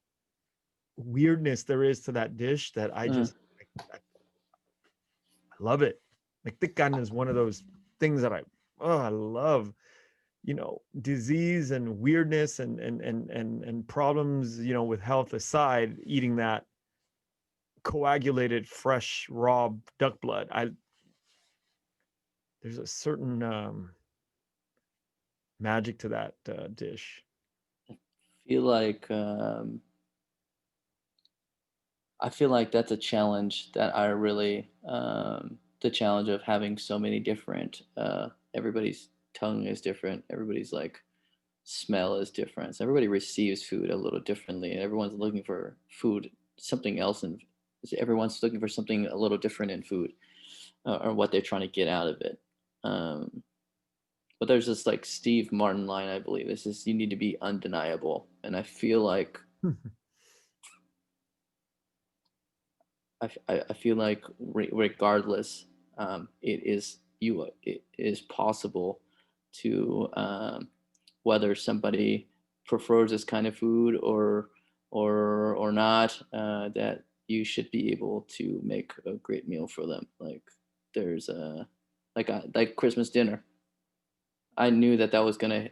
weirdness there is to that dish that I uh, just I love it. Like thick is one of those things that I love. Disease and weirdness and problems, with health aside, eating that coagulated fresh raw duck blood. I There's a certain magic to that dish. feel like I feel like that's a challenge that I really the challenge of having so many different. Everybody's tongue is different. Everybody's like smell is different. So everybody receives food a little differently, and everyone's looking for food, something else, and everyone's looking for something a little different in food, or what they're trying to get out of it. Um, but there's this like Steve Martin line, I believe. This is you need to be undeniable, and I feel like I feel like regardless, it is possible to whether somebody prefers this kind of food or not, that you should be able to make a great meal for them. Like there's like Christmas dinner. I knew that was gonna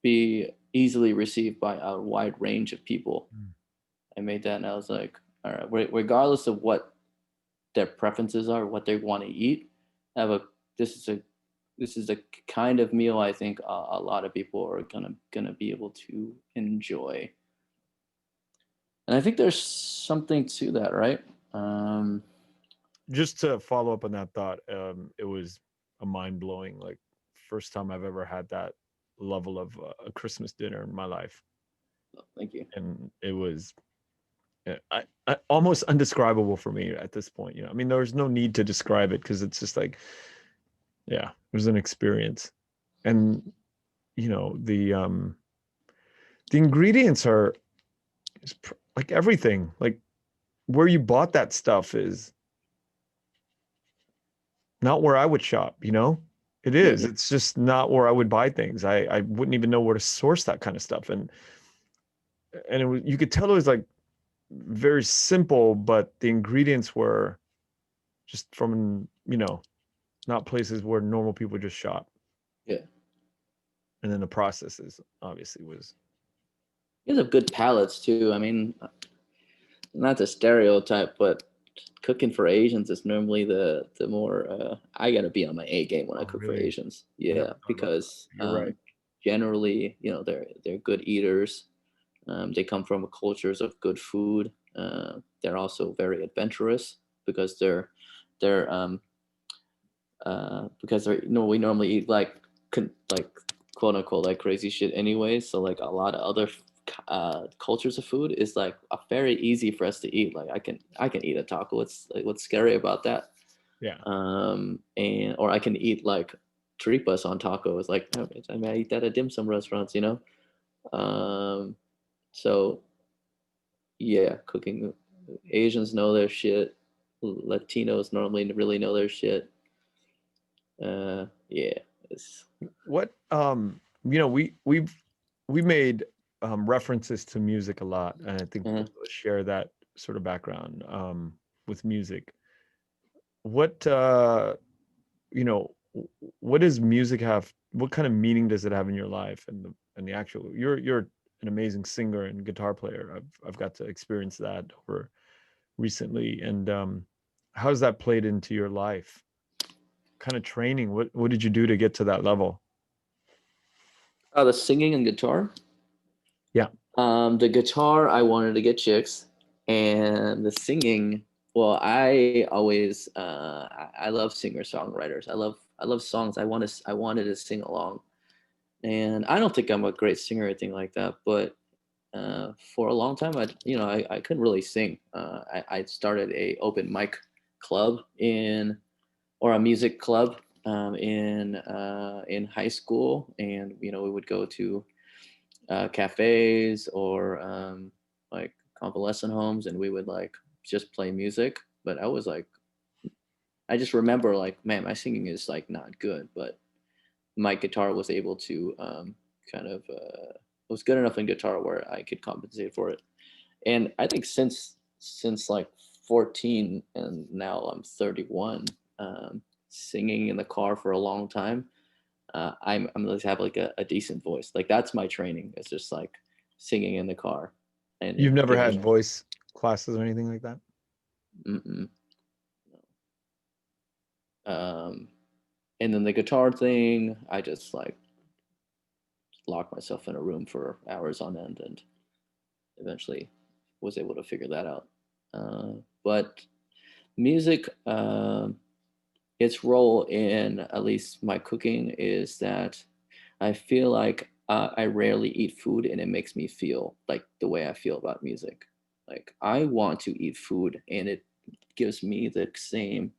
be. easily received by a wide range of people. Mm. I made that, and I was like, all right, regardless of what their preferences are, what they want to eat, have a this is a this is a kind of meal I think a lot of people are gonna be able to enjoy. And I think there's something to that, right? Um, Just to follow up on that thought, it was a mind blowing, like first time I've ever had that level of a Christmas dinner in my life, Thank you. and it was almost undescribable for me at this point. I mean, there's no need to describe it because it's just like, yeah, it was an experience, and the ingredients are like everything, like where you bought that stuff is not where I would shop. It is. Mm-hmm. It's just not where I would buy things. I wouldn't even know where to source that kind of stuff. And you could tell it was like very simple, but the ingredients were just from, not places where normal people just shop. Yeah, And then the processes obviously was. you guys have good palates too. I mean, not the stereotype, but cooking for Asians is normally the more I gotta be on my A game when I Oh, cook for really? Asians. Never Yeah, thought about because that. You're right. generally, they're good eaters. They come from cultures of good food. They're also very adventurous because we normally eat like like quote unquote like crazy shit anyways. So like a lot of other cultures of food is like very easy for us to eat. Like I can eat a taco. What's scary about that? Yeah. And or I can eat like tripas on tacos. Like I mean, I eat that at dim sum restaurants. Um, so yeah, cooking. Asians know their shit. Latinos normally really know their shit. Yeah, it's What we made references to music a lot, and I think uh, both of us share that sort of background with music. What what does music have? What kind of meaning does it have in your life? And the actual you're an amazing singer and guitar player. I've got to experience that over recently, and how's that played into your life? Kind of training? What did you do to get to that level? the singing and guitar. Yeah. The guitar, I wanted to get chicks, and the singing. Well, I always I love singer songwriters. I love songs. I wanted to sing along, and I don't think I'm a great singer or anything like that. But for a long time, I couldn't really sing. I started a open mic club or a music club in high school, and we would go to cafes or like convalescent homes, and we would like just play music. But I just remember like, man, my singing is like not good, but my guitar was able to kind of was good enough in guitar where I could compensate for it. And I think since like 14 and now I'm 31, singing in the car for a long time, I'm going to have like a decent voice. Like that's my training. It's just like singing in the car and You've never had giving. voice classes or anything like that? Mm-mm, um, and then the guitar thing, I just like locked myself in a room for hours on end, and eventually was able to figure that out. But music, its role in at least my cooking is that I feel like I rarely eat food and it makes me feel like the way I feel about music. Like I want to eat food and it gives me the same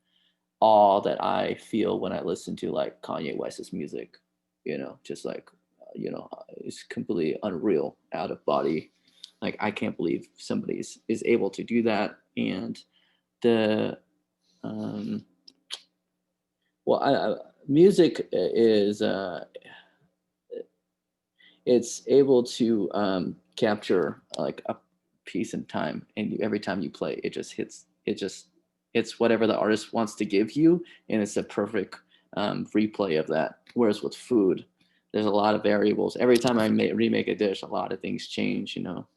awe that I feel when I listen to like Kanye West's music, just like, it's completely unreal, out of body. Like I can't believe somebody is able to do that. And the, um, well, music is, it's able to capture like a piece in time, and every time you play it just hits it's whatever the artist wants to give you, and it's a perfect replay of that. Whereas with food, there's a lot of variables. Every time I remake a dish, a lot of things change, you know.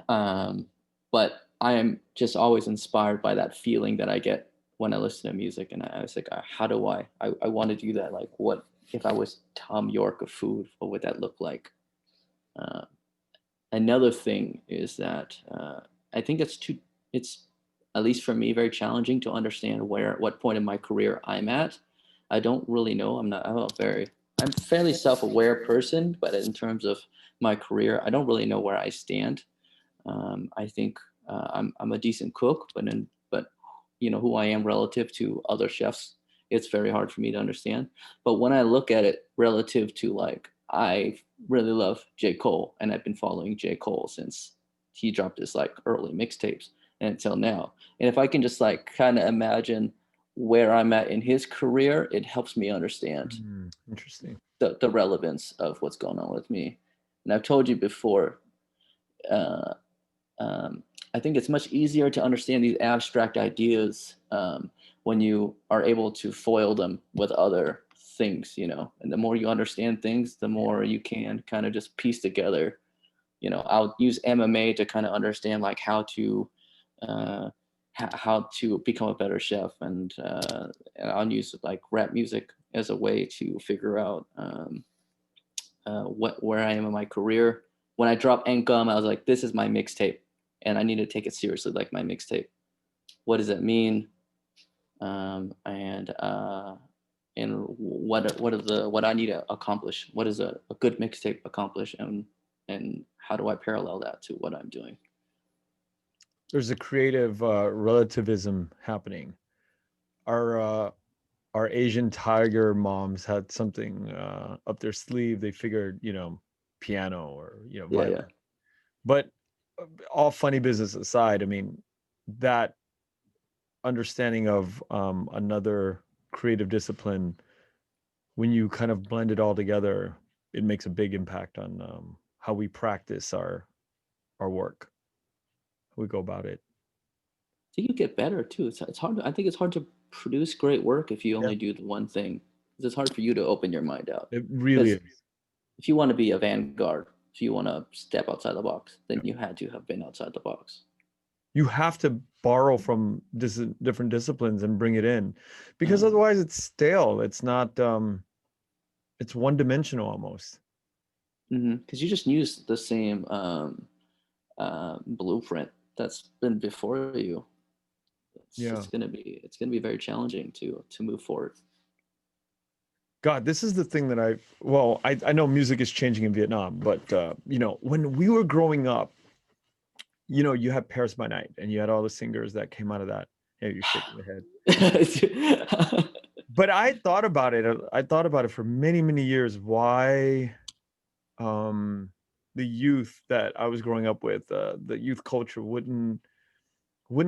Um, but I am just always inspired by that feeling that I get when I listen to music. And I was like, how do I want to do that? Like, what if I was Tom York of food? What would that look like? Uh, Another thing is that I think it's at least for me very challenging to understand what point in my career I'm at. I don't really know. I'm a fairly self-aware person, but in terms of my career, I don't really know where I stand. I think I'm a decent cook, but you know who I am relative to other chefs, it's very hard for me to understand. But when I look at it relative to, like, I really love J. Cole, and I've been following J. Cole since he dropped his like early mixtapes and until now. And if I can just like kind of imagine where I'm at in his career, it helps me understand Interesting. the relevance of what's going on with me. And I've told you before, uh, um, I think it's much easier to understand these abstract ideas when you are able to foil them with other things, you know. And the more you understand things, the more you can kind of just piece together. You know, I'll use MMA to kind of understand like uh, how to become a better chef, and I'll use like rap music as a way to figure out where I am in my career. When I dropped Income, I was like, this is my mixtape, and I need to take it seriously, like my mixtape. What does it mean? And what I need to accomplish? What does a good mixtape accomplish, and how do I parallel that to what I'm doing? There's a creative relativism happening. Our our Asian tiger moms had something up their sleeve. They figured, piano or Yeah, yeah. violin. But all funny business aside, I mean, that understanding of another creative discipline, when you kind of blend it all together, it makes a big impact on how we practice our work, how we go about it. I think you get better too. It's hard. I think it's hard to produce great work if you Yeah, only do the one thing. 'Cause it's hard for you to open your mind out. it really Because is. if you want to be a vanguard, if you want to step outside the box, then Yeah. you had to have been outside the box. You have to borrow from different disciplines and bring it in, because Uh, otherwise it's stale. It's not. It's one dimensional almost. because you just use the same blueprint that's been before you. Yeah. It's gonna be very challenging to move forward. God, this is the thing that I know music is changing in Vietnam, but when we were growing up, you had Paris by Night, and you had all the singers that came out of that. Yeah, you're shaking your head. But I thought about it. I thought about it for many, many years. Why um, the youth that I was growing up with, the youth culture wouldn't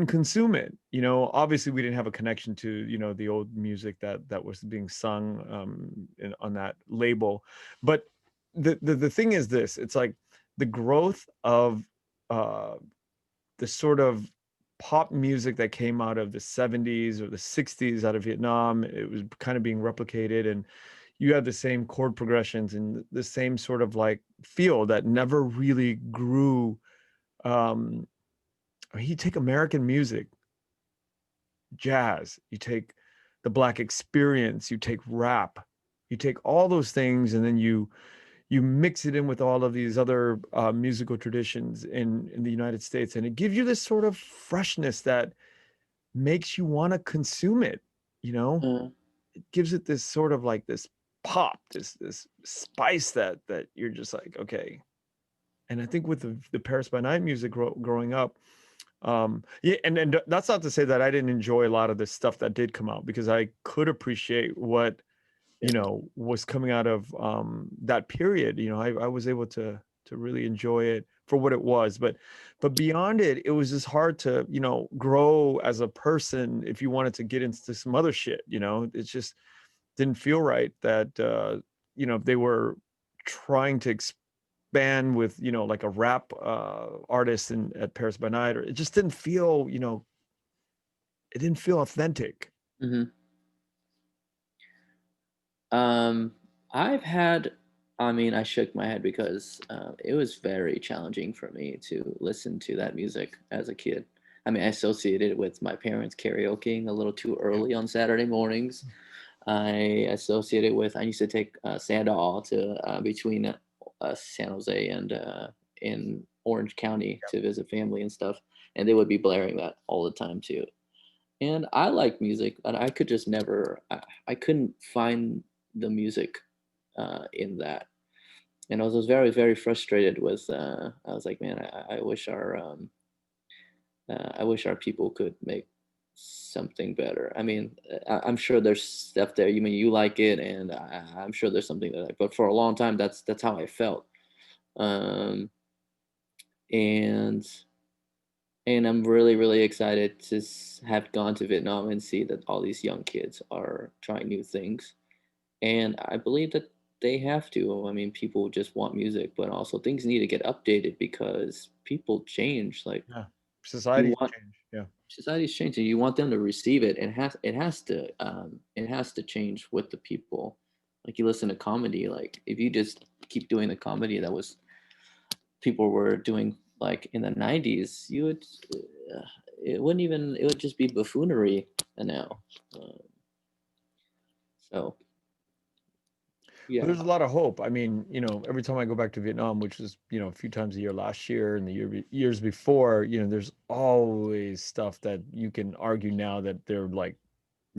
consume it. Obviously we didn't have a connection to the old music that was being sung on that label. But the thing is this: it's like the growth of uh, the sort of pop music that came out of the 70s or the 60s out of Vietnam. It was kind of being replicated, and you had the same chord progressions and the same sort of like feel that never really grew. um you take American music, jazz, you take the Black experience, you take rap, you take all those things, and then you mix it in with all of these other musical traditions in the United States, and it gives you this sort of freshness that makes you want to consume it. You know, Uh, it gives it this sort of like this pop, this spice that you're just like, okay. And I think with the Paris by Night music growing up, yeah, and that's not to say that I didn't enjoy a lot of the stuff that did come out, because I could appreciate what yeah. was coming out of that period. I was able to really enjoy it for what it was, but beyond it, it was just hard to grow as a person if you wanted to get into some other shit. It just didn't feel right that they were trying to expand with like a rap artist at Paris by Night, or it just didn't feel it didn't feel authentic. hmm Um, I've had, I mean, I shook my head because it was very challenging for me to listen to that music as a kid. I mean, I associated it with my parents karaokeing a little too Yeah. early on Saturday mornings. I associate it with, I used to take Sandal to between San Jose and in Orange County to visit family and stuff. And they would be blaring that all the time too. And I like music, but I could just never, I couldn't find the music in that. And I was very, very frustrated with, I was like, man, I wish our people could make something better. I mean, I'm sure there's stuff there. You mean you like it, and I'm sure there's something that. But for a long time, that's how I felt. Um, and and I'm really, really excited to have gone to Vietnam and see that all these young kids are trying new things. And I believe that they have to. I mean, people just want music, but also things need to get updated because people change. Like Yeah. you Society's want changed. Yeah. society's changing. You want them to receive it, and it has to change with the people. Like you listen to comedy, like if you just keep doing the comedy that was people were doing like in the '90s, you would it wouldn't even it would just be buffoonery now. Uh, so But yeah. there's a lot of hope. I mean, every time I go back to Vietnam, which was, a few times a year last year and the years before, there's always stuff that you can argue now that they're like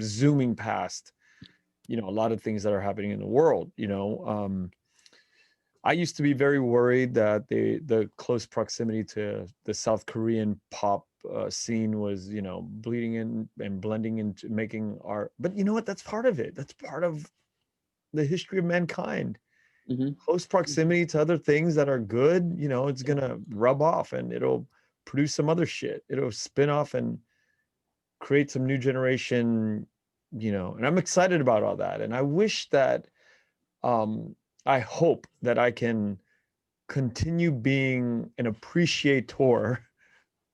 zooming past, a lot of things that are happening in the world. I used to be very worried that the close proximity to the South Korean pop scene was, bleeding in and blending into making art. But you know what? That's part of it. That's part of the history of mankind. Hmm. Close proximity to other things that are good, it's Yeah. gonna rub off and it'll produce some other shit. It'll spin off and create some new generation, and I'm excited about all that. And I wish that um I hope that I can continue being an appreciator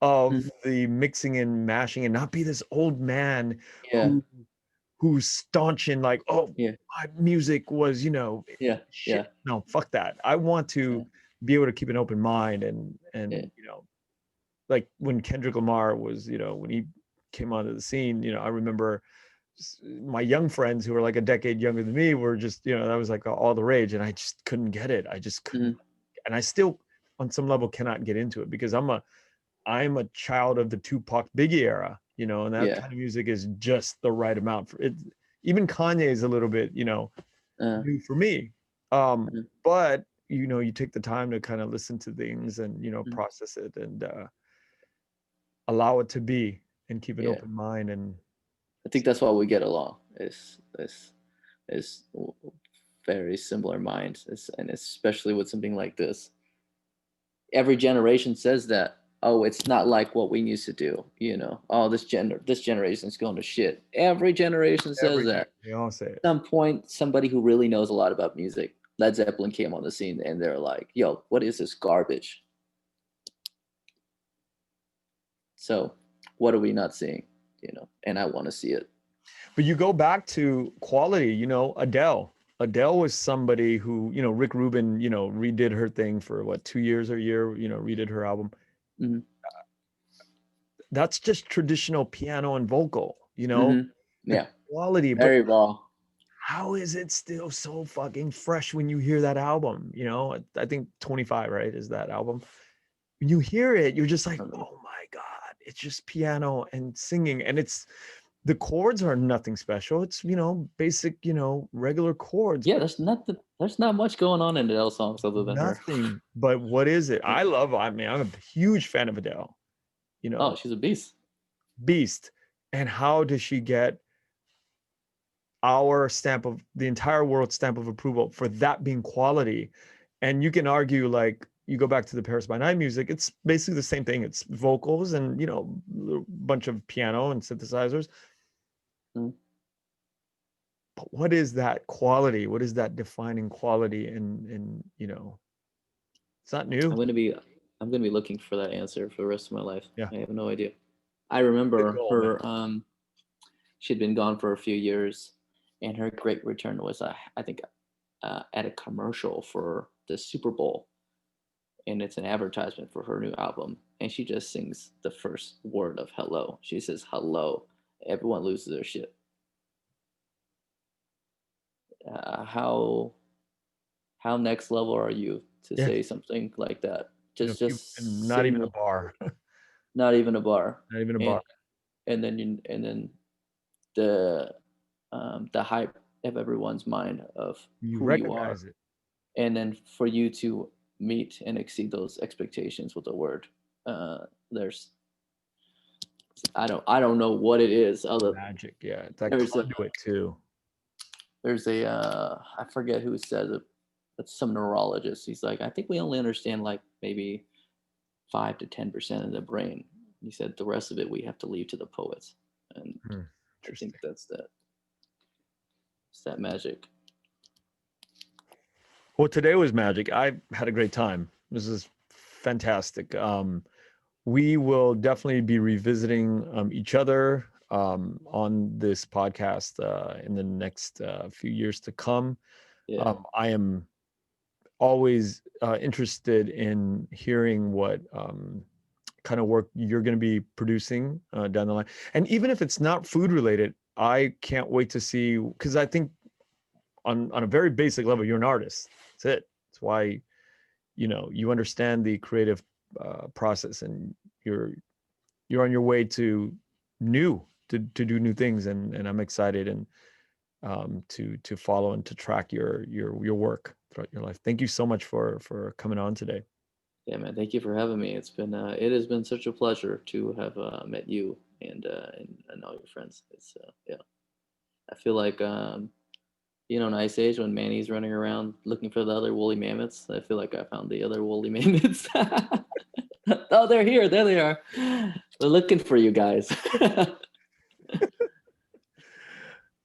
of Mhm. the mixing and mashing and not be this old man Yeah. who's staunch in like, oh, Yeah. my music was, Yeah. shit. Yeah. No, fuck that. I want Yeah. to be able to keep an open mind Yeah. and like when Kendrick Lamar was, when he came onto the scene, I remember my young friends who were like a decade younger than me were just, that was like all the rage, and I just couldn't get it. I just couldn't, Mhm. and I still, on some level, cannot get into it because I'm a child of the Tupac Biggie era, and that Yeah. kind of music is just the right amount for it. Even Kanye is a little bit, Uh, new for me. mhm. But you take the time to kind of listen to things and Mhm. process it and allow it to be and keep an Yeah. open mind and I think that's why we get along. Is very similar minds, and especially with something like this. Every generation says that. Oh, it's not like what we used to do. Oh, this generation's going to shit. Every generation says every that. they all say it. At some point, somebody who really knows a lot about music, Led Zeppelin came on the scene, and they're like, "Yo, what is this garbage?" So, what are we not seeing? And I want to see it. But you go back to quality, Adele. Adele was somebody who, Rick Rubin, redid her thing for what, 2 years or a year, redid her album. Hmm. That's just traditional piano and vocal, Hmm. the Yeah, quality. But very raw. how is it still so fucking fresh when you hear that album? I think 25, right, is that album. When you hear it, you're just like, oh my God, it's just piano and singing. And the chords are nothing special. It's, basic, regular chords, Yeah, but there's not much going on in Adele songs other than her. nothing. But what is it? I mean, I'm a huge fan of Adele, Oh, she's a beast. beast. And how does she get our stamp of the entire world stamp of approval for that being quality? And you can argue, like, you go back to the Paris by Night music, it's basically the same thing. It's vocals and a bunch of piano and synthesizers. Mm. But what is that quality? What is that defining quality? And it's not new. I'm gonna be I'm gonna be looking for that answer for the rest of my life. Yeah, I have no idea. I the remember goal, man. her. She'd been gone for a few years, and her great return was, I think, at a commercial for the Super Bowl, and it's an advertisement for her new album, and she just sings the first word of hello. She says hello. Everyone loses their shit. How next level are you to Yeah. say something like that? You know, and Just not even sing, a bar. not even a bar, Not even a and bar. then the hype of everyone's mind of You who you are, recognize it. and then for you to meet and exceed those expectations with a word. There's I don't know what it is. Other Magic. Yeah. It's that there's a conduit too. I forget who said it. It's some neurologist. He's like, I think we only understand like maybe 5 to 10% of the brain. He said the rest of it we have to leave to the poets, and I think Interesting. it's that magic. Well, today was magic. I had a great time. This is fantastic. We will definitely be revisiting each other on this podcast in the next few years to come. Yeah, I am always interested in hearing what kind of work you're going to be producing down the line. And even if it's not food related, I can't wait to see, because I think on a very basic level, you're an artist. That's it. That's why, you understand the creative process, and you're on your way to do new things, and I'm excited and to follow and to track your work throughout your life. Thank you so much for coming on today. yeah, man. Thank you for having me. It has been such a pleasure to have met you and all your friends. It's yeah. I feel like in Ice Age when Manny's running around looking for the other woolly mammoths. I feel like I found the other woolly mammoths. Oh, they're here. There they are. We're looking for you guys.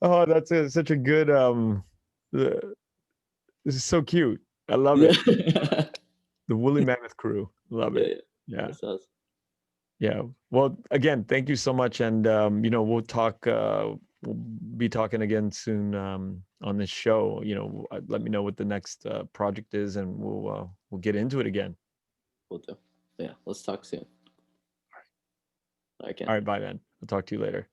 Oh, that's such a good the, this is so cute. I love Yeah. it. The woolly mammoth crew. Love Yeah, it. yeah. Yeah. That's us. Yeah. Well, again, thank you so much. And, we'll be talking again soon on this show. Let me know what the next project is, and we'll get into it again. We'll do. Yeah, let's talk soon. I can. All right. Bye, man. I'll talk to you later.